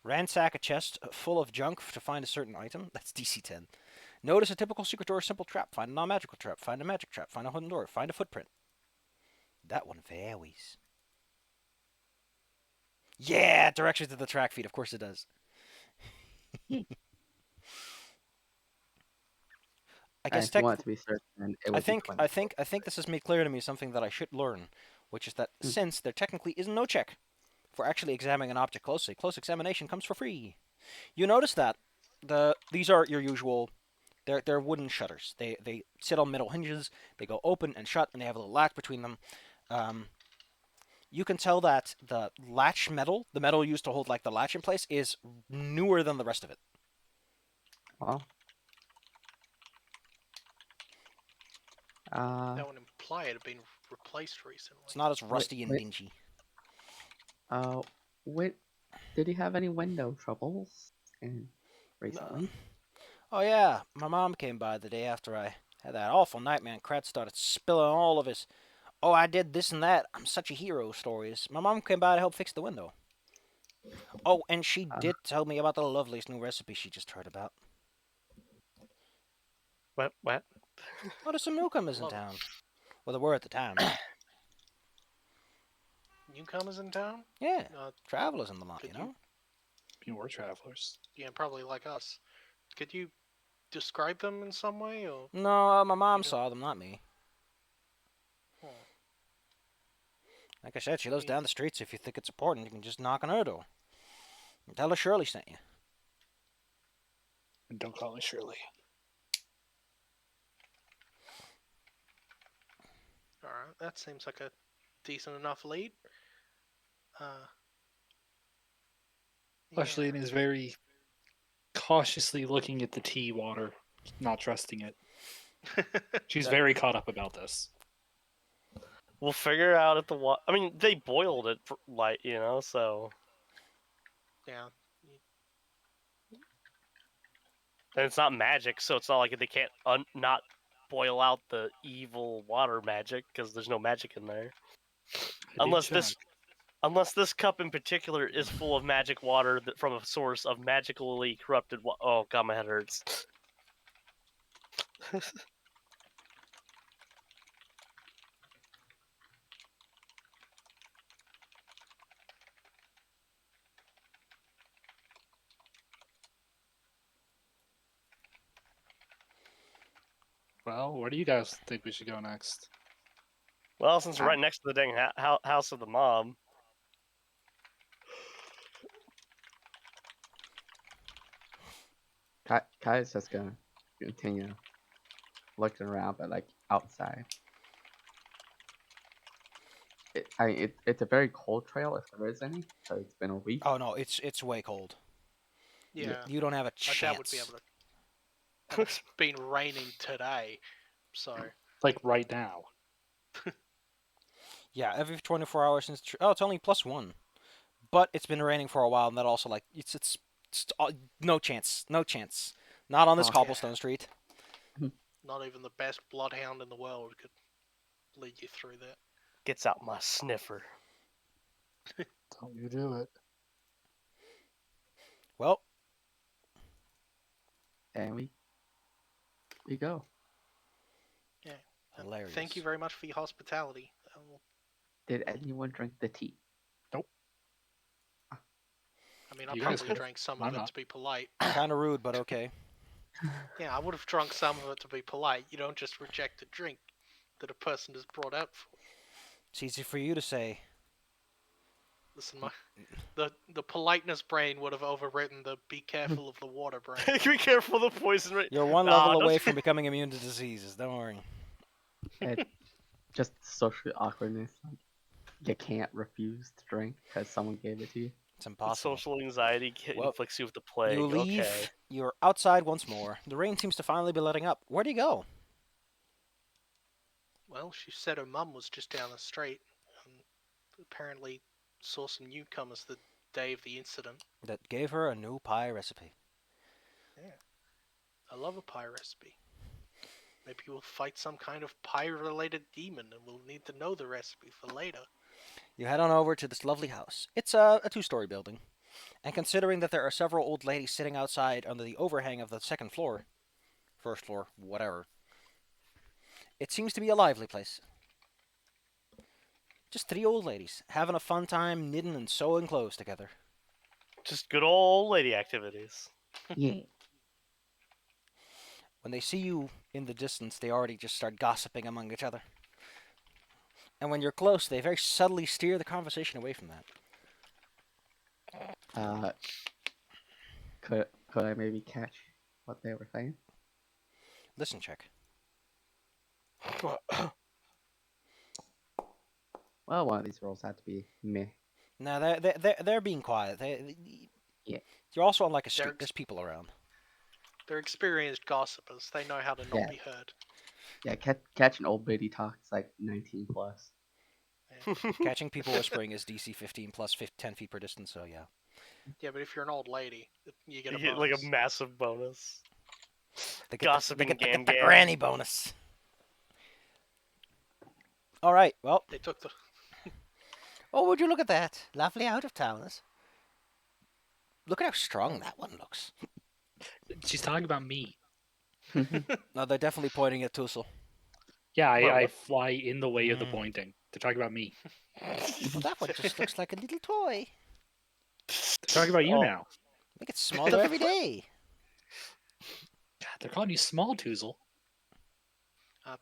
Ransack a chest full of junk to find a certain item. That's DC 10. Notice a typical secret door or simple trap. Find a non-magical trap. Find a magic trap. Find a hidden door. Find a footprint. That one varies. Yeah, directions to the track feed. Of course it does. I guess If you want it to be certain, then it would be 20. I think this has made clear to me something that I should learn, which is that since there technically is no check for actually examining an object closely, close examination comes for free. You notice that these are your usual. They're wooden shutters. They sit on metal hinges. They go open and shut, and they have a little latch between them. You can tell that the latch metal, the metal used to hold like the latch in place, is newer than the rest of it. Well, That would imply it had been replaced recently. It's not as rusty and wait. dingy. Wait, did you have any window troubles recently? Oh yeah, my mom came by the day after I had that awful nightmare and Krat started spilling all of his "oh, I did this and that, I'm such a hero" stories. My mom came by to help fix the window. Oh, and she did tell me about the loveliest new recipe she just heard about. What? Oh, there's some newcomers in town. Well, there were at the time. Newcomers in town? Yeah, travelers in the lot, Could you know? You were travelers. Yeah, probably like us. Could you describe them in some way, or? No, my mom You don't- saw them, not me. Oh. Like I said, she lives down the street, so if you think it's important, you can just knock on her door. And tell her Shirley sent you. And don't call me Shirley. Alright, that seems like a decent enough lead. Leslie is very cautiously looking at the tea water, not trusting it. She's very caught up about this. We'll figure out if the water. I mean, they boiled it, for, like, so. Yeah. And it's not magic, so it's not like they can't not boil out the evil water magic because there's no magic in there. Unless this cup in particular is full of magic water from a source of magically corrupted water. Oh god, my head hurts. Well, where do you guys think we should go next? Well, since we're right next to the dang house of the mom. Kai is just gonna continue looking around, but like outside. It's a very cold trail if there is any. So it's been a week. Oh no, it's way cold. Yeah. You don't have a I chance. doubt would be able to. And it's been raining today, so. Like right now. Yeah, every 24 hours since. Oh, it's only +1, but it's been raining for a while, and that also like it's no chance, not on this cobblestone street. Not even the best bloodhound in the world could lead you through that. Gets out my sniffer. Don't you do it. Well, And we go. Yeah. And hilarious. thank you very much for your hospitality. Did anyone drink the tea? I mean, I You guys probably could. drank some I'm of it not. to be polite. Kind of rude, but okay. Yeah, I would have drunk some of it to be polite. You don't just reject a drink that a person has brought out for you. It's easy for you to say. Listen, the politeness brain would have overwritten the be careful of the water brain. Be careful of the poison rate. You're one Nah, level don't away you- from becoming immune to diseases. Don't worry. Just social awkwardness. Like you can't refuse to drink because someone gave it to you. It's impossible. Social anxiety Well, inflicts you with the plague. You leave. Okay. You're outside once more. The rain seems to finally be letting up. Where do you go? Well, she said her mum was just down the street, and apparently saw some newcomers the day of the incident. That gave her a new pie recipe. I love a pie recipe. Maybe we'll fight some kind of pie-related demon, and we'll need to know the recipe for later. You head on over to this lovely house. It's a two-story building. And considering that there are several old ladies sitting outside under the overhang of the second floor, first floor, whatever, it seems to be a lively place. Just three old ladies having a fun time knitting and sewing clothes together. Just good old lady activities. Yeah. When they see you in the distance, they already just start gossiping among each other. And when you're close, they very subtly steer the conversation away from that. Could I maybe catch what they were saying? Listen check. Well, one of these rolls had to be meh. No, they're being quiet. Yeah. You're also on like a street. They're- There's people around. They're experienced gossipers. They know how to not Yeah. be heard. Yeah, catch an old biddy talk. It's like 19 plus. Catching people whispering is DC 15 plus 10 feet per distance, so yeah. Yeah, but if you're an old lady, you get a You get bonus. like a massive bonus. They Gossiping they get gam the gam. granny bonus. All right, well. They took the. Oh, would you look at that? Lovely out-of-towners. Look at how strong that one looks. She's talking about me. No, they're definitely pointing at Tussle. Yeah, Well, I what- fly in the way of the Mm. pointing. They're talking about me. Well, that one just looks like a little toy. They're talking about you Oh. now. It gets smaller every day. God, they're calling you small, Toozle.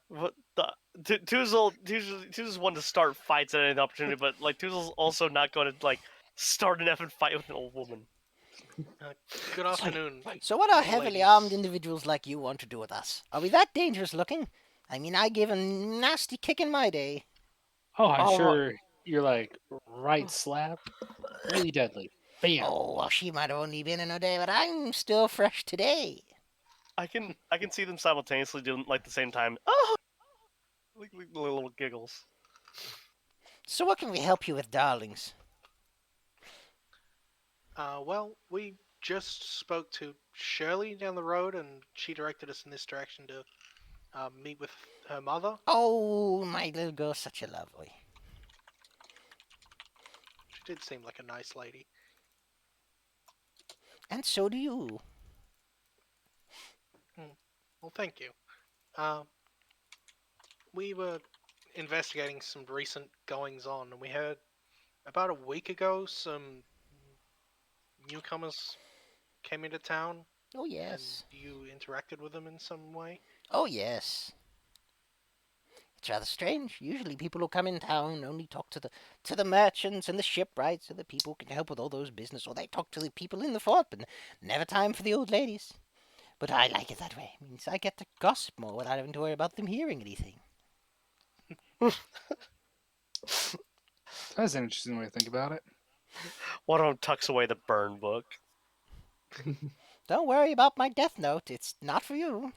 What the? Toozle's one to start fights at any opportunity, but like Toozle's also not going to like start an effing fight with an old woman. Good afternoon. So what are Old heavily ladies. armed individuals like you want to do with us? Are we that dangerous looking? I mean, I gave a nasty kick in my day. Oh, I'm Oh. sure you're like right slap, really deadly. Bam. Oh, well, she might have only been in her day, but I'm still fresh today. I can see them simultaneously doing like the same time. Oh, like little giggles. So what can we help you with, darlings? Well, we just spoke to Shirley down the road, and she directed us in this direction to meet with her mother. Oh, my little girl's such a lovely. She did seem like a nice lady. And so do you. Well, thank you. We were investigating some recent goings on, and we heard about a week ago some newcomers came into town, Oh, yes. and you interacted with them in some way. Oh, yes. It's rather strange. Usually people who come in town only talk to the merchants and the shipwrights and the people who can help with all those business, or they talk to the people in the fort, but never time for the old ladies. But I like it that way. It means I get to gossip more without having to worry about them hearing anything. That's an interesting way to think about it. One of them tucks away the burn book. Don't worry about my death note. It's not for you.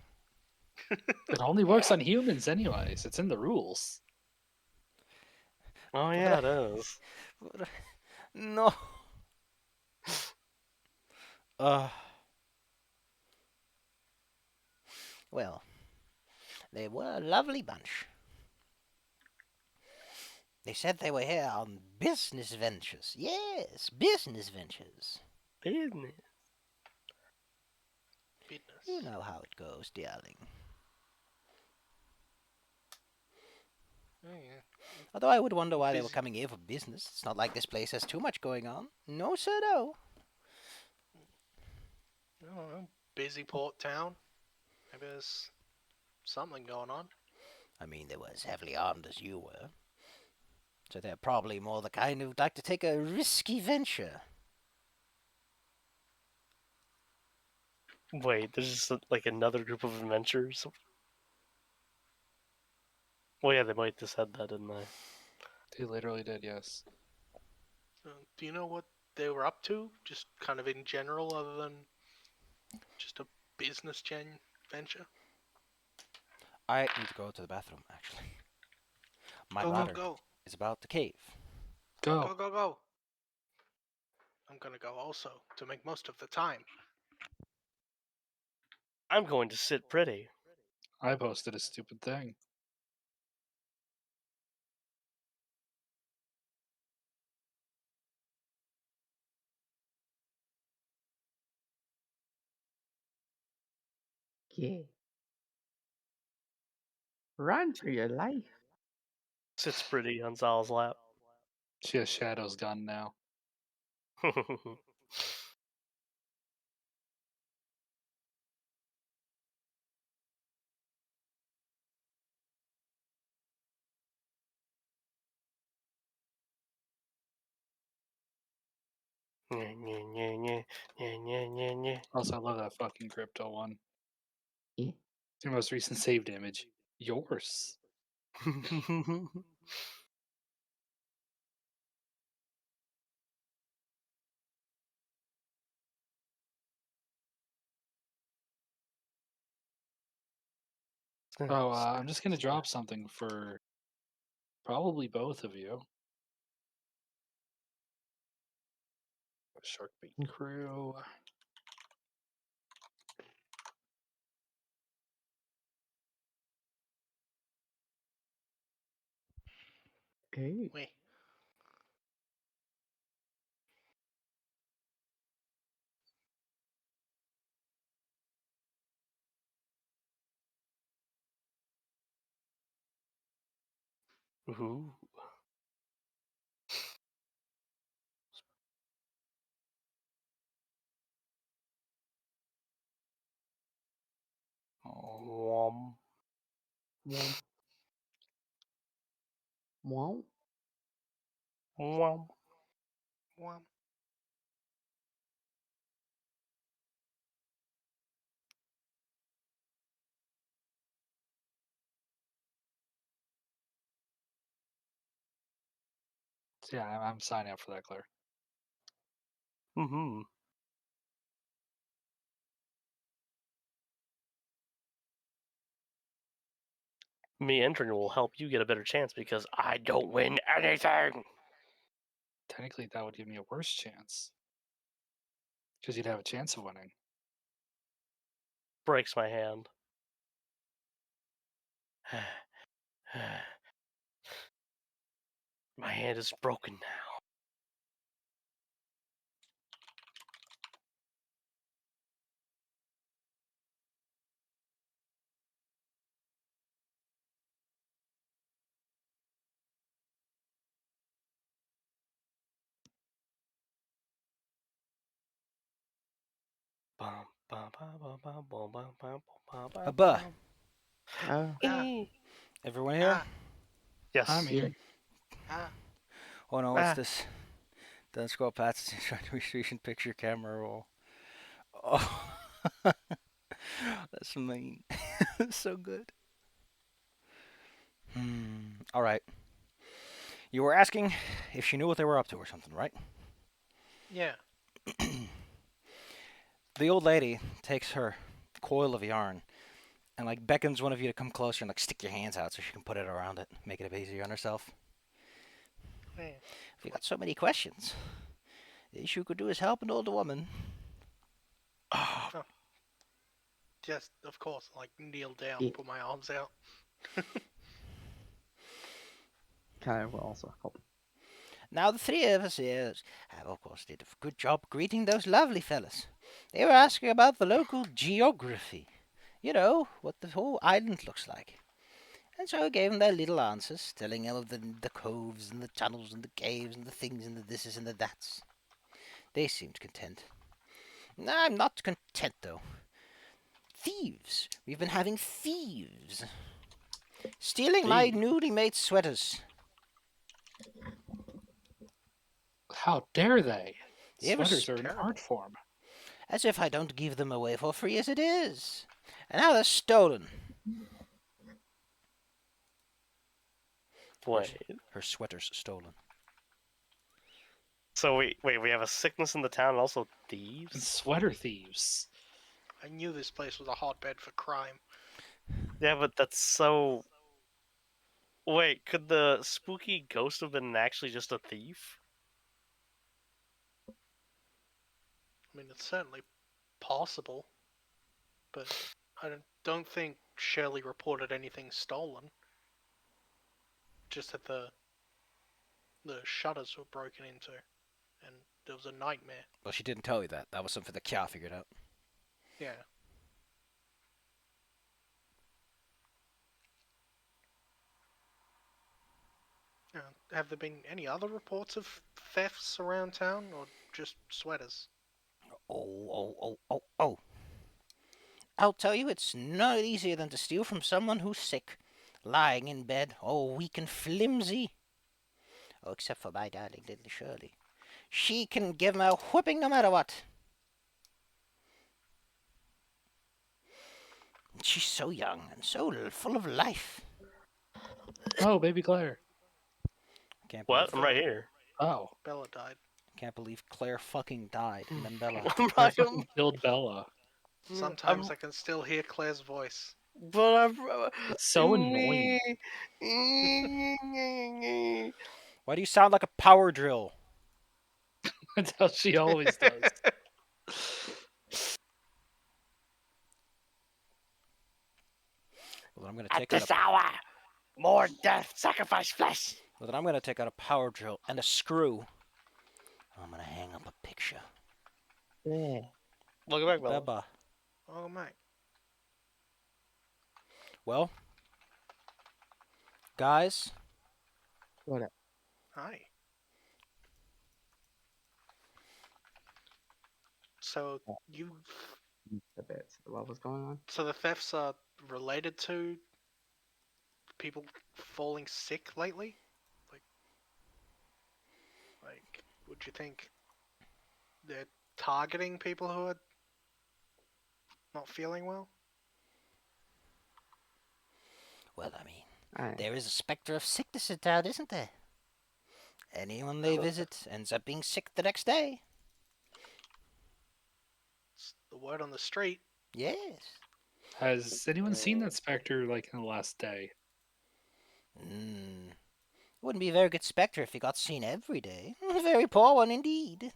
It only works on humans, anyways. It's in the rules. Oh yeah, it is. No. Well, They were a lovely bunch. They said they were here on business ventures. Yes, business ventures. Business. You know how it goes, darling. Oh, yeah. Although I would wonder why they were Busy. coming here for business. It's not like this place has too much going on. No, sir, no. I don't know. Busy port town. Maybe there's something going on. I mean, they were as heavily armed as you were. So they're probably more the kind who'd like to take a risky venture. Wait, there's just like another group of adventurers. Well, yeah, they might just said that, didn't they? They literally did, yes. Do you know what they were up to? Just kind of in general, other than just a business venture? I need to go to the bathroom, actually. My Go, ladder go, is about the cave. go. Go. Go, go, go. I'm gonna go also, to make most of the time. I'm going to sit pretty. I posted a stupid thing. Yeah. Run for your life. Sits pretty on Zal's lap. She has Shadow's gun now. Also, I love that fucking crypto one. Yeah. Your most recent saved image. Yours. Oh, I'm just gonna drop something for probably both of you. Sharkbait crew. Hey. Wait. Ooh. Wom. Womp. Womp. Wom. Wham. So yeah, I'm signing up for that, Claire. Mm-hmm. Me entering will help you get a better chance because I don't win anything. Technically, that would give me a worse chance. Because you'd have a chance of winning. Breaks my hand. My hand is broken now. Bum, bum, bum, bum, bum, bum, bum, bum, bum, bum, Hubba. bum. Oh. Ah, Everyone here? ah, I'm Yes. here. ah. Oh no, what's Ah. this? Don't scroll past trying to recent picture camera roll. Oh, that's mean. So good. All right. You were asking if she knew what they were up to or something, right? Yeah. The old lady takes her coil of yarn and like beckons one of you to come closer and like stick your hands out so she can put it around it, make it a bit easier on herself. Man. We got so many questions. The issue could do is help an older woman. Oh, Oh. Yes, of course. Like kneel down, Yeah. put my arms out. Claire will also help. Now the three of us here have, of course, did a good job greeting those lovely fellas. They were asking about the local geography. You know, what the whole island looks like. And so I gave them their little answers, telling them of the coves and the tunnels and the caves and the things and the thises and the thats. They seemed content. I'm not content, though. Thieves. We've been having thieves. Stealing my newly made sweaters. How dare they? It was Sweaters are an terrible. art form. As if I don't give them away for free as it is. And now they're stolen. Wait. Her sweater's stolen. So wait, we have a sickness in the town and also And thieves? sweater thieves. I knew this place was a hotbed for crime. Yeah, but that's so... Wait, could the spooky ghost have been actually just a thief? I mean, it's certainly possible, but I don't think Shirley reported anything stolen. Just that the shutters were broken into, and there was a nightmare. Well, she didn't tell you that. That was something that Kya figured out. Yeah. Have there been any other reports of thefts around town, or just sweaters? Oh. I'll tell you, it's no easier than to steal from someone who's sick, lying in bed, all weak and flimsy. Oh, except for my darling little Shirley. She can give him a whipping no matter what. She's so young and so full of life. Oh, baby Claire. Can't What? believe, I'm right here. Oh. Bella died. can't believe Claire fucking died, and then Bella. I'm I right. fucking killed Bella. Sometimes I can still hear Claire's voice. But I'm... It's so annoying. Why do you sound like a power drill? That's how she always does. Well, then I'm gonna At take out this a. hour, more death, sacrifice flesh. Well, then I'm gonna take out a power drill and a screw. I'm gonna hang up a picture. Yeah. Welcome back, Bella. Beba. Oh my. Well, guys, What? Hi. So you, A bit. What was going on? so the thefts are related to people falling sick lately? Like, would you think they're targeting people who are not feeling well? well, I mean, Aye. there is a specter of sickness in town, isn't there? Anyone they visit ends up being sick the next day. It's the word on the street. Yes. Has anyone seen that specter like in the last day? Wouldn't be a very good specter if he got seen every day. A very poor one indeed.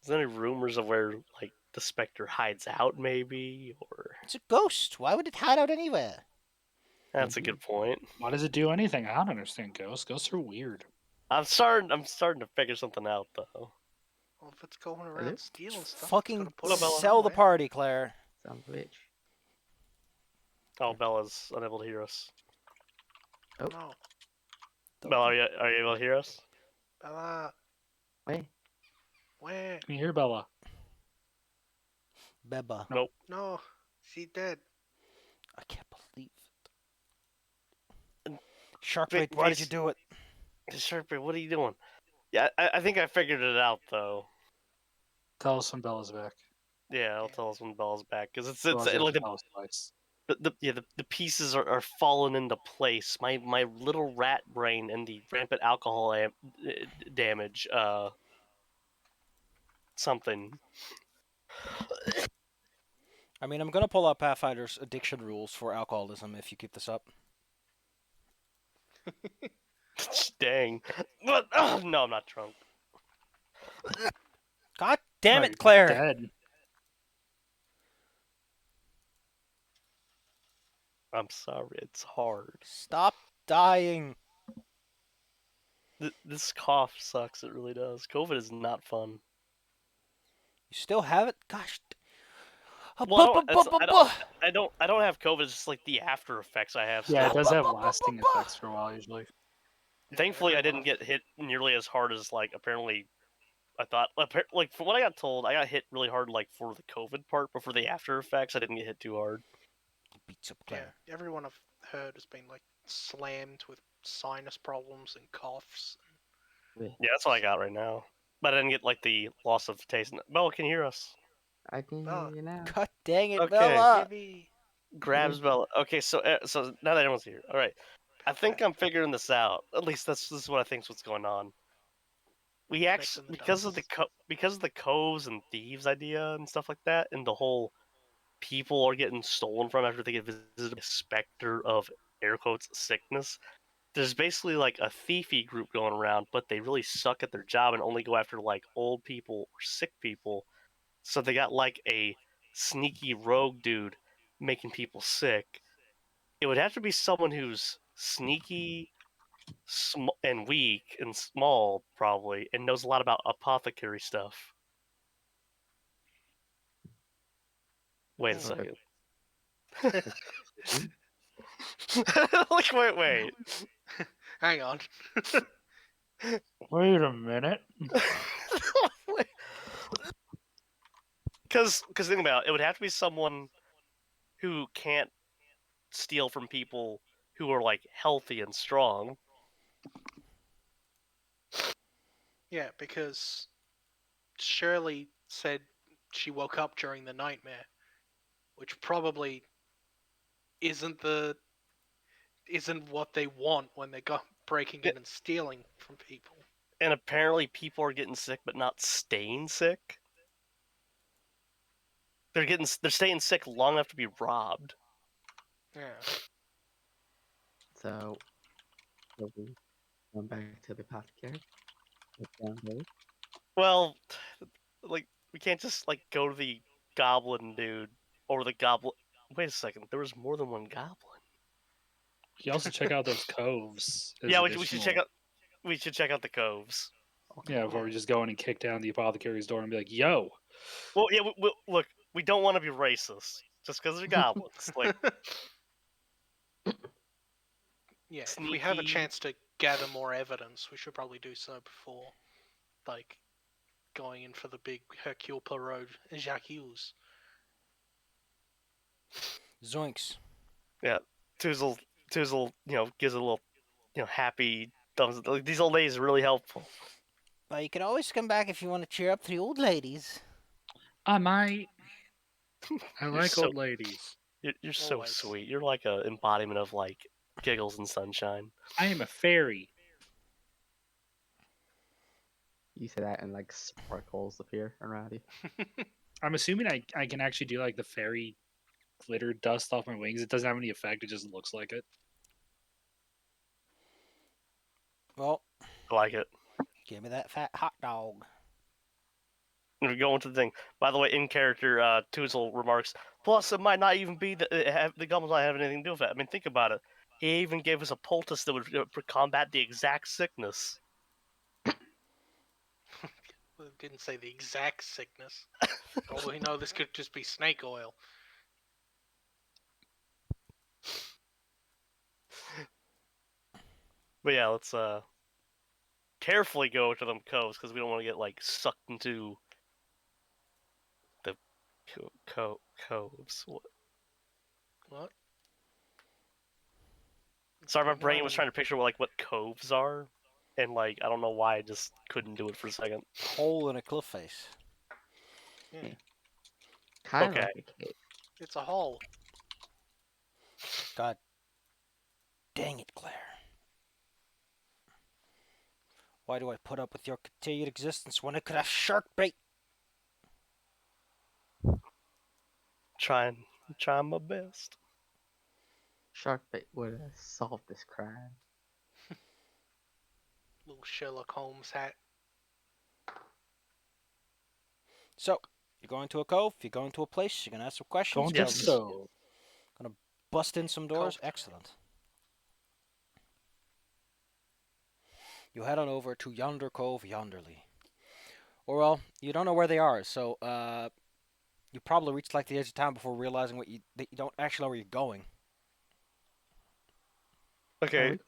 Is there any rumors of where, like, the specter hides out, maybe? Or... It's a ghost. Why would it hide out anywhere? That's a good point. Why does it do anything? I don't understand ghosts. Ghosts are weird. I'm starting to figure something out, though. Well, if it's going around stealing stuff, Fucking it's gotta put 'em sell the somewhere. party, Claire. Sounds rich. Oh, Bella's unable to hear us. Oh. No, Bella, are you able to hear us? Bella, Wait. where? Can you hear Bella? Beba. Nope. No, she dead. I can't believe it. Shark Wait, Bait, why did wait. you do it? Sharpie, what are you doing? Yeah, I think I figured it out, though. Tell us when Bella's back. Yeah, I'll tell us when Bella's back, because it's Otherwise you have like to tell us twice. the pieces are falling into place. My little rat brain and the rampant alcohol damage. Something. I mean, I'm gonna pull out Pathfinder's addiction rules for alcoholism if you keep this up. Dang. But no, I'm not drunk. God damn Oh, it, you're Claire! Dead. I'm sorry, it's hard. Stop dying. This cough sucks. It really does. COVID is not fun. You still have it? Gosh. Well, I don't have COVID. It's just like the after effects I have. Yeah, it Still. does have lasting effects for a while usually. Yeah, Thankfully, I everyone didn't get hit nearly as hard as like apparently I thought. Like from what I got told, I got hit really hard like for the COVID part, but for the after effects, I didn't get hit too hard. Beats up Yeah, Claire. everyone I've heard has been like slammed with sinus problems and coughs. Yeah, that's all I got right now. But I didn't get like the loss of taste. Bella can you hear us. I can hear Oh, you now. God dang it, Okay. Bella. Gibby. Grabs Bella. Okay, so now that everyone's here, all right. I think I'm figuring this out. At least this is what I think's what's going on. We actually Connecting the because of the coves and thieves idea and stuff like that, and the whole people are getting stolen from after they get visited by a specter of air quotes sickness. There's basically like a thiefy group going around, but they really suck at their job and only go after like old people or sick people. So they got like a sneaky rogue dude making people sick. It would have to be someone who's sneaky and weak and small, probably, and knows a lot about apothecary stuff. Wait a second. Like, wait. Hang on. Wait a minute. Because think about it, it would have to be someone who can't steal from people who are like healthy and strong. Yeah, because Shirley said she woke up during the nightmare, which probably isn't what they want when they go breaking in and stealing from people. And apparently people are getting sick but not staying sick. They're staying sick long enough to be robbed. Yeah. So, we going back to the apothecary. Put down those. Well, like we can't just like go to the goblin dude or the goblin. Wait a second, there was more than one goblin. You can also check out those coves. As Yeah, additional... we should check out. We should check out the coves. Yeah, before we just go in and kick down the apothecary's door and be like, "Yo, Well, yeah. Look, we don't want to be racist just because they're goblins. Like, Yeah, if we sneaky. have a chance to gather more evidence, we should probably do so before, like, going in for the big Hercule Poirot Jacques. Zoinks. Yeah, Toozle, gives a little, happy thumbs. Like, these old ladies are really helpful. Well, you can always come back if you want to cheer up the old ladies. I might. I You're like so- old ladies. You're so Always. sweet. You're like an embodiment of like giggles and sunshine. I am a fairy." You say that and like sparkles appear around you. I'm assuming I can actually do like the fairy glitter dust off my wings. It doesn't have any effect. It just looks like it. Well, I like it. give me that fat hot dog. And we go into the thing. By the way, in character, Toozle remarks, plus it might not even be that the goblins might have anything to do with it. I mean, think about it. He even gave us a poultice that would combat the exact sickness. Well, it didn't say the exact sickness. Oh, we know this could just be snake oil. But yeah, let's carefully go to them coves because we don't want to get like sucked into the coves. What? Sorry, my brain No. was trying to picture what coves are, and like I don't know why I just couldn't do it for a second. Hole in a cliff face. Yeah, Kind of Okay. like a cave. it's a hole. God dang it, Claire. Why do I put up with your continued existence when I could have shark bait? Trying my best. Shark bait would have solved this crime. Little Sherlock Holmes hat. So, you're going to a cove, you're going to a place, you're going to ask some questions. Going to Yes. so. bust in some doors. Cove. Excellent. You head on over to yonder cove yonderly. Or well, you don't know where they are, so you probably reached like the edge of town before realizing that you don't actually know where you're going. Okay,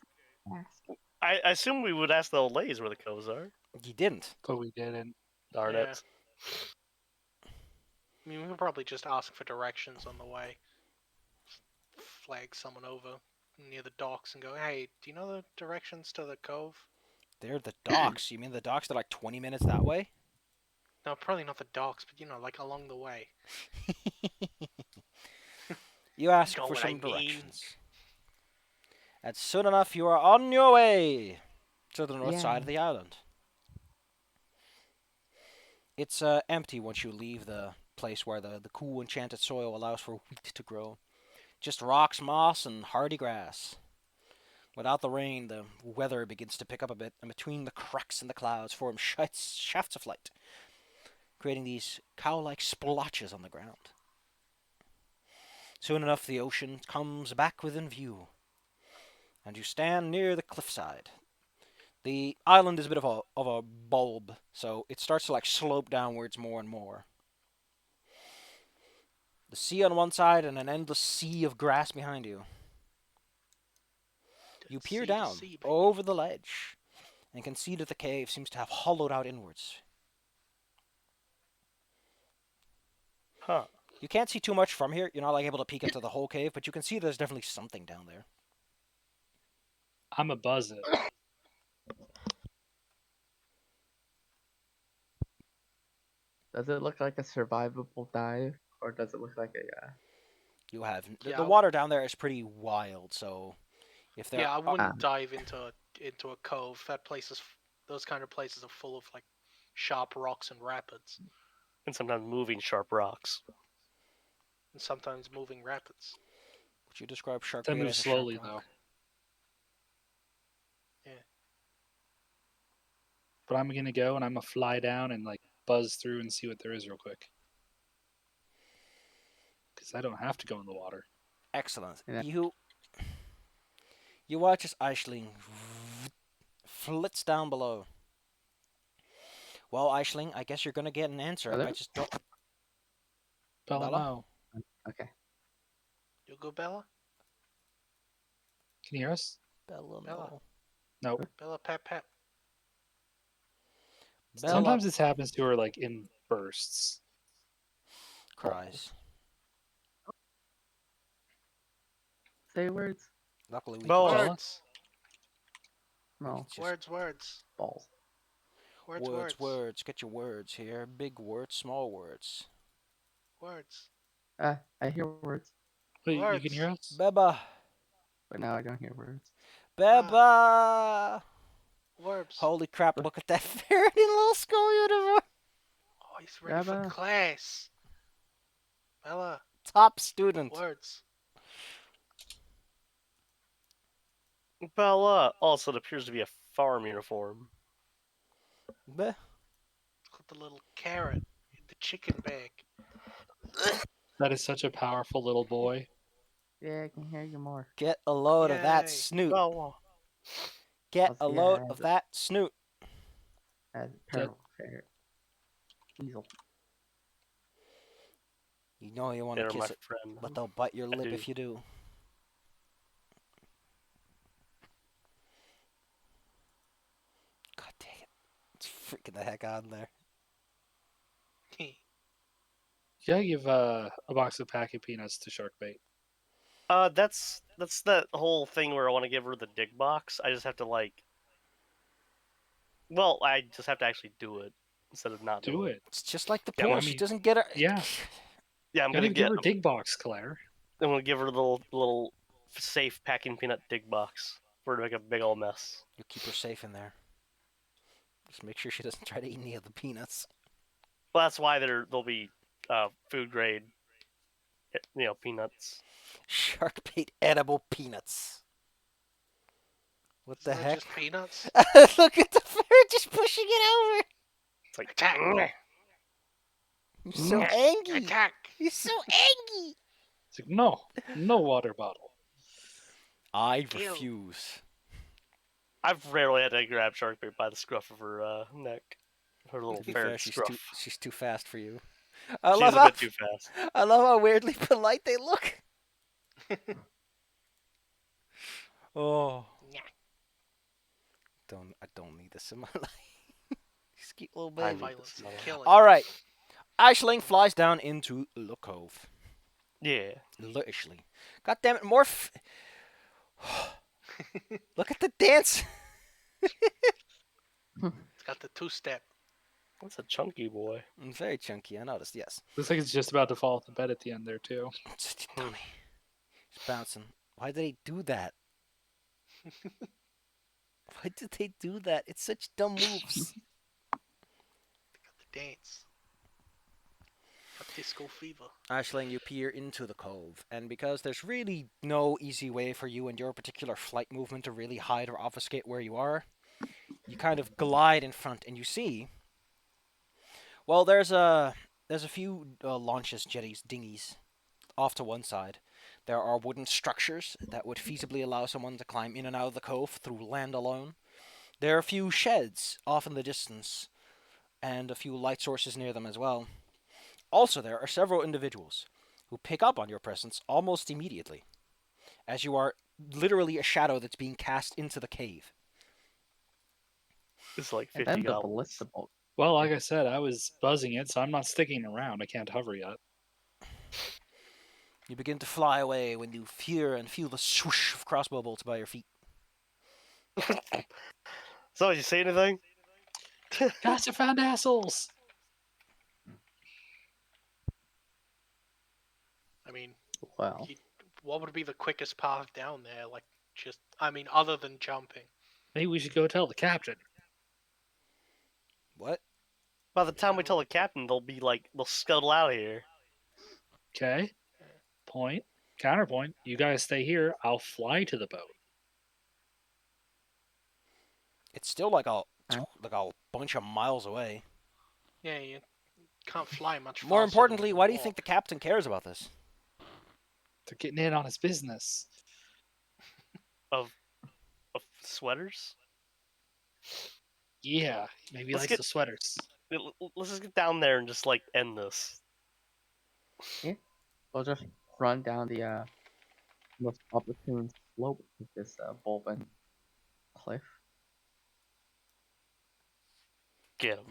we ask. I assume we would ask the old ladies where the coves are. You didn't. But we didn't. Darn Yeah. it. I mean, we could probably just ask for directions on the way. Flag someone over near the docks and go, hey, do you know the directions to the cove? They're the docks. You mean the docks are like 20 minutes that way? No, probably not the docks, but you know, like along the way. You ask You know for what I some mean. directions. And soon enough, you are on your way to the north side of Yeah. the island. It's empty once you leave the place where the cool, enchanted soil allows for wheat to grow. Just rocks, moss, and hardy grass. Without the rain, the weather begins to pick up a bit, and between the cracks in the clouds form shafts of light, creating these cow-like splotches on the ground. Soon enough, the ocean comes back within view, and you stand near the cliffside. The island is a bit of a bulb, so it starts to like slope downwards more and more. The sea on one side and an endless sea of grass behind you. You peer Sea to down sea, baby. over the ledge and can see that the cave seems to have hollowed out inwards. Huh. You can't see too much from here. You're not like able to peek into the whole cave, but you can see there's definitely something down there. I'm a buzz it. Does it look like a survivable dive, or does it look like a? You have Yeah. the water down there is pretty wild, so if there Yeah, I are, wouldn't dive into a cove. That place is those kind of places are full of like sharp rocks and rapids, And sometimes moving sharp rocks. and sometimes moving rapids. would you describe shark That bait moves as a sharp slowly rock? though. Yeah. But I'm gonna go and I'm gonna fly down and like buzz through and see what there is real quick. Because I don't have to go in the water. Excellent. Yeah. You watch as Aisling flits down below. Well, Aisling, I guess you're gonna get an answer. Hello? I just don't. Bella, Bella? no. Okay. You go, Bella? Can you hear us? Bella, Bella. no. Nope. Bella, pep, pep. Bella Sometimes this happens to her like in bursts. cries. Say words. Luckily, we Bella. can Bella? Words. No. just Words. Balls. words. Get your words here. Big words, small words. Words. I hear words, Wait, you Words. can hear us? Beba, but now I don't hear words. Beba. Words. Holy crap! Look at that very little school uniform. Oh, he's ready for Bella. class. Bella. Top student. Words. Bella. Also, it appears to be a farm uniform. Be- Put the little carrot in the chicken bag. That is such a powerful little boy. Yeah, I can hear you more. Get a load of that Yay. snoot. Bella. Get Let's a see, load I of have that snoot. As eternal ferret. Weasel. You know you want to They're my kiss it, friend. but they'll bite your lip do. if you do. God dang it. It's freaking the heck out in there. Yeah, give a box of packet peanuts to Sharkbait. That's that whole thing where I want to give her the dig box. I just have to like. Well, I just have to actually do it instead of not Do doing it. It's just like the Yeah, pool. I She mean, doesn't get her. yeah. Yeah, I'm You gotta gonna give get. her a dig box, Claire. I'm gonna give her the little safe packing peanut dig box for her to make a big old mess. You keep her safe in there. Just make sure she doesn't try to eat any of the peanuts. Well, that's why there'll be food grade, peanuts. Shark bait edible peanuts. What the Isn't that heck? just peanuts? Look at the ferret just pushing it over. It's like Attack. You're so angry. Attack. You're so angry. It's like, no water bottle. I Ew. refuse. I've rarely had to grab Sharkbait by the scruff of her neck. Her little To be ferret fair, scruff. she's too fast for you. I love She's a how bit too fast. I love how weirdly polite they look. Oh, Yeah. I don't need this in my life. These cute little I baby. need Violence this and in my killing. All right, Aisling flies down into the cove. Yeah. Literally. God damn it, Morph! Look at the dance. It's got the two-step. That's a chunky boy. It's very chunky. I noticed. Yes. Looks like it's just about to fall off the bed at the end there too. Such a dummy. He's bouncing. Why did he do that? Why did they do that? It's such dumb moves. Got the dance. Got disco fever. Aisling, you peer into the cove, and because there's really no easy way for you and your particular flight movement to really hide or obfuscate where you are, you kind of glide in front, and you see. Well, there's a few launches, jetties, dinghies, off to one side. There are wooden structures that would feasibly allow someone to climb in and out of the cove through land alone. There are a few sheds off in the distance, and a few light sources near them as well. Also, there are several individuals who pick up on your presence almost immediately, as you are literally a shadow that's being cast into the cave. It's like And 50 then the goblins. ballista bolt. Well, like I said, I was buzzing it, so I'm not sticking around. I can't hover yet. You begin to fly away when you fear and feel the swoosh of crossbow bolts by your feet. So, did you say anything? Guys, I found assholes. I mean, Well, what would be the quickest path down there? Like, just, I mean, other than jumping. Maybe we should go tell the captain. What? By the time we tell the captain, they'll scuttle out of here. Okay. Point. Counterpoint. You guys stay here. I'll fly to the boat. It's still like a Huh? bunch of miles away. Yeah, you can't fly much faster. More than importantly, you why do you walk. think the captain cares about this? They're getting in on his business. Of sweaters? Yeah, maybe he Let's likes get- the sweaters. Let's just get down there and just, end this. we'll just run down the most opportune slope of this Bolven cliff. Get him.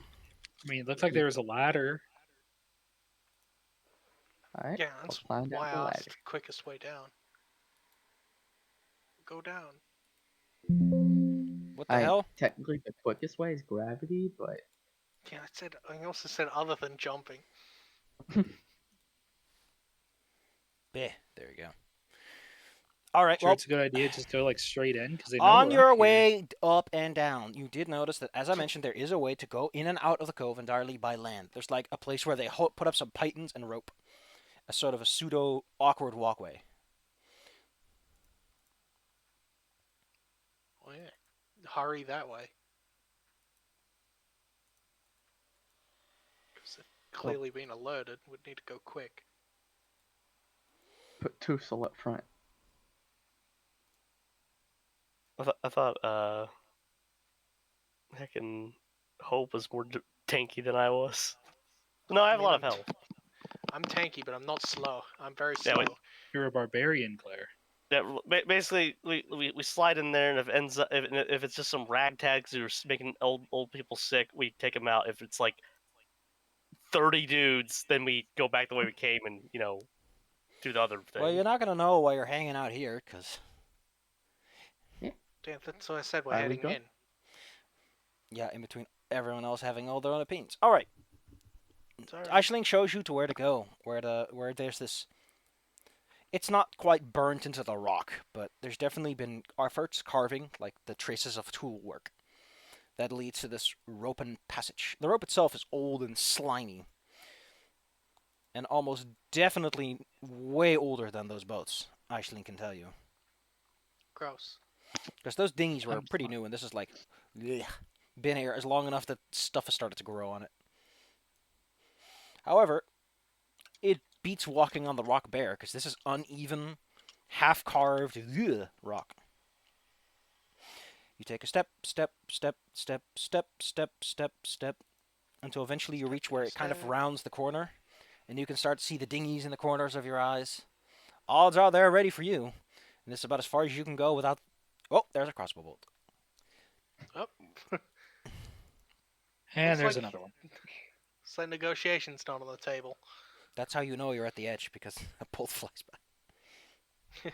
I mean, it looked like there was a ladder. Alright, Yeah, we'll that's climb down why the I ladder. asked the quickest way down. Go down. What the hell? Technically, the quickest way is gravity, but Yeah, I also said other than jumping. Bleh, there you go. All right, Sure, well, it's a good idea. Just go straight in because they know on we're your up here. way up and down, you did notice that, as I mentioned, there is a way to go in and out of the cove entirely by land. There's like a place where they put up some pythons and rope, a sort of a pseudo awkward walkway. Oh yeah, hurry that way. Because they've clearly been alerted. Would need to go quick. put Tussle up front. I thought heckin' Hope was more tanky than I was. No, I have a lot of health. I'm tanky, but I'm not slow. I'm very Yeah, slow. You're a barbarian, Claire. Yeah, basically, we slide in there, and if it ends up if it's just some ragtags who are making old people sick, we take them out. If it's 30 dudes, then we go back the way we came and do the other thing. Well, you're not gonna know while you're hanging out here, because Damn, that's what I said. We're Where we heading go? in. yeah, in between everyone else having all their own opinions. All right, Sorry. Aisling shows you to where to go, where there's this. It's not quite burnt into the rock, but there's definitely been efforts carving, like the traces of tool work, that leads to this ropen passage. The rope itself is old and slimy, and almost definitely way older than those boats, Aisling can tell you. Gross. Because those dinghies were I'm pretty fine. new, and this is blech, been here as long enough that stuff has started to grow on it. However, it beats walking on the rock bare because this is uneven, half-carved rock. You take a step, step, step, step, step, step, step, step, until eventually you reach where it kind of rounds the corner, and you can start to see the dingies in the corners of your eyes. Odds are they're ready for you, and this is about as far as you can go without... Oh, there's a crossbow bolt. Oh. And Looks there's like- another one. It's like negotiations not on the table. That's how you know you're at the edge, because a bolt flies by.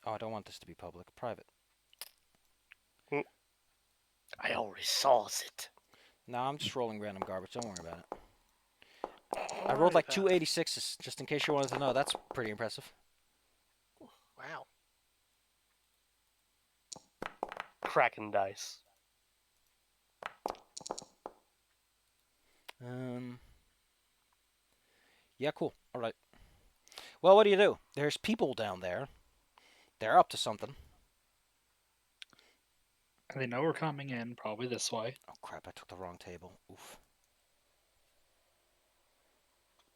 Oh, I don't want this to be public. Private. I already saw it. No, I'm just rolling random garbage. Don't worry about it. I rolled like 286s, just in case you wanted to know. That's pretty impressive. Wow. Cracking dice. Yeah, cool. All right. Well, what do? There's people down there. They're up to something. And they know we're coming in, probably this way. Oh, crap. I took the wrong table. Oof.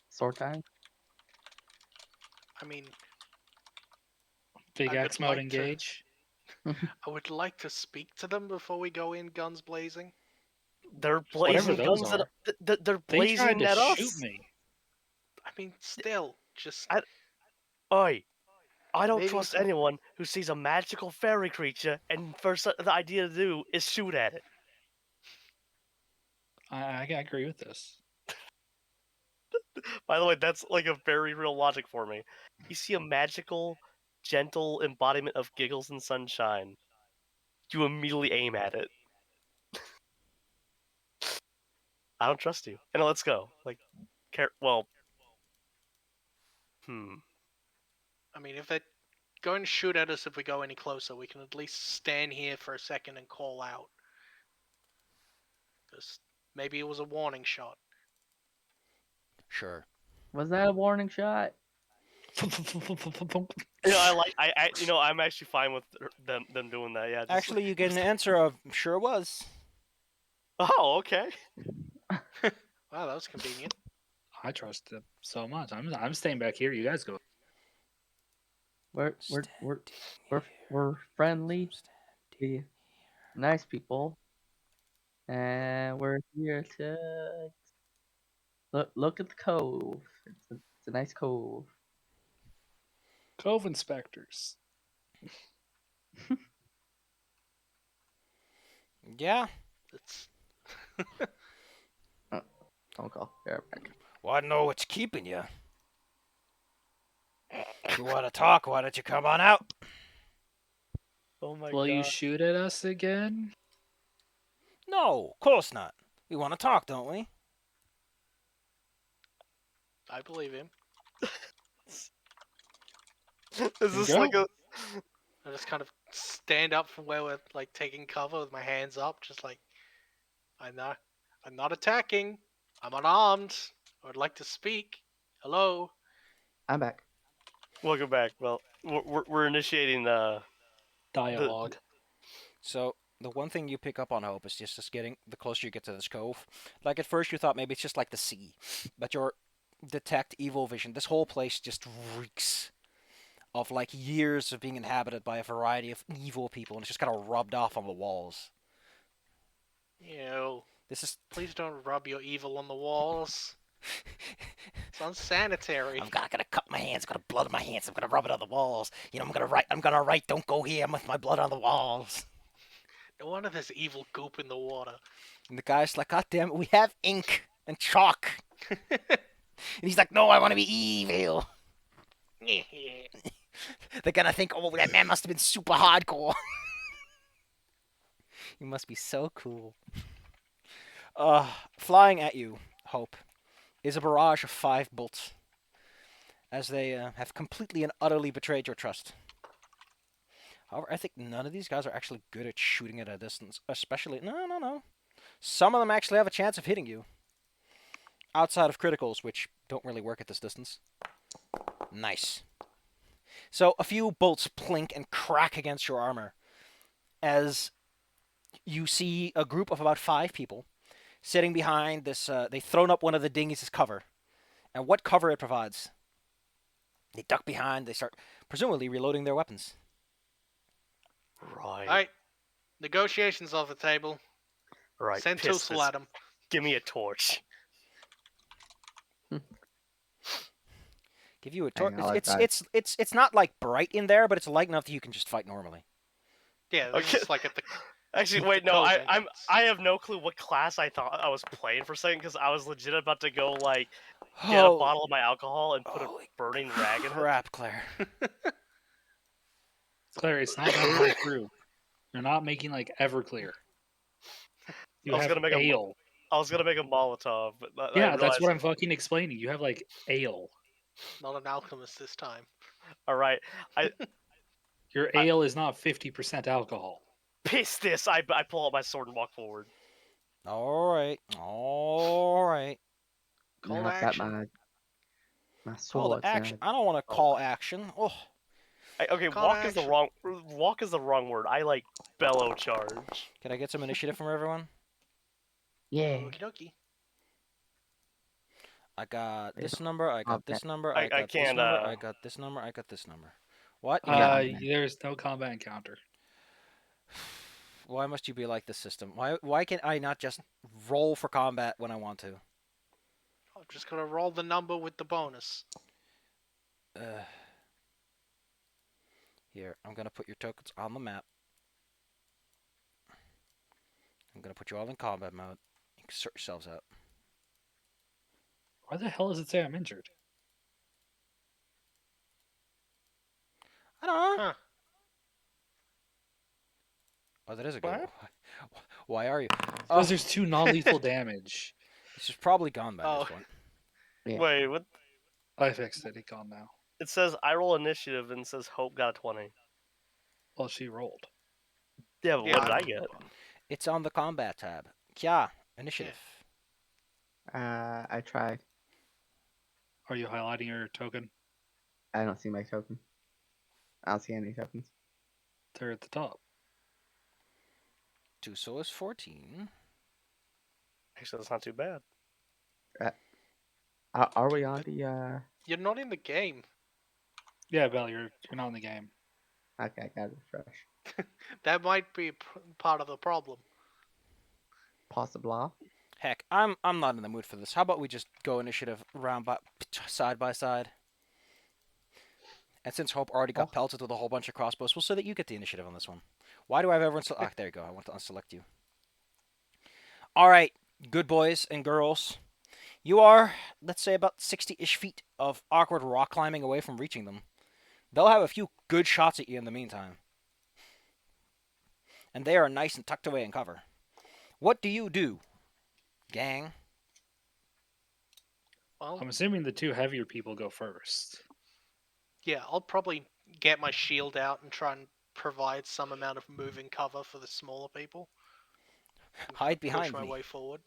Sword time. I mean, Big I would X mode like to- engage. I would like to speak to them before we go in guns blazing. They're Whatever blazing those guns are. they're They tried blazing to at shoot us. me. I mean, still, just Oi, I don't Maybe trust some- anyone who sees a magical fairy creature and first the idea to do is shoot at it. I agree with this. By the way, that's like a very real logic for me. You see a magical, gentle embodiment of giggles and sunshine, you immediately aim at it. I don't trust you. And let's go. Like, well, I mean, if they're going to shoot at us if we go any closer, we can at least stand here for a second and call out. Because maybe it was a warning shot. Sure. Was that a warning shot? I'm actually fine with them doing that. Yeah. Actually, you get an answer of sure was. Oh, okay. Wow, that was convenient. I trust them so much. I'm staying back here. You guys go. We're friendly, we're nice people, and we're here to look at the cove. It's a nice cove. Cove inspectors. Yeah. It's Phone call. Yeah, back. Well, I know what's keeping you. If you want to talk, why don't you come on out? Oh my Will god. you shoot at us again? No, of course not. We want to talk, don't we? I believe him. Is this Go. like a? I just kind of stand up from where we're like taking cover with my hands up, just like I'm not attacking. I'm unarmed. I would like to speak. Hello. I'm back. Welcome back. Well, we're initiating Dialogue. So, the one thing you pick up on, Hope, is just getting the closer you get to this cove. Like, at first you thought maybe it's just like the sea. But your detect evil vision. This whole place just reeks of, like, years of being inhabited by a variety of evil people. And it's just kind of rubbed off on the walls. This is. Please don't rub your evil on the walls. It's unsanitary. I'm gonna cut my hands. I've got blood on my hands. I'm gonna rub it on the walls. I'm gonna write. Don't go here with my blood on the walls. No wonder there's evil goop in the water. And the guy's like, God damn it, we have ink and chalk. And he's like, no, I want to be evil. They're gonna think, oh, that man must have been super hardcore. You must be so cool. Flying at you, Hope, is a barrage of 5 bolts, as they have completely and utterly betrayed your trust. However, I think none of these guys are actually good at shooting at a distance, especially... No. Some of them actually have a chance of hitting you. Outside of criticals, which don't really work at this distance. Nice. So, a few bolts plink and crack against your armor, as you see a group of about 5 people sitting behind this. They've thrown up one of the dinghies as cover, and what cover it provides? They duck behind. They start presumably reloading their weapons. Right. Alright, negotiations off the table. Right. Send Piss Tussle this. at him. Give me a torch. Give you a torch. Dang, I like that. It's not like bright in there, but it's light enough that you can just fight normally. Yeah, this Okay. is like at the Actually, wait, the no, cove I'm entrance. I have no clue what class I thought I was playing for a second because I was legit about to go like get a Oh, bottle of my alcohol and put a holy burning rag in it. crap, Claire. Claire, it's not that hard through. You're not making like Everclear. You I was have gonna make a ale. I was gonna make a Molotov, but I Yeah, that's realized. what I'm fucking explaining. You have like ale. Not an alchemist this time. All right, Your I- ale is not 50% alcohol. piss this. I pull out my sword and walk forward. All right, all right. Call Now to I've got action. my Call to swords. action. I don't want to call action. Oh, Okay, Call to walk is the action. wrong word. I like bellow charge. can I get some initiative from everyone? Yeah. Okie dokie. I got There's this number. I got okay. this number. I I got this can't, number. I got this number. I got this number. What? You Yeah. can't- There's no combat encounter. Why must you be like this system? Why can I not just roll for combat when I want to? I'm just gonna roll the number with the bonus. Here, I'm gonna put your tokens on the map. I'm gonna put you all in combat mode. You can sort yourselves out. Why the hell does it say I'm injured? I don't know. Huh. Oh, that is a good What? one. Why are you? Because there's 2 non-lethal damage. This is probably gone by Oh. this point. Yeah. Wait, what? I fixed it. It's gone now. It says I roll initiative and it says Hope got a 20. Well, she rolled. Yeah, but Yeah, what did I- I get? It's on the combat tab. Kya, initiative. I tried. Are you highlighting your token? I don't see my token. I don't see any tokens. They're at the top. Tuso is 14. Actually, that's not too bad. Are we on the? You're not in the game. Yeah, Bell, you're not in the game. Okay, I got to refresh. That might be part of the problem. Possible. Heck, I'm not in the mood for this. How about we just go initiative side by side? And since Hope already got pelted with a whole bunch of crossbows, we'll say that you get the initiative on this one. Why do I have everyone select? Ah, there you go. I want to unselect you. All right, good boys and girls. You are, let's say, about 60-ish feet of awkward rock climbing away from reaching them. They'll have a few good shots at you in the meantime. And they are nice and tucked away in cover. What do you do, gang? Well, I'm assuming the 2 heavier people go first. yeah, I'll probably get my shield out and try and provide some amount of moving cover for the smaller people. And Hide behind push my me. way forward.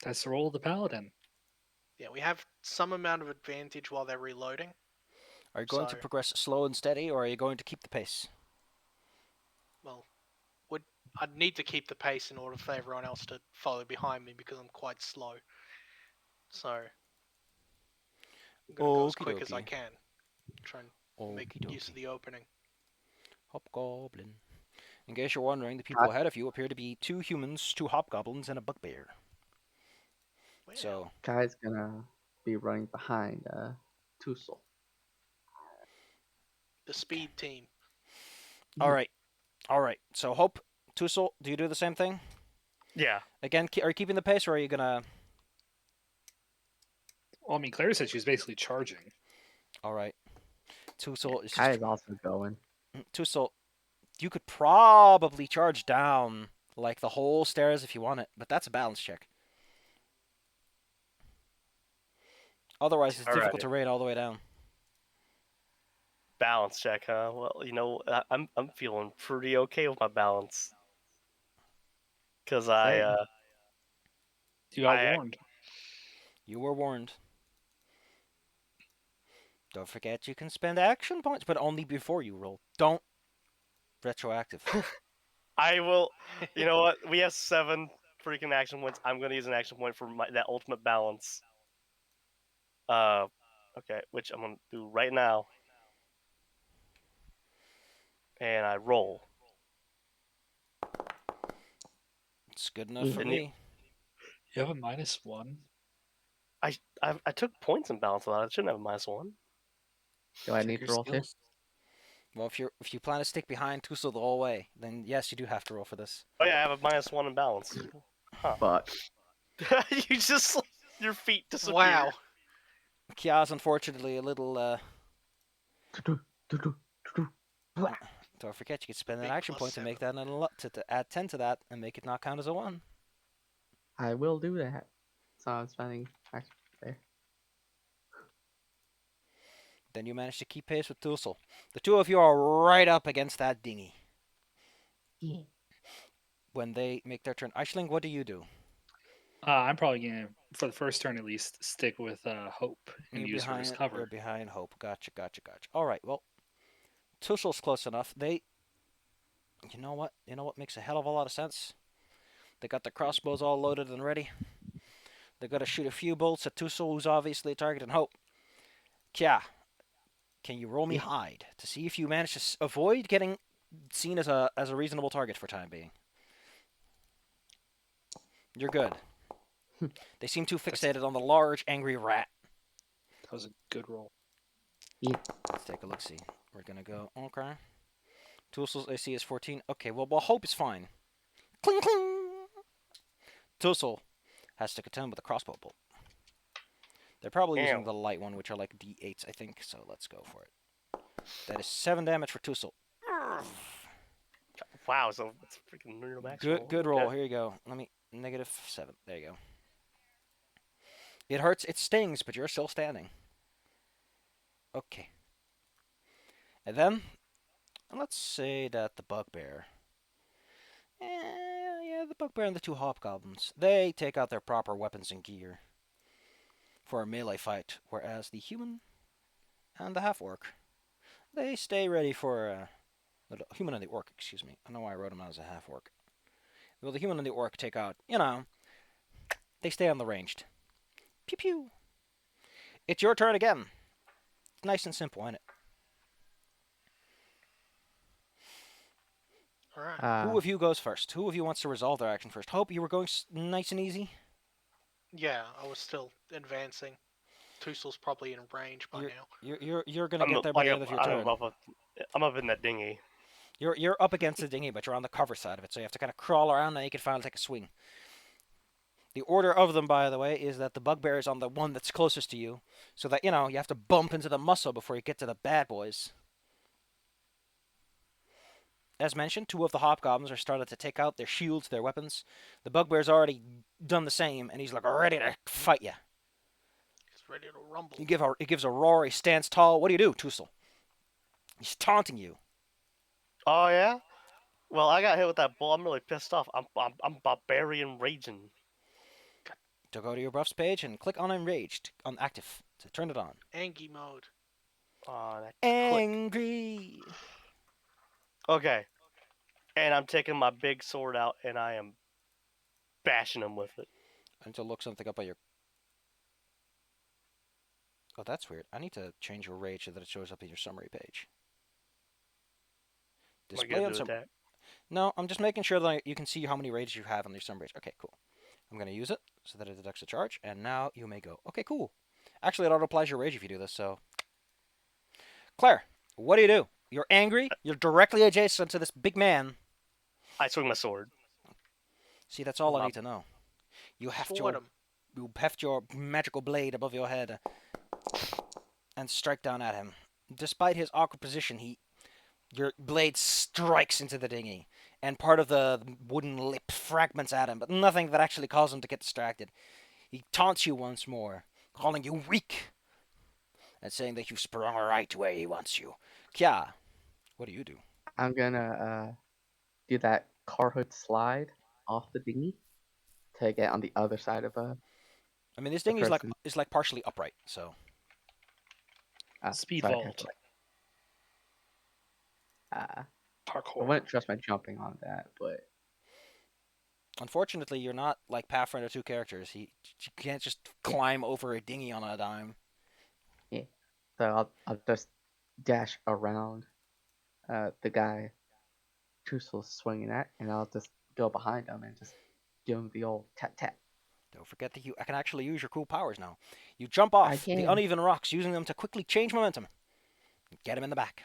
That's the role of the paladin. Yeah, we have some amount of advantage while they're reloading. Are you going to So- progress slow and steady, or are you going to keep the pace? Well, I'd need to keep the pace in order for everyone else to follow behind me because I'm quite slow. So I'm gonna go as quick as I Okie dokie. can. Try and make Okie use of dokie. the opening. Hobgoblin. In case you're wondering, the people ahead of you appear to be 2 humans, 2 hobgoblins, and a bugbear. Well, So, Guy's gonna be running behind Tussle. the speed team. all right. So, Hope, Tussle, do you do the same thing? Yeah. Again, are you keeping the pace, or are you gonna... Well, I mean, Claire said she was basically charging. All right. Tussle is Kai just... is also going. Tussle, you could probably charge down, like, the whole stairs if you want it, but that's a balance check. Otherwise, it's difficult Alright. to raid all the way down. Balance check, huh? Well, I'm feeling pretty okay with my balance. Cause Same. You got I- warned. You were warned. Don't forget you can spend action points, but only before you roll. Don't retroactive. I will. You know what? We have 7 freaking action points. I'm gonna use an action point for that ultimate balance. Okay, which I'm gonna do right now. And I roll. It's good enough for And me. You have a -1. I took points in balance on that. I shouldn't have a -1. Do I Check need your to roll too? skills. Well, if you plan to stick behind Tussle the whole way, then yes, you do have to roll for this. Oh yeah, I have a -1 in balance. Huh. Fuck. You just your feet disappear. Wow. Kia's unfortunately a little. Don't forget, you could spend an Big action point to +7. make that to add 10 to that and make it not count as a 1. I will do that. So I'm spending action there. Then you manage to keep pace with Tussle. The two of you are right up against that dinghy. Yeah. When they make their turn, Aisling, what do you do? I'm probably gonna, for the first turn at least, stick with Hope and You're use her as behind. cover. You're behind Hope. Gotcha. All right. Well, Tussle's close enough. They. You know what? You know what makes a hell of a lot of sense. They got their crossbows all loaded and ready. They're gonna shoot a few bolts at Tussle, who's obviously a target, and Hope. Kya, can you roll me Yeah. hide to see if you manage to avoid getting seen as a reasonable target for time being? You're good. They seem too fixated on the large, angry rat. That was a good roll. Let's take a look. See, we're gonna go. Okay. Tussle's AC is 14. Okay. Well, Hope is fine. Cling cling. Tussle has to contend with a crossbow bolt. They're probably using Damn. the light one, which are like D8s, I think. So let's go for it. That is 7 damage for Tussle. Wow, so it's freaking real max Good roll. roll. Here you go. Let me -7. There you go. It hurts. It stings, but you're still standing. Okay. And then let's say that the bugbear. Yeah, the bugbear and the two hobgoblins. They take out their proper weapons and gear for a melee fight, whereas the human and the half-orc, they stay ready for the human and the orc. Excuse me. I don't know why I wrote them out as a half-orc. Well, the human and the orc take out. They stay on the ranged. Pew pew. It's your turn again. Nice and simple, isn't it? Alright. Who of you goes first? Who of you wants to resolve their action first? Hope you were going nice and easy. Yeah, I was still advancing. Tussle's probably in range by now. You're gonna get there by the end of your turn. I'm up in that dinghy. You're up against the dinghy, but you're on the cover side of it, so you have to kind of crawl around, and you can finally take a swing. The order of them, by the way, is that the bugbear is on the one that's closest to you, so that you have to bump into the muscle before you get to the bad boys. As mentioned, two of the hobgoblins are started to take out their shields, their weapons. The bugbear's already done the same, and he's like ready to fight you. He's ready to rumble. He gives a roar. He stands tall. What do you do, Tussle? He's taunting you. Oh yeah. Well, I got hit with that bull. I'm really pissed off. I'm barbarian raging. To go to your buffs page and click on enraged on active to turn it on. Angie mode. Angry. Okay. And I'm taking my big sword out and I am bashing him with it. I need to look something up on your. Oh, that's weird. I need to change your rage so that it shows up in your summary page. Display on summary. No, I'm just making sure that you can see how many rages you have on your summary page. Okay, cool. I'm going to use it so that it deducts a charge, and now you may go. Okay, cool. Actually, it auto-applies your rage if you do this, so. Claire, what do? You're angry. You're directly adjacent to this big man. I swing my sword. See, that's all I need to know. You heft your magical blade above your head and strike down at him. Despite his awkward position, your blade strikes into the dinghy, and part of the wooden lip fragments at him, but nothing that actually causes him to get distracted. He taunts you once more, calling you weak, and saying that you've sprung right where he wants you. Kya, what do? I'm gonna do that car hood slide off the dinghy to get on the other side of I mean, this dinghy is like partially upright, so. Speed so vault. I Parkour. wouldn't trust my jumping on that, but Unfortunately, you're not like Pathfinder 2 characters. You can't just Yeah, climb over a dinghy on a dime. yeah. So I'll just dash around the guy Trucel's swinging at, and I'll just go behind him and just give him the old tap tap. Don't forget that I can actually use your cool powers now. You jump I off the can. uneven rocks, using them to quickly change momentum. Get him in the back.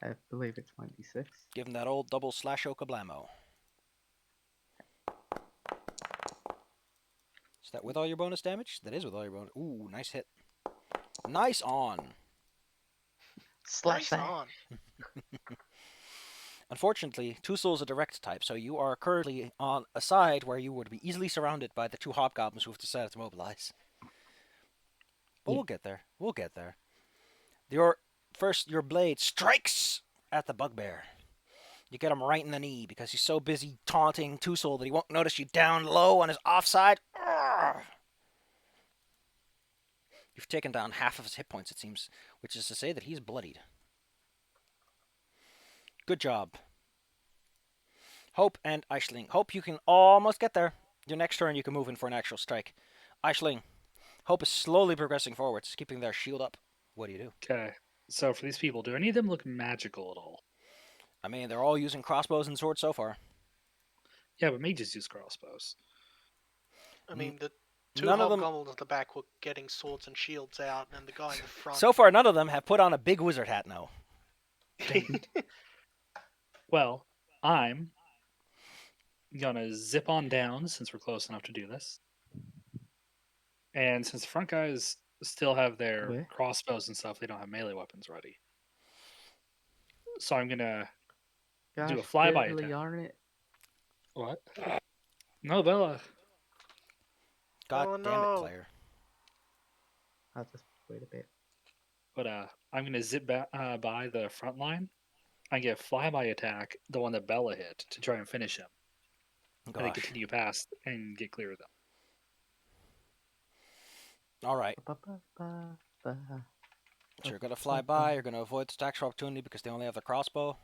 I believe it's 1d6. Give him that old double slash okablamo. Is that with all your bonus damage? That is with all your bonus. Ooh, nice hit. Nice on. Slash Nice that. on. Unfortunately, Two Soul's a direct type, so you are currently on a side where you would be easily surrounded by the two hobgoblins who have decided to mobilize. But Yeah. we'll get there. We'll get there. Your blade strikes at the bugbear. You get him right in the knee because he's so busy taunting Two Soul that he won't notice you down low on his offside. Urgh. You've taken down half of his hit points, it seems, which is to say that he's bloodied. Good job. Hope and Aisling. Hope you can almost get there. Your next turn you can move in for an actual strike. Aisling. Hope is slowly progressing forwards, keeping their shield up. What do you do? Okay. So for these people, do any of them look magical at all? I mean, they're all using crossbows and swords so far. Yeah, but mages use crossbows. I mean, the two None of them. hobgoblins at the back were getting swords and shields out, and the guy in the front. So far, none of them have put on a big wizard hat now. Well, I'm gonna zip on down since we're close enough to do this. And since the front guys still have their Where? crossbows and stuff, they don't have melee weapons ready. So I'm gonna Gosh, do a flyby really, attack. aren't it? What? No, Bella. God Oh, damn it, no. player. I'll just wait a bit. But I'm gonna zip by the front line. I get a flyby attack, the one that Bella hit, to try and finish him, and then Gosh. continue past and get clear of them. All right. Ba-ba-ba-ba. So you're going to fly by, you're going to avoid the stacks of opportunity because they only have the crossbow.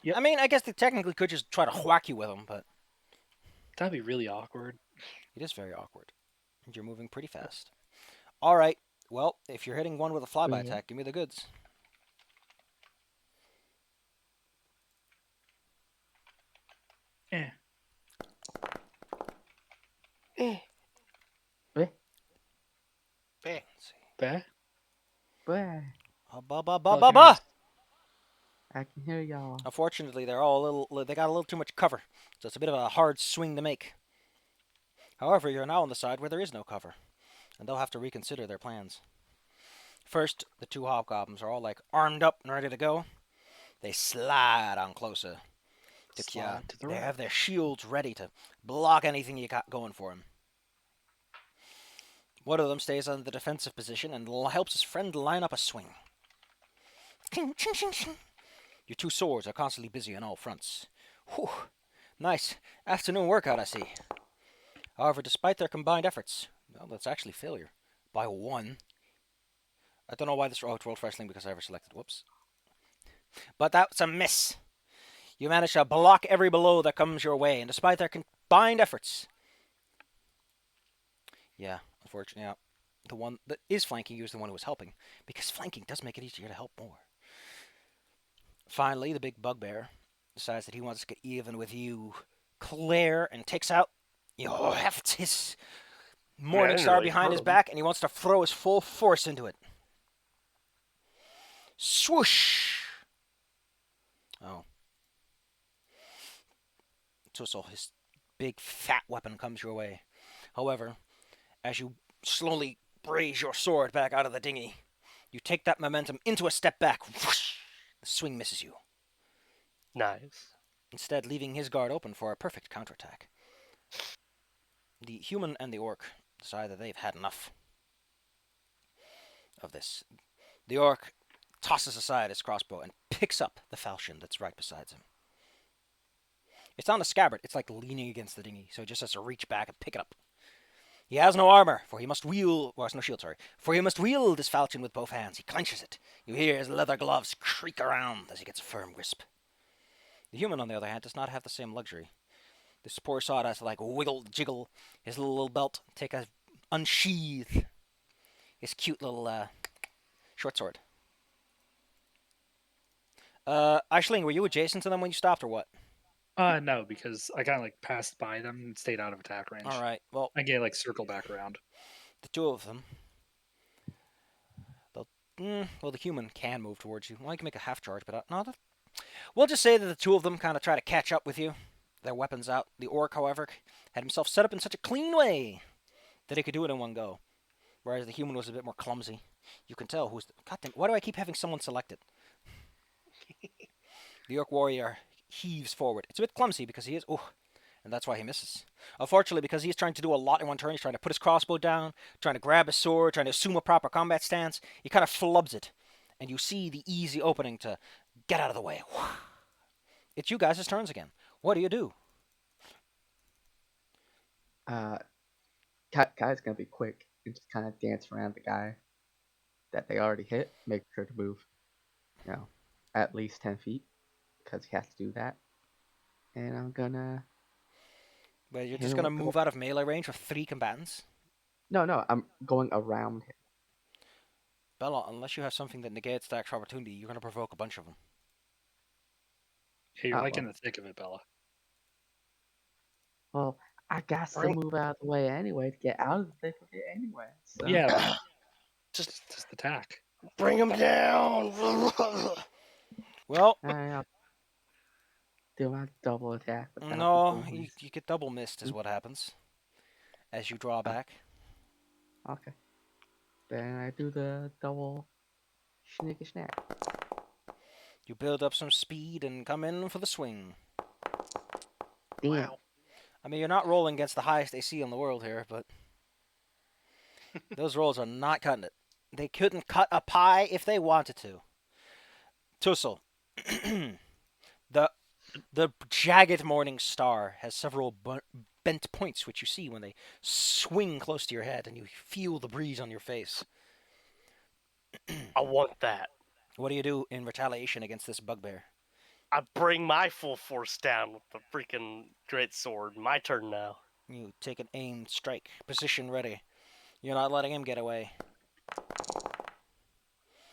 Yep. I mean, I guess they technically could just try to whack you with them, but That'd be really awkward. it is very awkward. And you're moving pretty fast. All right. Well, if you're hitting one with a flyby Yeah. attack, give me the goods. Eh. Eh. Bear. Let's see. Bah. Bah. Ba ba ba ba ba. I can hear y'all. Unfortunately, they got a little too much cover, so it's a bit of a hard swing to make. However, you're now on the side where there is no cover, and they'll have to reconsider their plans. First, the two hobgoblins are all like armed up and ready to go. They slide on closer. Slide to the They right. have their shields ready to block anything you got going for them. One of them stays on the defensive position and helps his friend line up a swing. Ching, ching, ching, ching. Your two swords are constantly busy on all fronts. Whew. Nice afternoon workout, I see. However, despite their combined efforts, well, that's actually failure. By one. I don't know why this rolled wrestling because I ever selected. Whoops. But that's a miss. You manage to block every blow that comes your way, and despite their combined efforts, yeah, unfortunately, yeah, the one that is flanking you is the one who was helping, because flanking does make it easier to help more. Finally, the big bugbear decides that he wants to get even with you, Claire, and takes out your heft, his morning star really behind hurt his him. back, and he wants to throw his full force into it. Swoosh! Oh. So his big fat weapon comes your way. However, as you slowly raise your sword back out of the dinghy, you take that momentum into a step back. Whoosh! The swing misses you, Nice. instead leaving his guard open for a perfect counterattack. The human and the orc decide that they've had enough of this. The orc tosses aside his crossbow and picks up the falchion that's right beside him. It's on a scabbard. It's like leaning against the dinghy, so he just has to reach back and pick it up. He has no armor, for he must wield... Well, no shield, sorry. For he must wield his falchion with both hands. He clenches it. You hear his leather gloves creak around as he gets a firm grasp. The human, on the other hand, does not have the same luxury. This poor sod has to like wiggle, jiggle his little belt, unsheath his cute little short sword. Aisling, were you adjacent to them when you stopped, or what? No, because I kind of like passed by them and stayed out of attack range. All right. Well, I get like circle back around. the two of them. Well, the human can move towards you. Well, you can make a half charge, but no. We'll just say that the two of them kind of try to catch up with you. Their weapons out. The orc, however, had himself set up in such a clean way that he could do it in one go, whereas the human was a bit more clumsy. You can tell who's. God damn, why do I keep having someone selected? The orc warrior heaves forward. It's a bit clumsy because he is. Oh, and that's why he misses. Unfortunately, because he's trying to do a lot in one turn, he's trying to put his crossbow down, trying to grab his sword, trying to assume a proper combat stance. He kind of flubs it, and you see the easy opening to get out of the way. It's you guys' turns again. What do you do? Kai's gonna be quick and just kind of dance around the guy that they already hit. Make sure to move, at least 10 feet because he has to do that. And I'm gonna. Well, you're just going to move out of melee range of 3 combatants? No, I'm going around him. Bella, unless you have something that negates the extra opportunity, you're going to provoke a bunch of them. Hey, you're in the thick of it, Bella. Well, I got to move out of the way anyway to get out of the thick of it anyway. So. Yeah, just attack. Bring him down. Well, I'll do my double attack. No, you get double missed is what happens as you draw back. Okay. Then I do the double snicky snack. You build up some speed and come in for the swing. Damn. Wow. I mean, you're not rolling against the highest AC in the world here, but those rolls are not cutting it. They couldn't cut a pie if they wanted to. Tussle. The jagged morning star has several bent points, which you see when they swing close to your head, and you feel the breeze on your face. I want that. What do you do in retaliation against this bugbear? I bring my full force down with the freaking great sword. My turn now. You take an aimed strike. Position ready. You're not letting him get away.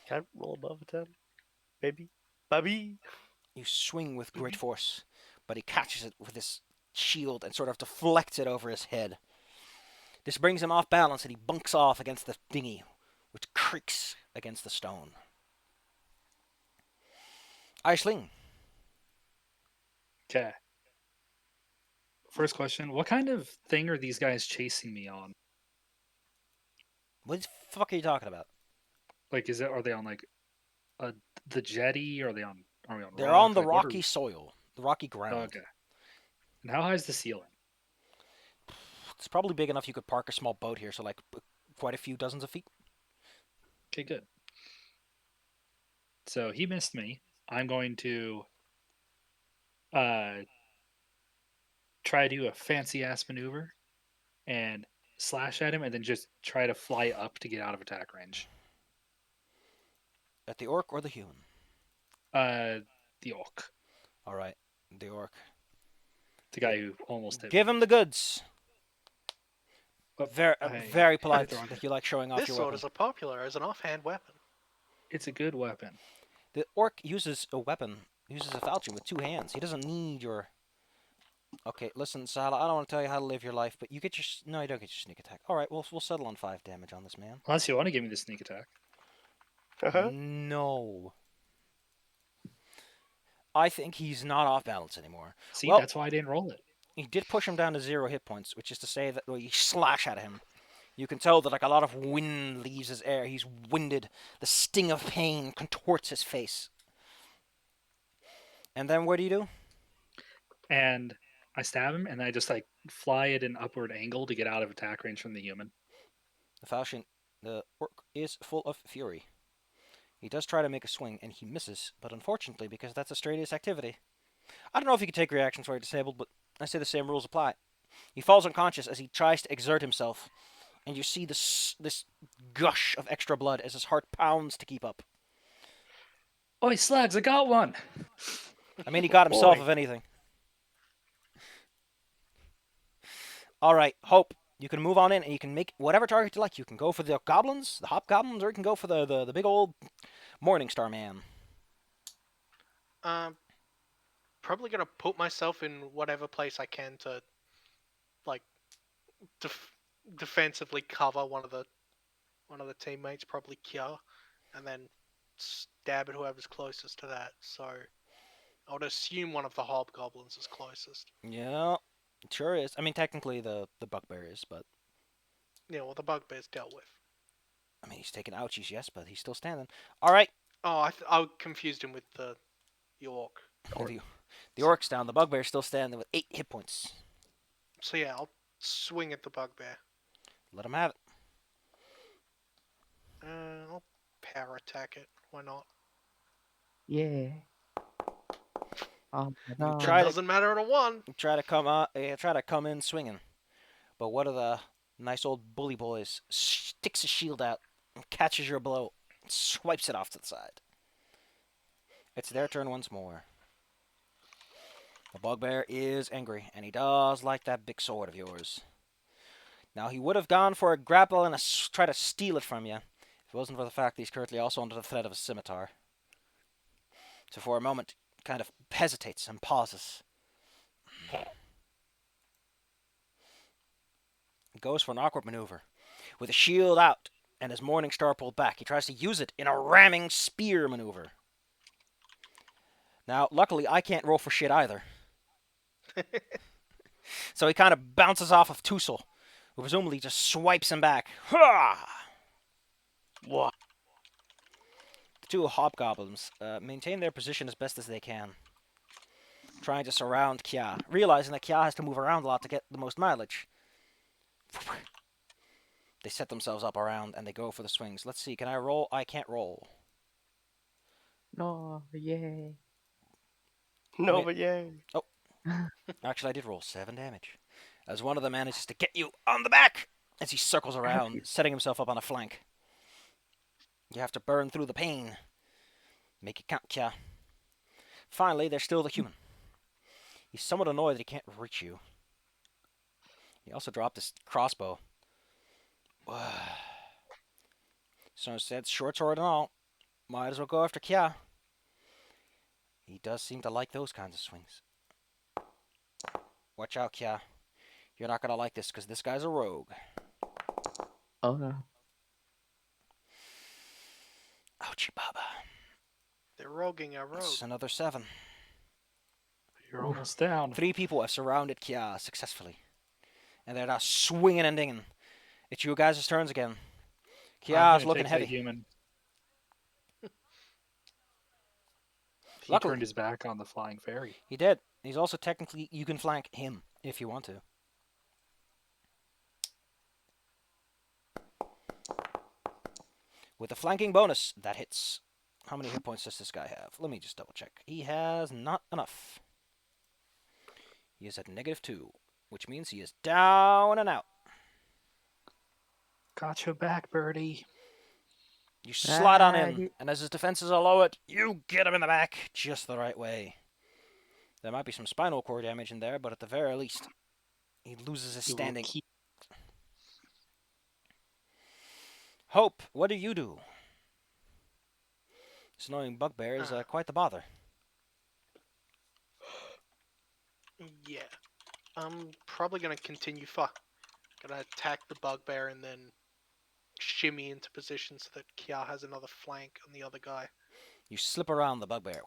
Can I roll above a 10? Baby? Baby? You swing with great force, but he catches it with his shield and sort of deflects it over his head. This brings him off balance, and he bunks off against the dinghy, which creaks against the stone. Aisling. Okay. First question: what kind of thing are these guys chasing me on? What the fuck are you talking about? Like, are they on like the jetty? Are we on? They're on the rocky soil, the rocky ground. Okay. And how high is the ceiling? It's probably big enough you could park a small boat here, so like quite a few dozens of feet. Okay, good. So he missed me. I'm going to try to do a fancy ass maneuver and slash at him, and then just try to fly up to get out of attack range. At the orc or the human? The orc. All right, the orc. The guy who almost hit. Give him the goods. But very polite that you like showing off This your sword weapon. is popular as an offhand weapon. It's a good weapon. The orc uses a falchion with 2 hands. He doesn't need your... Okay, listen, Sala, I don't want to tell you how to live your life, but you get your... No, you don't get your sneak attack. All right, we'll settle on 5 damage on this man. Unless you want to give me the sneak attack. No. I think he's not off balance anymore. See, that's why I didn't roll it. You did push him down to 0 hit points, which is to say that when you slash at him, you can tell that like a lot of wind leaves his air. He's winded. The sting of pain contorts his face. And then what do you do? And I stab him, and I just like fly at an upward angle to get out of attack range from the human. The orc is full of fury. He does try to make a swing, and he misses, but unfortunately, because that's a straight-ace activity. I don't know if he can take reactions while you're disabled, but I say the same rules apply. He falls unconscious as he tries to exert himself, and you see this gush of extra blood as his heart pounds to keep up. Oi, Slags, I got one! I mean, he got himself, Boy. if anything. All right, Hope. You can move on in, and you can make whatever target you like. You can go for the goblins, the hobgoblins, or you can go for the big old Morningstar man. Um, Probably gonna put myself in whatever place I can to like def- defensively cover one of the teammates, probably Kya, and then stab at whoever's closest to that. So I would assume one of the hobgoblins is closest. Yeah, it sure is. I mean, technically the bugbear is, but Yeah, well, the bugbear's dealt with. I mean, he's taking ouchies, yes, but he's still standing. All right, Oh, I confused him with the orc. the the orc's down. The bugbear's still standing with 8 hit points. So yeah, I'll swing at the bugbear. Let him have it. I'll power attack it. Why not? Yeah. Oh my You god. try to Doesn't matter at a one. try to come in swinging, but one of the nice old bully boys sticks his shield out and catches your blow, and swipes it off to the side. It's their turn once more. The bugbear is angry, and he does like that big sword of yours. Now, he would have gone for a grapple and try to steal it from you if it wasn't for the fact that he's currently also under the threat of a scimitar. So for a moment, kind of hesitates and pauses. He goes for an awkward maneuver. With a shield out and his Morning Star pulled back, he tries to use it in a ramming spear maneuver. Now, luckily, I can't roll for shit either. So he kind of bounces off of Tussle, who presumably just swipes him back. Ha! What? The two hobgoblins maintain their position as best as they can, trying to surround Kya, realizing that Kya has to move around a lot to get the most mileage. They set themselves up around and they go for the swings. Let's see, can I roll? I can't roll. No, yay. No, Wait. but yay. Actually, I did roll 7 damage, as one of them manages to get you on the back as he circles around, setting himself up on a flank. You have to burn through the pain. Make it count, Kya. Finally, there's still the human. He's somewhat annoyed that he can't reach you. He also dropped his crossbow. So instead, short sword and all, might as well go after Kya. He does seem to like those kinds of swings. Watch out, Kya. You're not going to like this because this guy's a rogue. Oh no. Ouchie baba. They're roguing a rogue. It's another 7. You're almost down. 3 people have surrounded Kya successfully. And they're now swinging and dinging. It's you guys' turns again. I'm Kya's gonna looking take the heavy. Human. He Luckily. turned his back on the flying fairy. He did. He's also technically, you can flank him if you want to. With a flanking bonus, that hits. How many hit points does this guy have? Let me just double check. He has not enough. He is at -2, which means he is down and out. Got your back, birdie. You slide on in, and as his defenses are lowered, you get him in the back just the right way. There might be some spinal cord damage in there, but at the very least, he loses his standing. Hope, what do you do? This annoying bugbear is quite the bother. Yeah. I'm probably gonna continue gonna attack the bugbear and then shimmy into position so that Kya has another flank on the other guy. You slip around the bugbear.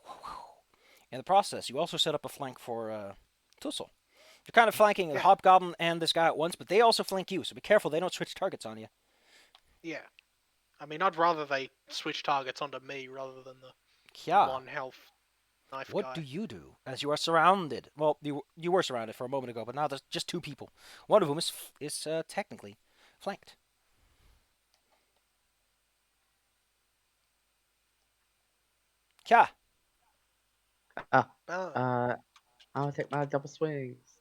In the process, you also set up a flank for Tussle. You're kind of flanking the hobgoblin and this guy at once, but they also flank you, so be careful they don't switch targets on you. Yeah. I mean, I'd rather they switch targets onto me rather than the Kya, 1 health knife what guy. do you do as you are surrounded? Well, you were surrounded for a moment ago, but now there's just 2 people. One of whom is technically flanked. Kya, Oh, I'm gonna take my double swings.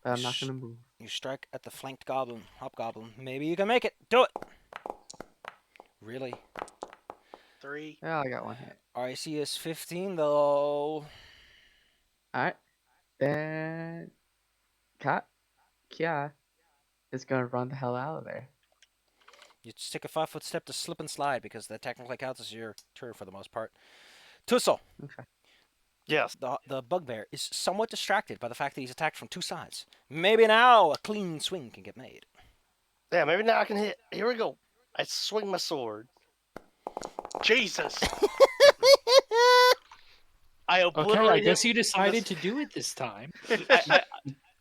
But I'm not gonna move. you strike at the flanked hobgoblin. Maybe you can make it. Do it. Really? 3. Oh, I got one hit. RAC is 15 though. Alright. Then Kia is gonna run the hell out of there. You just take a 5-foot step to slip and slide because that technically counts as your turn for the most part. Tussle, Okay. Yes. the bugbear, is somewhat distracted by the fact that he's attacked from two sides. Maybe now a clean swing can get made. Yeah, maybe now I can hit. Here we go. I swing my sword. Jesus! I Okay, obliterate I him guess you from decided this- to do it this time.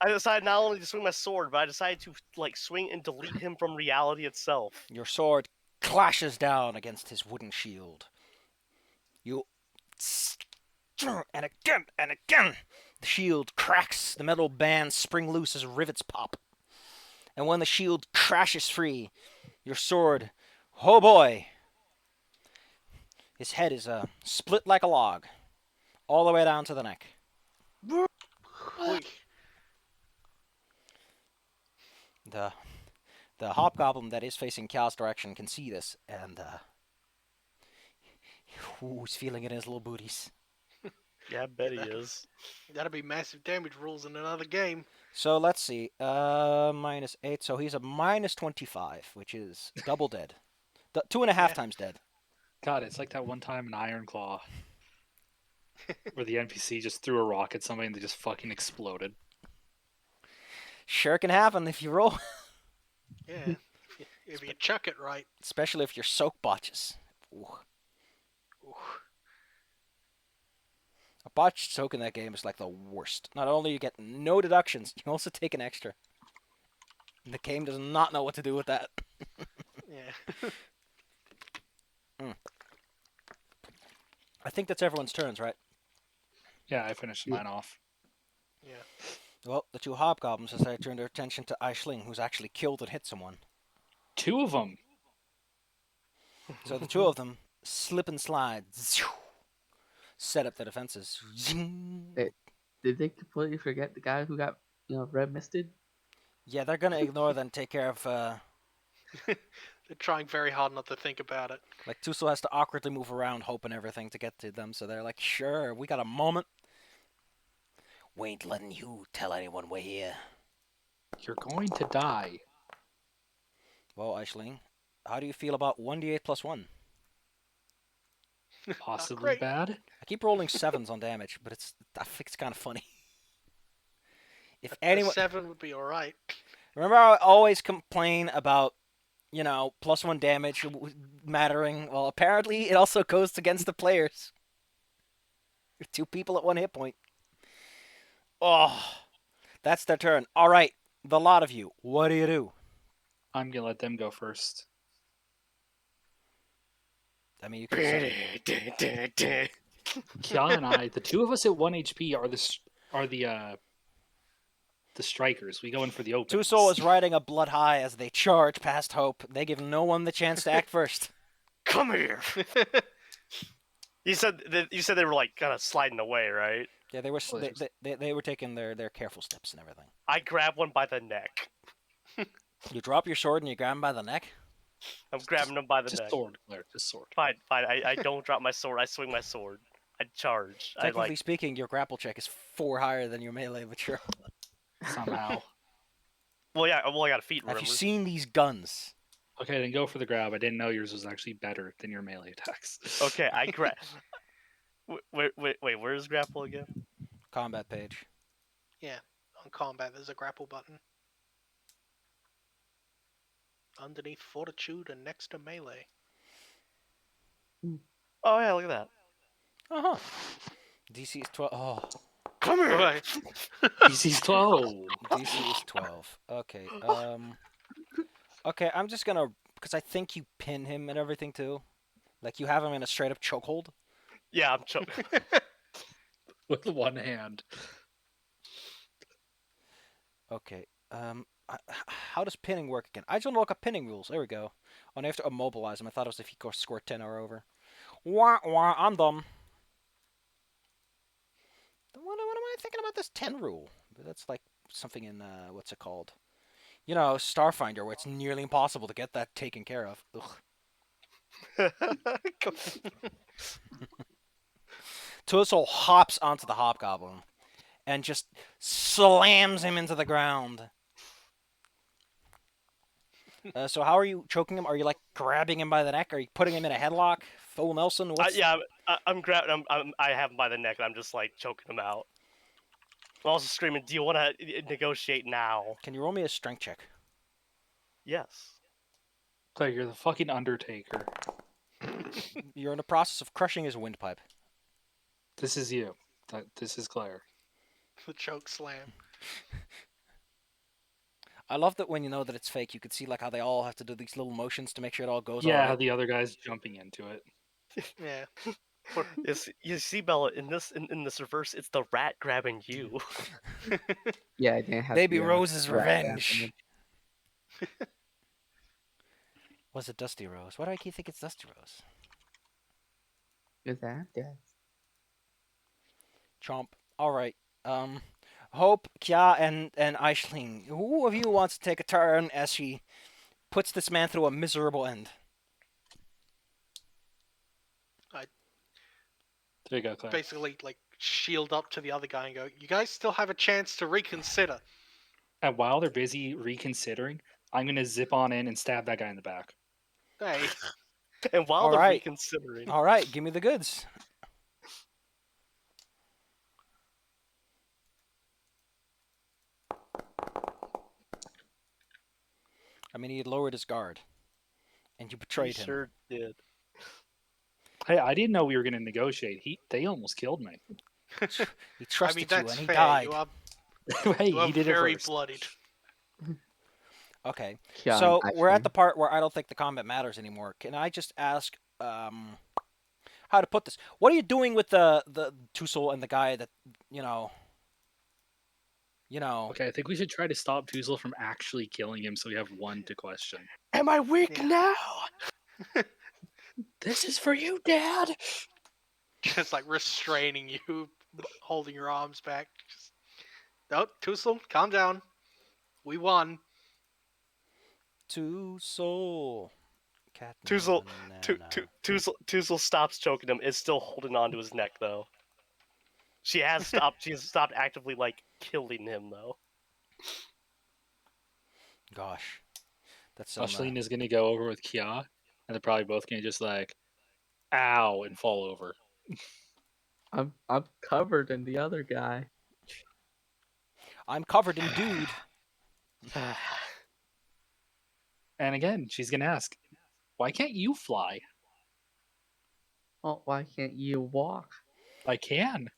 I decided not only to swing my sword, but I decided to like swing and delete him from reality itself. Your sword clashes down against his wooden shield. You and again and again. The shield cracks. The metal bands spring loose as rivets pop. And when the shield crashes free, your sword, oh boy, his head is split like a log, all the way down to the neck. Oy. The hobgoblin that is facing Cal's direction can see this, and he's feeling it in his little booties. Yeah, I bet he is. That'll be massive damage rules in another game. So let's see, -8, so he's a -25, which is double dead. 2.5 Yeah. times dead. God, it's like that one time in Iron Claw where the NPC just threw a rock at somebody and they just fucking exploded. Sure can happen if you roll, Yeah. if you chuck it right. especially if your soak botches. Ooh. Ooh. A botched soak in that game is like the worst. Not only you get no deductions, you also take an extra. The game does not know what to do with that. Yeah. I think that's everyone's turns, right? Yeah, I finished mine off. Yeah. Well, the two hobgoblins decided to turn their attention to Aisling, who's actually killed and hit someone. Two of them. So the two of them slip and slide, set up the defenses. Did they completely forget the guy who got red misted? Yeah, they're gonna ignore that and take care of. They're trying very hard not to think about it. Like Tuso has to awkwardly move around, hoping everything to get to them. So they're like, "Sure, we got a moment. We ain't letting you tell anyone we're here." You're going to die. Well, Aisling, how do you feel about 1d8 plus 1? Possibly great. bad. I keep rolling 7s on damage, but I think it's kind of funny. If A anyone 7 would be alright. remember, I always complain about +1 damage mattering. Well, apparently it also goes against the players. Two people at 1 hit point. Oh, that's their turn. All right, the lot of you. What do you do? I'm gonna let them go first. I mean, you can say Kya and I, the two of us at 1 HP, are the strikers. We go in for the open. Tuso is riding a blood high as they charge past Hope. They give no one the chance to act first. Come here. You said they were like kind of sliding away, right? Yeah, they were Well, they were taking their careful steps and everything. I grab one by the neck. You drop your sword and you grab him by the neck. I'm grabbing him by the Just neck. sword, Claire. Just sword. Fine. I don't drop my sword. I swing my sword. I charge. Technically speaking, your grapple check is 4 higher than your melee, but sure. Somehow. Well, yeah. Well, I got a feat. Have Remember? you seen these guns? Okay, then go for the grab. I didn't know yours was actually better than your melee attacks. Okay, I grab. Wait. Where's grapple again? Combat page. Yeah. On combat, there's a grapple button. Underneath fortitude and next to melee. Oh yeah, look at that. Uh huh. DC is 12. Oh, Come here. Right. DC's 12. DC is 12. Okay. Okay, I'm just gonna because I think you pin him and everything too. Like you have him in a straight up chokehold. Yeah, I'm choking. With one hand. Okay. How does pinning work again? I just want to look up pinning rules. There we go. Oh, and I have to immobilize him. I thought it was if he scored 10 or over. Wah, wah, I'm dumb. What am I thinking about this 10 rule? That's like something in, what's it called? Starfinder, where it's nearly impossible to get that taken care of. Ugh. Tussle hops onto the hobgoblin and just slams him into the ground. So how are you choking him? Are you like grabbing him by the neck? Are you putting him in a headlock? Full Nelson? What's... Yeah, I'm grabbing. I have him by the neck, and I'm just like choking him out. I'm also screaming, "Do you want to negotiate now?" Can you roll me a strength check? Yes. Claire, you're the fucking Undertaker. You're in the process of crushing his windpipe. This is you. This is Claire. The choke slam. I love that when you know that it's fake, you can see like how they all have to do these little motions to make sure it all goes Yeah, all right. the other guy's jumping into it. Yeah. You see, Bella, in this reverse, it's the rat grabbing you. Yeah, I didn't have Baby the, Rose's rat revenge. damage. Was it Dusty Rose? Why do I keep thinking it's Dusty Rose? Is that? Yes. Chomp. All right. Hope, Kya, and Aisling. Who of you wants to take a turn as she puts this man through a miserable end? There you go, Claire. Basically, like, shield up to the other guy and go, "You guys still have a chance to reconsider." And while they're busy reconsidering, I'm gonna zip on in and stab that guy in the back. Hey, And while All they're right. reconsidering, All right, give me the goods. I mean, he had lowered his guard, and you he betrayed him. sure did. Hey, I didn't know we were gonna negotiate. They almost killed me. He I trusted mean, you, that's and he fair. died. You are, Hey, you are he did it very first. bloodied. Okay, Kian, so we're at actually. the part where I don't think the combat matters anymore. Can I just ask, how to put this? What are you doing with the Tusol and the guy that you know? Okay, I think we should try to stop Tuzel from actually killing him, so we have one to question. Am I weak Yeah. now? This is for you, Dad. Just like restraining you, holding your arms back. Just, no, Tusel, calm down. We won. Tusol. Cat. Tuzel, banana. Tuzel stops choking him. Is still holding on to his neck though. She has stopped. She has stopped actively like killing him though. Gosh, that's some. Ashleen is gonna go over with Kia, and they're probably both gonna just like, ow, and fall over. I'm covered in the other guy. I'm covered in dude. And again, she's gonna ask, why can't you fly? Well, why can't you walk? I can.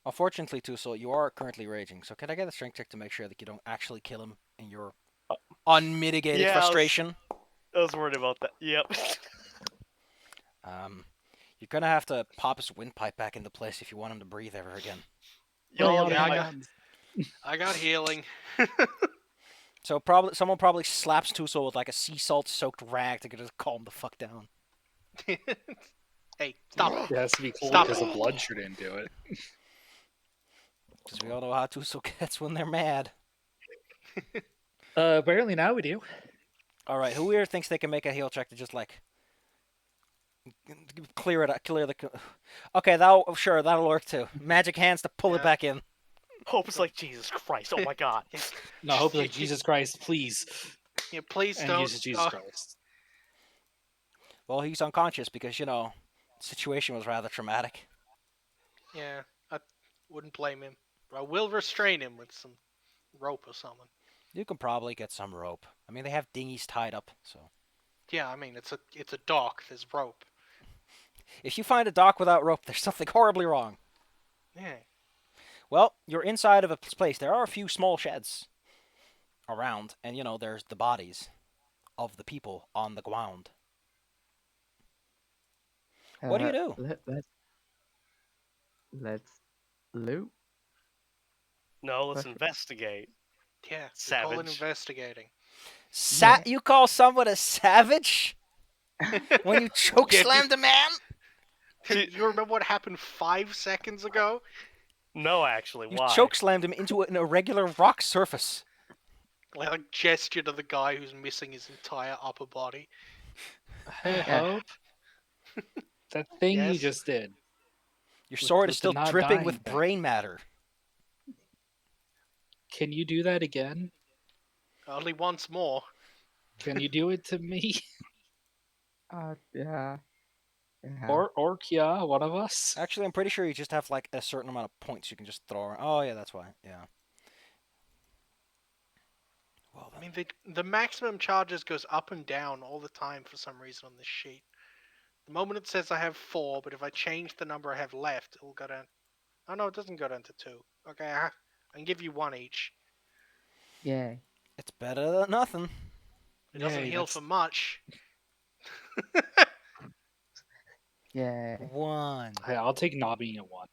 Unfortunately, Tusol, you are currently raging. So can I get a strength check to make sure that you don't actually kill him in your unmitigated Yeah, frustration? I was worried about that. Yep. You're gonna have to pop his windpipe back into place if you want him to breathe ever again. Y'all, Yeah, yeah, I got healing. So someone probably slaps Tusol with like a sea salt soaked rag to just calm the fuck down. Hey, stop. It has to be cold Stop because the it. blood shouldn't do it. Because we all know how Tusol gets when they're mad. Apparently now we do. All right, who here thinks they can make a heal check to just like clear it, clear the? Okay, that'll work too. Magic hands to pull it Yeah. back in. Hope's like Jesus Christ. Oh my God. No, I hope like Jesus Christ, please, Yeah, please and don't. uses Jesus Christ. Well, he's unconscious because the situation was rather traumatic. Yeah, I wouldn't blame him. I will restrain him with some rope or something. You can probably get some rope. I mean, they have dinghies tied up, so Yeah, I mean it's a dock. There's rope. if you find a dock without rope, there's something horribly wrong. Yeah. Well, you're inside of a place. There are a few small sheds around, and there's the bodies of the people on the ground. What do you do? Let's loot. No, let's investigate. Yeah. We call it Savage. investigating. You call someone a savage when you choke Yeah, slammed a man? You remember what happened 5 seconds ago? No, actually, You why? choke slammed him into an irregular rock surface. Like gesture to the guy who's missing his entire upper body. Hey, Yeah. Hope. That thing you Yes? just did. Your with- sword is with the still not dripping dying with thing. brain matter. Can you do that again? Only once more. Can you do it to me? Yeah. Yeah. Or Kia, one of us? Actually, I'm pretty sure you just have like a certain amount of points you can just throw around. Oh yeah, that's why. Yeah. Well I then. mean, the maximum charges goes up and down all the time for some reason on this sheet. The moment it says I have 4, but if I change the number I have left, it'll go down. Oh no, it doesn't go down to 2. Okay, I can give you 1 each. Yay. It's better than nothing. It doesn't Yay, heal that's for much. Yay. 1. Hey, I'll take not being at 1.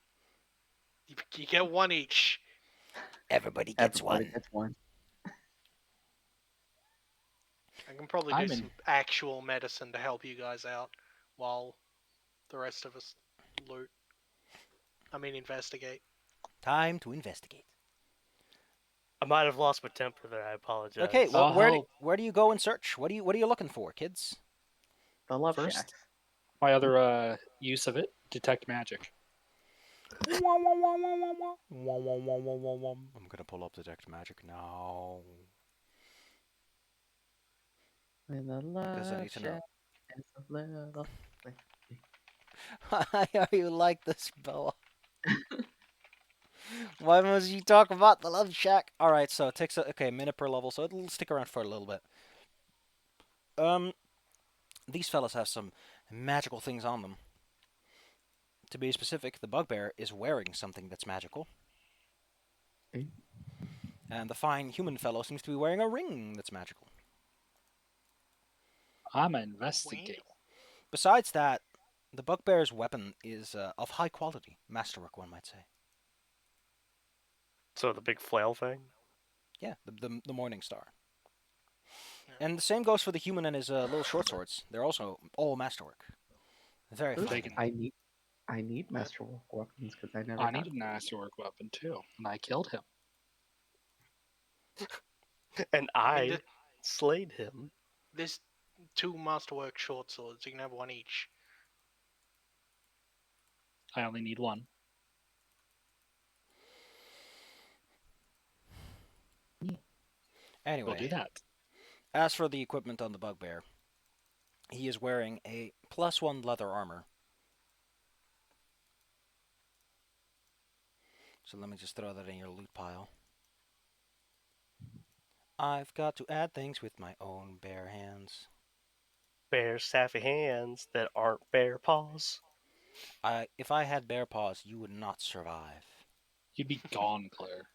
You get 1 each. Everybody gets Everybody 1. gets one. I can probably do I'm in. some actual medicine to help you guys out while the rest of us loot. I mean, investigate. Time to investigate. I might have lost my temper there. I apologize. Okay, well, I'll help. where do you go and search? What are you looking for, kids? The love First. shacks. My other use of it, detect magic. I'm gonna pull up detect magic now. When the Because I love need to know. shack is a little. Why are you like this, Bella? Why must you talk about the love shack? Alright, so it takes a minute per level, so it'll stick around for a little bit. These fellas have some magical things on them. To be specific, the bugbear is wearing something that's magical. Eh? And the fine human fellow seems to be wearing a ring that's magical. I'm an investigate. Besides that, the bugbear's weapon is of high quality, masterwork, one might say. So the big flail thing. Yeah, the Morning Star. Yeah. And the same goes for the human and his little short swords. They're also all masterwork. Very Ooh, fine. Taking- I need masterwork weapons because I never I got need a masterwork weapon too, and I killed him. And I mean, I slayed him. there's 2 masterwork short swords. You can have 1 each. I only need 1. We'll Anyway, do that. as for the equipment on the bugbear, he is wearing a +1 leather armor. So let me just throw that in your loot pile. I've got to add things with my own bare hands. Bare sappy hands that aren't bare paws. If I had bare paws, you would not survive. You'd be gone, Claire.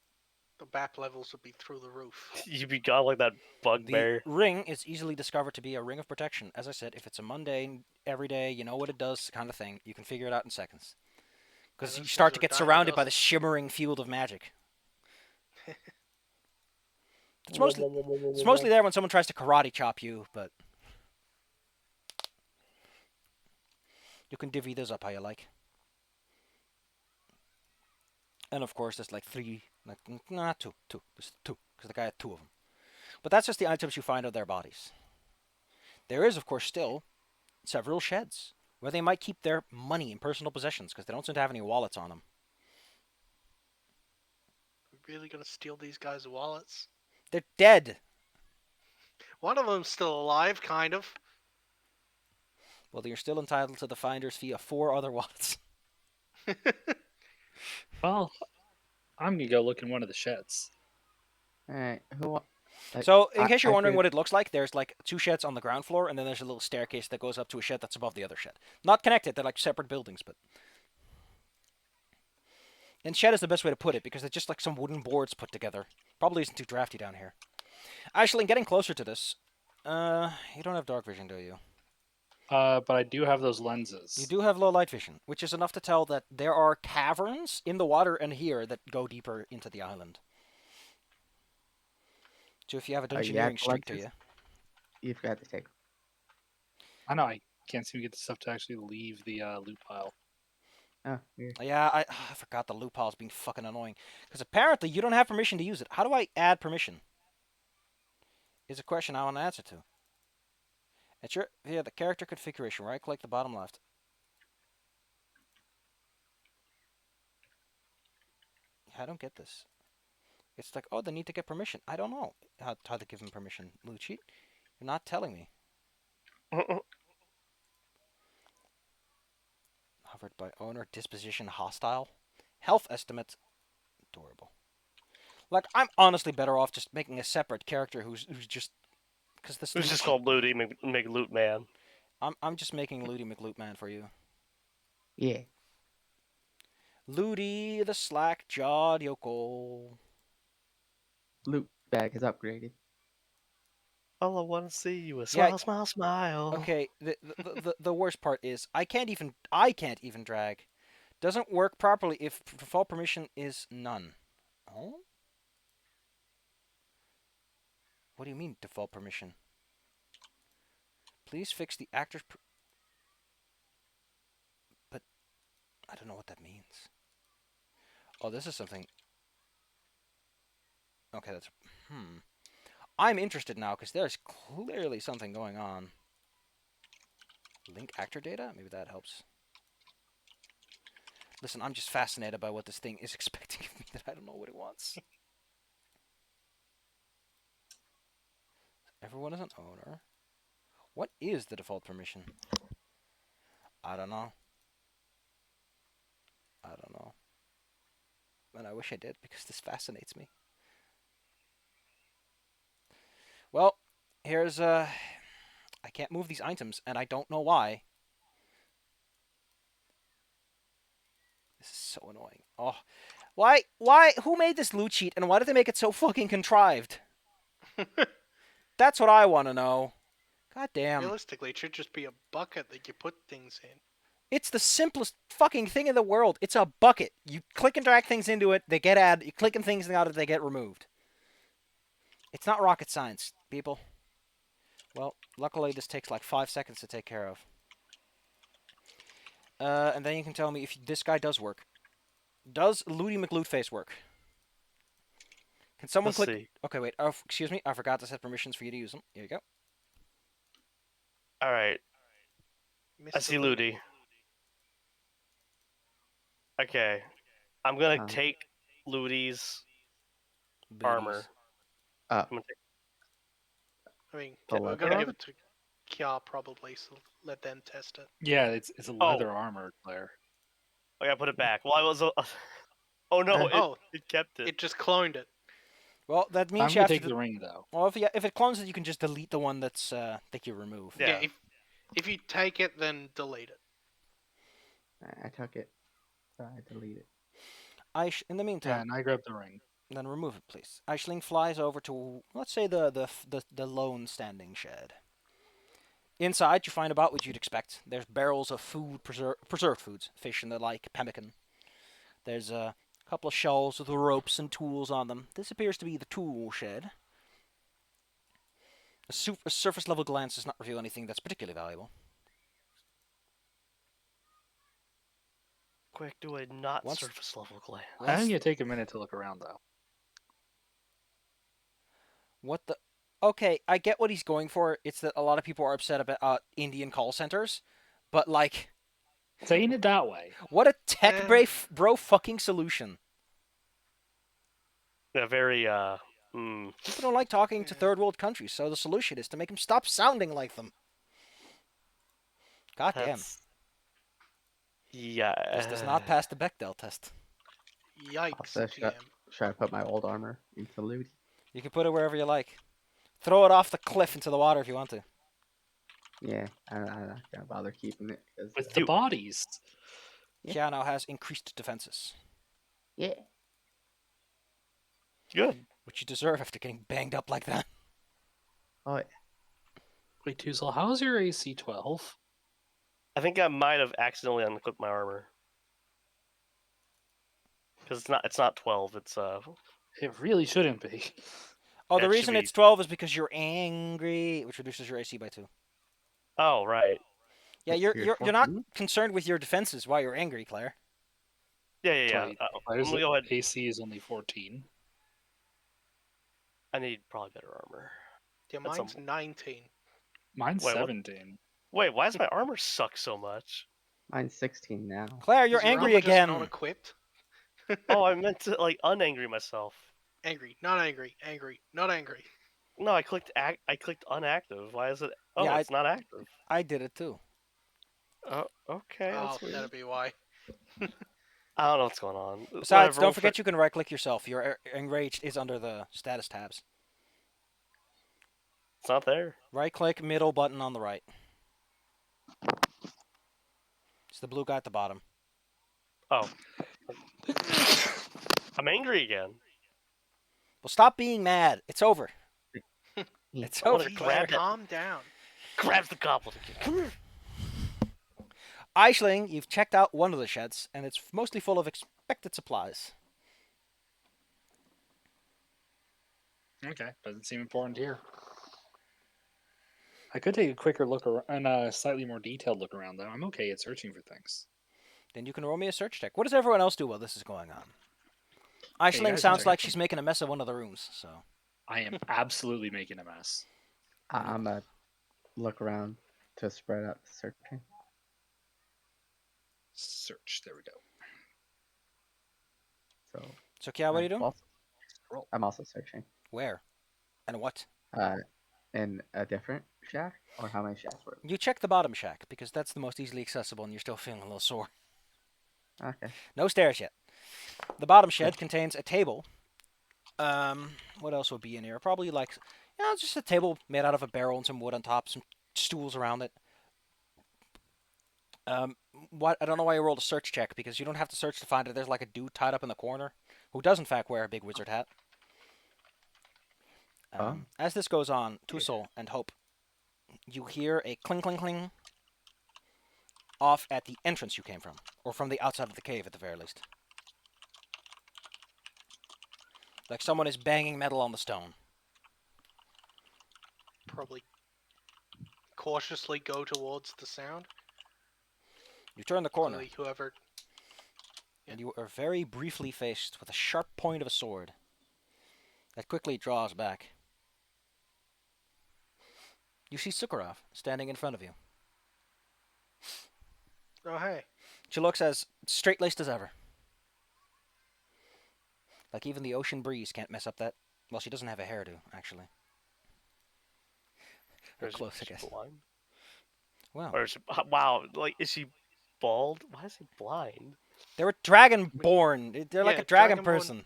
The BAP levels would be through the roof. You'd be gone like that The bugbear. ring is easily discovered to be a ring of protection. As I said, if it's a mundane, everyday, you know what it does kind of thing, you can figure it out in seconds. Because Yeah, you this start to lizard get diver surrounded by the doesn't. shimmering field of magic. It's mostly there when someone tries to karate chop you, but you can divvy those up how you like. And of course, there's like 3, like, nah, 2. There's 2, because the guy had 2 of them. But that's just the items you find on their bodies. There is, of course, still several sheds where they might keep their money and personal possessions because they don't seem to have any wallets on them. We're really gonna steal these guys' wallets? They're dead. One of them's still alive, kind of. Well, you're still entitled to the finder's fee of 4 other wallets. Well, I'm gonna go look in one of the sheds. Alright, So, in case you're I wondering could- what it looks like, there's like 2 sheds on the ground floor, and then there's a little staircase that goes up to a shed that's above the other shed. Not connected, they're like separate buildings, but. And shed is the best way to put it because they're just like some wooden boards put together. Probably isn't too drafty down here. Actually, in getting closer to this, you don't have dark vision, do you? But I do have those lenses. You do have low light vision, which is enough to tell that there are caverns in the water and here that go deeper into the island. So if you have a you dungeoneering have streak to lenses? you. You've got to take. I know I can't seem to get the stuff to actually leave the loot pile. Oh, weird. Yeah, I forgot the loot pile's being fucking annoying. Because apparently you don't have permission to use it. How do I add permission? Is a question I want to answer to. It's your the character configuration. Right click the bottom left. I don't get this. It's like, oh, they need to get permission. I don't know how to give them permission. Loot sheet? You're not telling me. Hovered by owner, disposition hostile. Health estimate, adorable. Like, I'm honestly better off just making a separate character who's just because this. Who's just called Looty McLoot Man. I'm just making Looty McLoot Man for you. Yeah. Looty the slack-jawed yokel. Loot bag is upgraded. All I want to see you is Yeah. smile, smile, smile. Okay, the worst part is I can't even drag. Doesn't work properly if default permission is none. Oh? What do you mean default permission? Please fix the actor's but I don't know what that means. Oh, this is something. Okay, that's I'm interested now because there's clearly something going on. Link actor data? Maybe that helps. Listen, I'm just fascinated by what this thing is expecting of me that I don't know what it wants. Everyone is an owner. What is the default permission? I don't know. I don't know. And I wish I did because this fascinates me. Well, here's I can't move these items and I don't know why. This is so annoying. Oh, why? Who made this loot sheet and why did they make it so fucking contrived? That's what I want to know. God damn. Realistically, it should just be a bucket that you put things in. It's the simplest fucking thing in the world. It's a bucket. You click and drag things into it, they get added. You click and things out of it, they get removed. It's not rocket science, people. Well, luckily this takes like 5 seconds to take care of. And then you can tell me if this guy does work. Does Looty McLootface work? Can someone Let's click? see. Okay, wait. Oh, excuse me. I forgot to set permissions for you to use them. Here you go. All right. I Mr. see Looty. Looty. Okay. I'm going to Um, take Looty's Booties. armor. Uh, I'm gonna take- I mean, The we're leather gonna give armor? it to Kya probably, so let them test it. Yeah, it's a leather armor, Claire. I gotta put it back. Well, I was. Oh no! It kept it. It just cloned it. Well, that means I'm you gonna have take to. the ring though. Well, if it clones it, you can just delete the one that's that you remove. Yeah. If you take it, then delete it. I took it. So I deleted it. In the Yeah, meantime, and I grabbed the ring. then remove it, please. Aisling flies over to, let's say, the lone standing shed. Inside, you find about what you'd expect. There's barrels of food, preserved foods, fish and the like, pemmican. There's a couple of shelves with ropes and tools on them. This appears to be the tool shed. A surface level glance does not reveal anything that's particularly valuable. Quick, do a not Once- surface level glance. I think you take a minute to look around though. What the? Okay, I get what he's going for. It's that a lot of people are upset about Indian call centers, but like, Saying it that way. what a tech bro fucking solution. Yeah, very People don't like talking to third world countries, so the solution is to make them stop sounding like them. God damn. that's- Yeah. This does not pass the Bechdel test. Yikes, Also, GM. should I put my old armor into loot? You can put it wherever you like. Throw it off the cliff into the water if you want to. Yeah, I'm not gonna bother keeping it because With the bodies. Yeah. Keanu has increased defenses, yeah. Good. which you deserve after getting banged up like that. Oh yeah. Wait, Tuzel, how's your AC 12? I think I might have accidentally unequipped my armor. Because it's not 12. It's It really shouldn't be. Oh, the It should reason be- it's 12 is because you're angry, which reduces your AC by 2. Oh right. Yeah, Wait, you're not 14? concerned with your defenses while you're angry, Claire. Yeah. Wait, I'm why is gonna go ahead. AC is only 14. I need probably better armor. Yeah, That's mine's 19. Mine's Wait, what? 17. Wait, why does my armor suck so much? Mine's 16 now. Claire, you're Is your angry armor just again. not equipped? Oh, I meant to like unangry myself. Angry, not angry, angry, not angry. No, I clicked unactive. Why is it? Oh, Yeah, it's not active. I did it too. Oh, okay, Oh, that's weird. that'd be why. I don't know what's going on. Besides, Whatever, don't we'll forget you can right-click yourself. Your enraged is under the status tabs. It's not there. Right-click, middle button on the right. It's the blue guy at the bottom. Oh, I'm angry again. Well, stop being mad. It's over. It's I wanna over, Jeez, Claire. grab that- calm down. Grabs the goblet again. Come here. Aisling, you've checked out one of the sheds, and it's mostly full of expected supplies. Okay, doesn't seem important here. I could take a quicker look and a slightly more detailed look around, though. I'm okay at searching for things. Then you can roll me a search check. What does everyone else do while this is going on? Hey, Aisling guys, sounds check like it. she's making a mess of one of the rooms, so. I am absolutely making a mess. I'm gonna look around to spread out the searching. Search. There we go. So, Kia, what are you doing? I'm also searching. Where? And what? In a different shack, or how many shacks were? You check the bottom shack, because that's the most easily accessible, and you're still feeling a little sore. Okay. No stairs yet. The bottom shed contains a table. What else would be in here? Probably like, just a table made out of a barrel and some wood on top, some stools around it. What? I don't know why you rolled a search check, because you don't have to search to find it. There's like a dude tied up in the corner who does in fact wear a big wizard hat. As this goes on, Tusol and Hope, you hear a cling, cling, cling off at the entrance you came from, or from the outside of the cave at the very least. Like someone is banging metal on the stone. Probably cautiously go towards the sound. You turn the corner, Clearly whoever. and you are very briefly faced with a sharp point of a sword that quickly draws back. You see Sukarov standing in front of you. Oh, hey. She looks as straight-laced as ever. Like even the ocean breeze can't mess up that. Well, she doesn't have a hairdo, actually. Or close, I guess. Blind? Wow. Or is she, wow, like, is she bald? Why is he blind? They were dragon-born. They're like Yeah, a dragon dragonborn- person.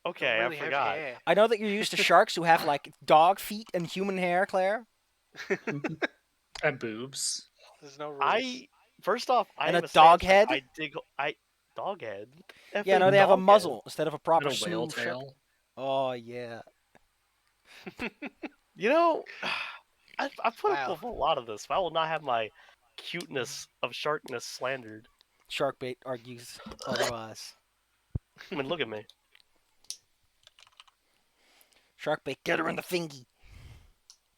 Okay, really I heavy forgot. hair. I know that you're used to sharks who have like dog feet and human hair, Claire. And boobs. There's no rules. First off, And I a am dog Samson. head? Dog head. Yeah, no, they have a muzzle instead of a proper And a whale smooth shark. tail. Oh yeah. You know, I put Wow. up with a lot of this, but I will not have my cuteness of sharkness slandered. Sharkbait argues otherwise. I mean, look at me. Sharkbait, get her in the thingy.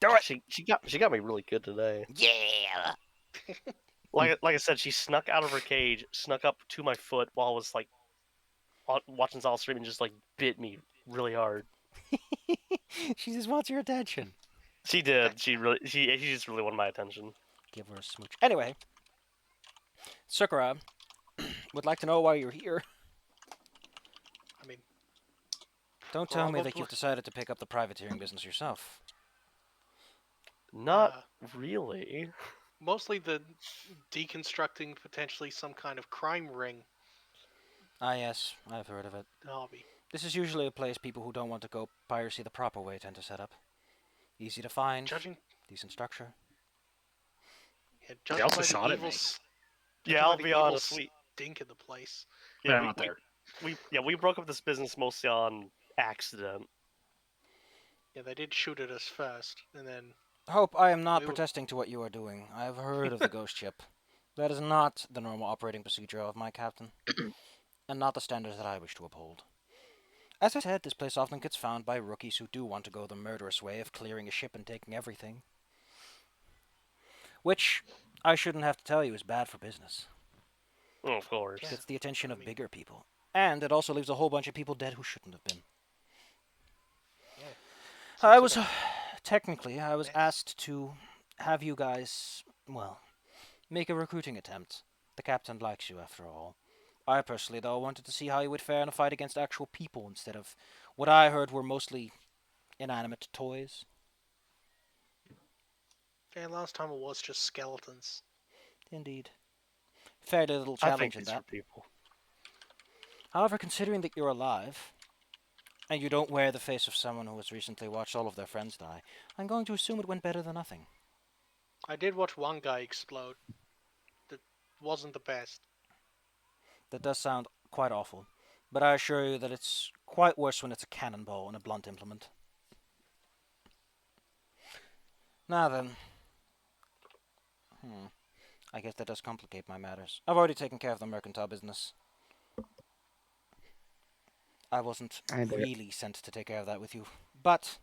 Do it. She got me really good today. Yeah. Like I said, she snuck out of her cage, snuck up to my foot while I was like watching Zal stream, and just like bit me really hard. She just wants your attention. She did. She just really wanted my attention. Give her a smooch. Anyway, Sakura would like to know why you're here. I mean, Don't tell me that Probably. you've decided to pick up the privateering business yourself. Not really. mostly the deconstructing potentially some kind of crime ring Ah yes, I've heard of it. hobby. This is usually a place people who don't want to go piracy the proper way tend to set up. Easy to find, Judging, decent structure. judging also by shot the at me. evil, Yeah, I'll be honest. Stink in the place. They're Yeah, not there. we broke up this business mostly on accident. Yeah, they did shoot at us first, and then Hope, I am not We were- protesting to what you are doing. I have heard of the ghost ship. That is not the normal operating procedure of my captain, and not the standards that I wish to uphold. As I said, this place often gets found by rookies who do want to go the murderous way of clearing a ship and taking everything. Which, I shouldn't have to tell you, is bad for business. Oh, of course. Yeah. Gets the attention of I mean- bigger people. And it also leaves a whole bunch of people dead who shouldn't have been. Yeah. I Seems was, like technically, I was Yes. asked to have you guys, well, make a recruiting attempt. The captain likes you, after all. I personally, though, wanted to see how you would fare in a fight against actual people instead of what I heard were mostly inanimate toys. Yeah, last time it was just skeletons. Indeed. Fairly little I think challenge in these that. are people. However, considering that you're alive, and you don't wear the face of someone who has recently watched all of their friends die, I'm going to assume it went better than nothing. I did watch one guy explode. That wasn't the best. That does sound quite awful, but I assure you that it's quite worse when it's a cannonball and a blunt implement. Now then. I guess that does complicate my matters. I've already taken care of the mercantile business. I wasn't And really sent to take care of that with you, but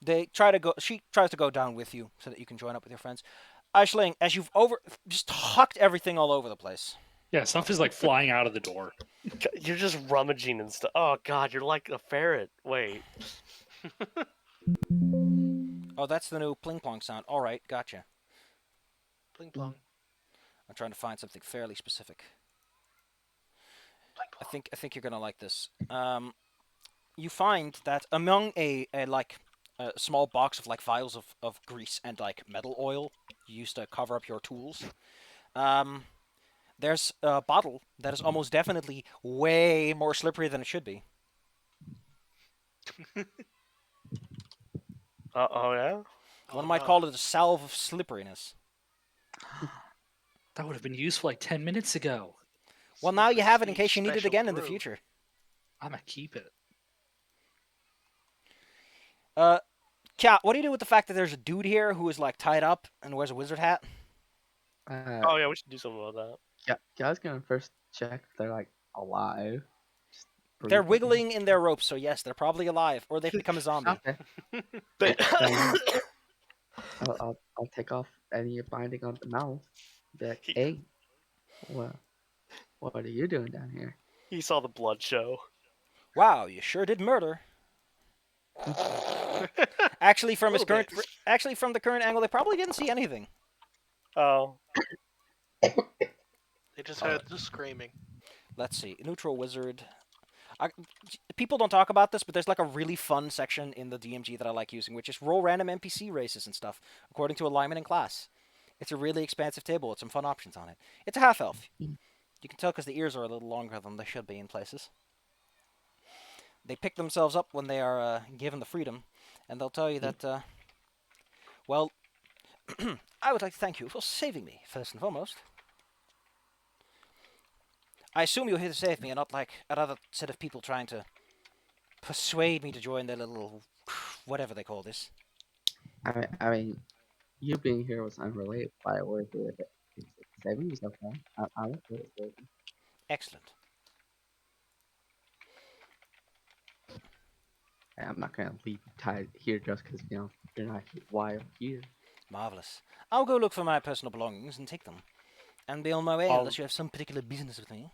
they try to go. She tries to go down with you so that you can join up with your friends. Aisling, as you've just hucked everything all over the place. Yeah, stuff is like flying out of the door. You're just rummaging and stuff. Oh god, you're like a ferret. Wait. Oh, that's the new pling plong sound. All right, gotcha. Pling plong. I'm trying to find something fairly specific. Pling plong. I think you're gonna like this. You find that among a small box of like vials of grease and like metal oil you used to cover up your tools. There's a bottle that is almost definitely way more slippery than it should be. Oh yeah. One Oh, might no. call it a salve of slipperiness. That would have been useful like 10 minutes ago. Well, now you Slippery have it in Steve's case you need it special again in the brew. future. I'm gonna keep it. Kat, what do you do with the fact that there's a dude here who is like tied up and wears a wizard hat? Oh yeah, we should do something about that. yeah, I was gonna first check if they're like alive. Just They're breathing. wiggling in their ropes, so yes, they're probably alive, or they've become a zombie. Okay. They- Then I'll take off any binding on the mouth. Be like, hey, what are you doing down here? he saw the blood show. Wow, you sure did murder. Actually, from Little bit. from the current angle, they probably didn't see anything. Oh. They just heard the screaming. Let's see, neutral wizard. People don't talk about this, but there's like a really fun section in the DMG that I like using, which is roll random NPC races and stuff according to alignment and class. It's a really expansive table with some fun options on it. It's a half elf. You can tell because the ears are a little longer than they should be in places. They pick themselves up when they are given the freedom, and they'll tell you that, well, I would like to thank you for saving me, first and foremost. I assume you're here to save me and not like another set of people trying to persuade me to join their little whatever they call this. I mean, you being here was unrelated, but we're here to saving you so far. I don't feel it. Excellent. I'm not gonna leave you tied here just because you're not wild here. Marvelous. I'll go look for my personal belongings and take them. And be on my way I'll- unless you have some particular business with me.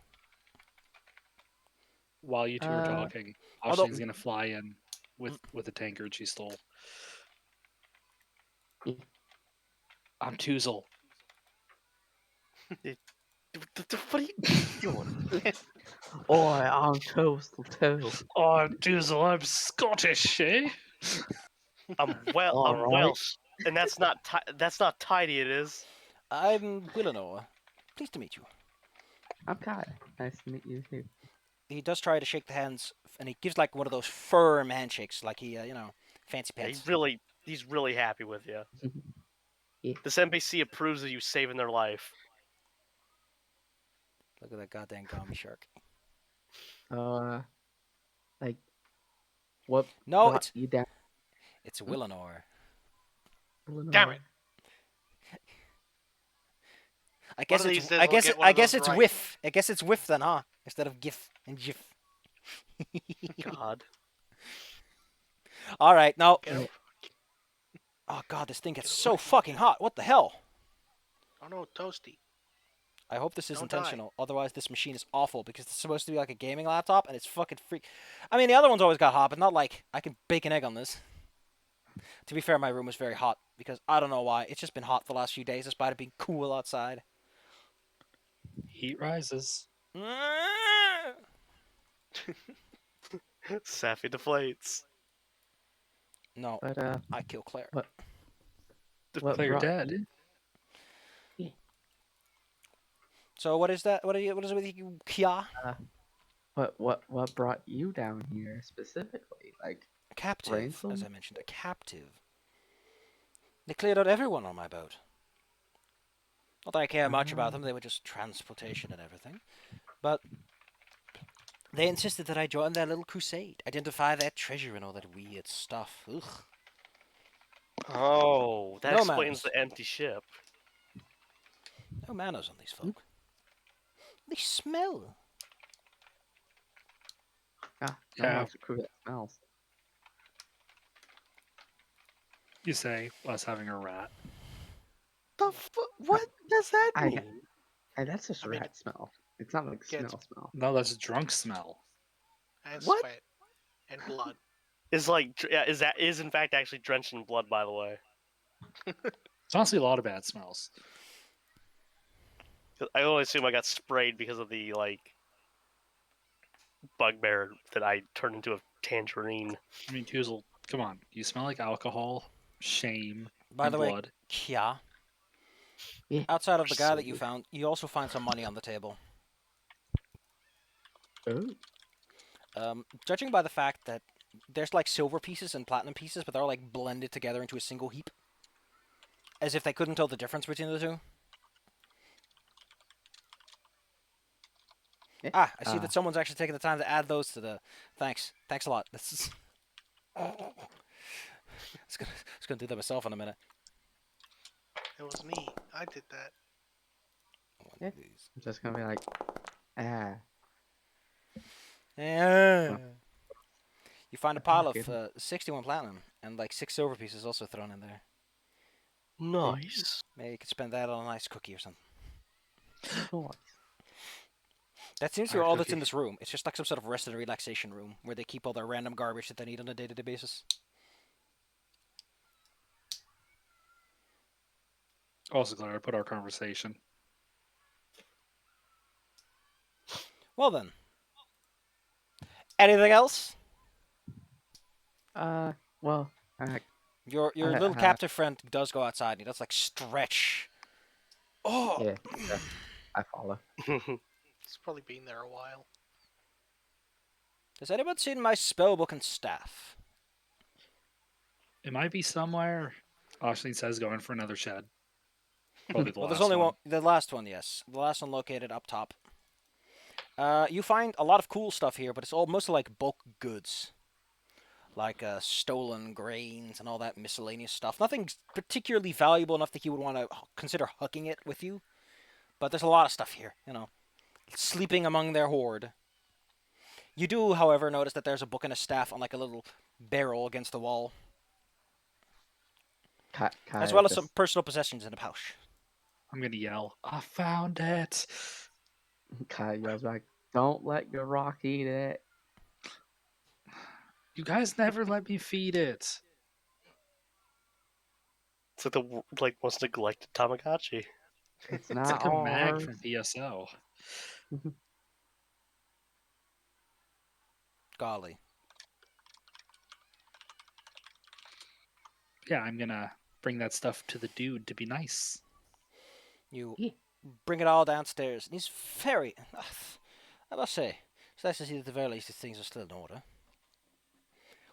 While you two are talking, although- Ashley's gonna fly in with the tankard she stole. I'm Toozle. What are you doing? Oh, I'm coastal too. Oh, I'm Toozle. I'm Scottish, eh? I'm Alright. Welsh, and that's not tidy. It is. I'm Willenor. Pleased to meet you. I'm Kai. Nice to meet you too. He does try to shake the hands, and he gives like one of those firm handshakes, like he, fancy Yeah, pants. he's really happy with you. Yeah. This NPC approves of you saving their life. Look at that goddamn gummy shark. Like, what No, brought you down? it's Willenor. Illinois? Damn it. I guess of it's these days I we'll guess get it, one I of guess those it's right. whiff. I guess it's whiff then, huh? Instead of gif and gif. God. All right, now. Get up. Oh god, this thing gets so fucking hot. What the hell? Oh no, toasty. I hope this is Don't die. intentional. Otherwise, this machine is awful because it's supposed to be like a gaming laptop, and it's fucking freak. I mean, the other one's always got hot, but not like I can bake an egg on this. To be fair, my room was very hot because I don't know why. It's just been hot the last few days despite it being cool outside. Heat rises. Sappy deflates. No, But I kill Claire. what Claire brought dead. you? Yeah. So what is that? What is it with you, Kia? What brought you down here specifically? Like A captive, as ransom? I mentioned, a captive. They cleared out everyone on my boat. Not that I care much about them, they were just transportation and everything. But they insisted that I join their little crusade, identify their treasure and all that weird stuff. Ugh. Oh, that No explains manners. the empty ship. No manners on these folk. They smell. Ah, no one Yeah. likes a crew that smells. You say us having a rat. What does that I- mean? Hey, that's just I mean, rat smell. It's not like Gets- smell. No, that's drunk smell. And What? sweat. And blood. Is like yeah, is in fact actually drenched in blood, by the way. It's honestly a lot of bad smells. 'Cause I only assume I got sprayed because of the like bugbear that I turned into a tangerine. I mean, Tuzel, come on. You smell like alcohol, shame, By and the way, blood. Kia, Yeah. outside of the guy that you Sword. found, you also find some money on the table. Oh. Judging by the fact that there's like silver pieces and platinum pieces, but they're all like blended together into a single heap. As if they couldn't tell the difference between the two. Yeah. Ah, I see that someone's actually taken the time to add those to the... Thanks. Thanks a lot. This is... It's gonna do that myself in a minute. It was me. I did that. Yeah. I'm just gonna be like, ah. Yeah. You find a pile Okay. of 61 platinum and like 6 silver pieces also thrown in there. Nice. Maybe you could spend that on a nice cookie or something. Nice. That seems to be Our all that's in cookie. this room. It's just like some sort of rest and relaxation room where they keep all their random garbage that they need on a day-to-day basis. Also, Claire, I put our conversation. Well then. Anything else? Well, Your little captive friend does go outside and he does like stretch. Oh! yeah, I follow. It's probably been there a while. Has anyone seen my spellbook and staff? It might be somewhere. Ashleen says going for another shed. Probably the Well, last there's only one. one. The last one, yes. The last one located up top. You find a lot of cool stuff here, but it's all mostly like bulk goods. Like stolen grains and all that miscellaneous stuff. Nothing particularly valuable enough that you would want to consider hucking it with you. But there's a lot of stuff here, you know. Sleeping among their hoard. You do, however, notice that there's a book and a staff on like a little barrel against the wall. As well as some personal possessions in a pouch. I'm gonna yell, I found it! Kai yells back, "Don't let your rock eat it." You guys never let me feed it. It's like the most neglected Tamagotchi. It's It's not like a mag ours. from PSO. Golly. Yeah, I'm gonna bring that stuff to the dude to be nice. You Yeah. bring it all downstairs. And he's very... I must say, it's nice to see that at the very least these things are still in order.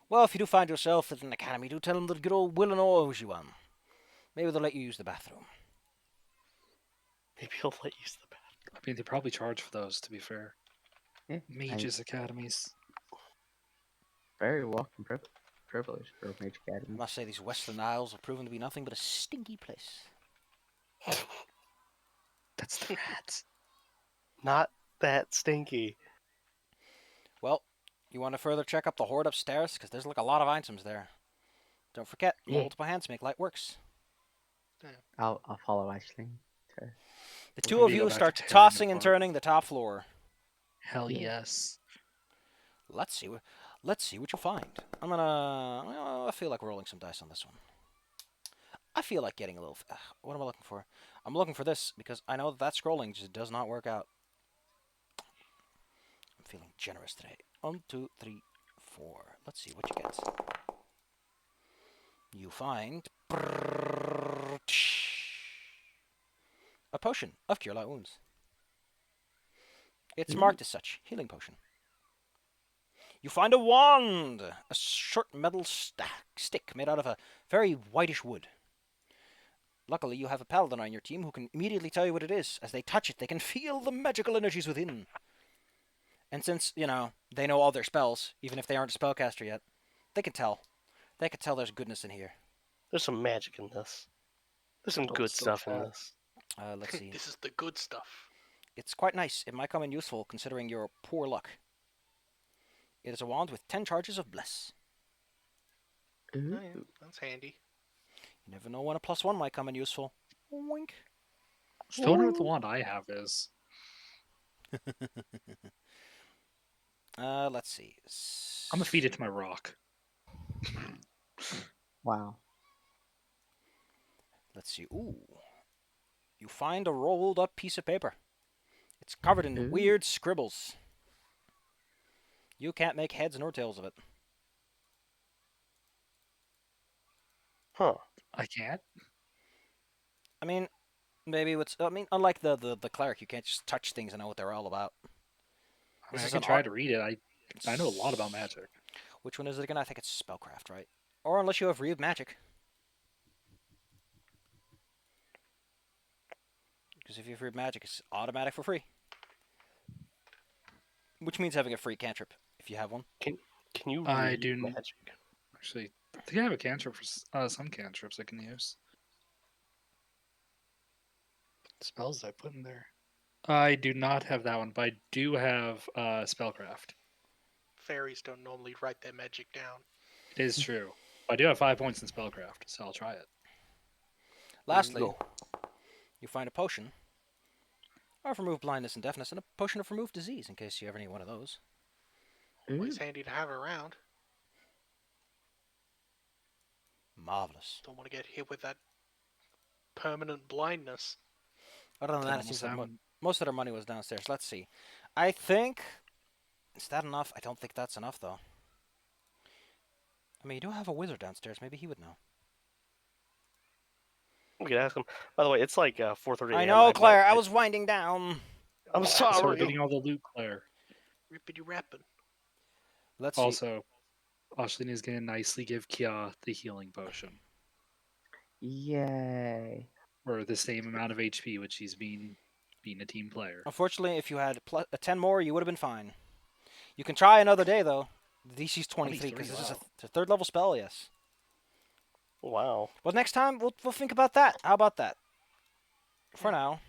Well, if you do find yourself at an academy, do tell them that good old Will and Orr owes you one. Maybe they'll let you use the bathroom. Maybe he'll let you use the bathroom. I mean, they probably charge for those, to be fair. Yeah, Mages academies. very welcome privilege for Mage I Academy. must say, these Western Isles have proven to be nothing but a stinky place. That's the rat. Not that stinky. Well, you want to further check up the hoard upstairs? Because there's like a lot of items there. Don't forget, Yeah. multiple hands make light works. I'll follow Aisling. The We're two gonna of go you back to start tearing tossing and apart. turning the top floor. Hell Yeah. yes. Let's see. let's see what you find. I feel like rolling some dice on this one. I feel like getting a little. What am I looking for? I'm looking for this because I know that scrolling just does not work out. I'm feeling generous today. 1, 2, 3, 4. Let's see what you get. You find a potion of Cure Light Wounds. It's marked as such. Healing potion. You find a wand, a short metal stick made out of a very whitish wood. Luckily, you have a paladin on your team who can immediately tell you what it is. As they touch it, they can feel the magical energies within. And since, they know all their spells, even if they aren't a spellcaster yet, they can tell. They can tell there's goodness in here. There's some magic in this. There's some Oh, good so stuff in fat. this. Let's see. This is the good stuff. It's quite nice. It might come in useful considering your poor luck. It is a wand with 10 charges of Bless. Oh, Ooh. yeah, that's handy. You never know when a +1 might come in useful. Wink. Still wonder what the wand I have is. Let's see. I'm gonna feed it to my rock. Wow. Let's see. Ooh. You find a rolled up piece of paper. It's covered in Ooh. weird scribbles. You can't make heads nor tails of it. Huh. I can't. I mean, unlike the cleric, you can't just touch things and know what they're all about. I, This mean, I is can an try art- to read it. I know a lot about magic. Which one is it again? I think it's spellcraft, right? Or unless you have read magic. Because if you have read magic, it's automatic for free. Which means having a free cantrip, if you have one. Can you I read do- magic? Actually, I think I have a cantrip for some cantrips I can use. Spells I put in there. I do not have that one, but I do have spellcraft. Fairies don't normally write their magic down. It is true. I do have 5 points in spellcraft, so I'll try it. Lastly, Go. you find a potion of remove blindness and deafness and a potion of remove disease in case you ever need one of those. Ooh. Always handy to have around. Marvelous. Don't want to get hit with that permanent blindness. Other than That that, it almost seems like sound- most of their money was downstairs. Let's see. I think... Is that enough? I don't think that's enough, though. I mean, you do have a wizard downstairs. Maybe he would know. We could ask him. By the way, it's like 4:30 a.m. I know, Claire. I might- was winding down. I'm So we're sorry. getting all the loot, Claire. Rippity rapping. Let's see. Also, Ashlyn is going to nicely give Kia the healing potion. Yay. Or the same amount of HP, which she's being a team player. Unfortunately, if you had a 10 more, you would have been fine. You can try another day, though. The DC's 23, because this is wow. a third level spell, yes. Wow. Well, next time, we'll think about that. How about that? For now.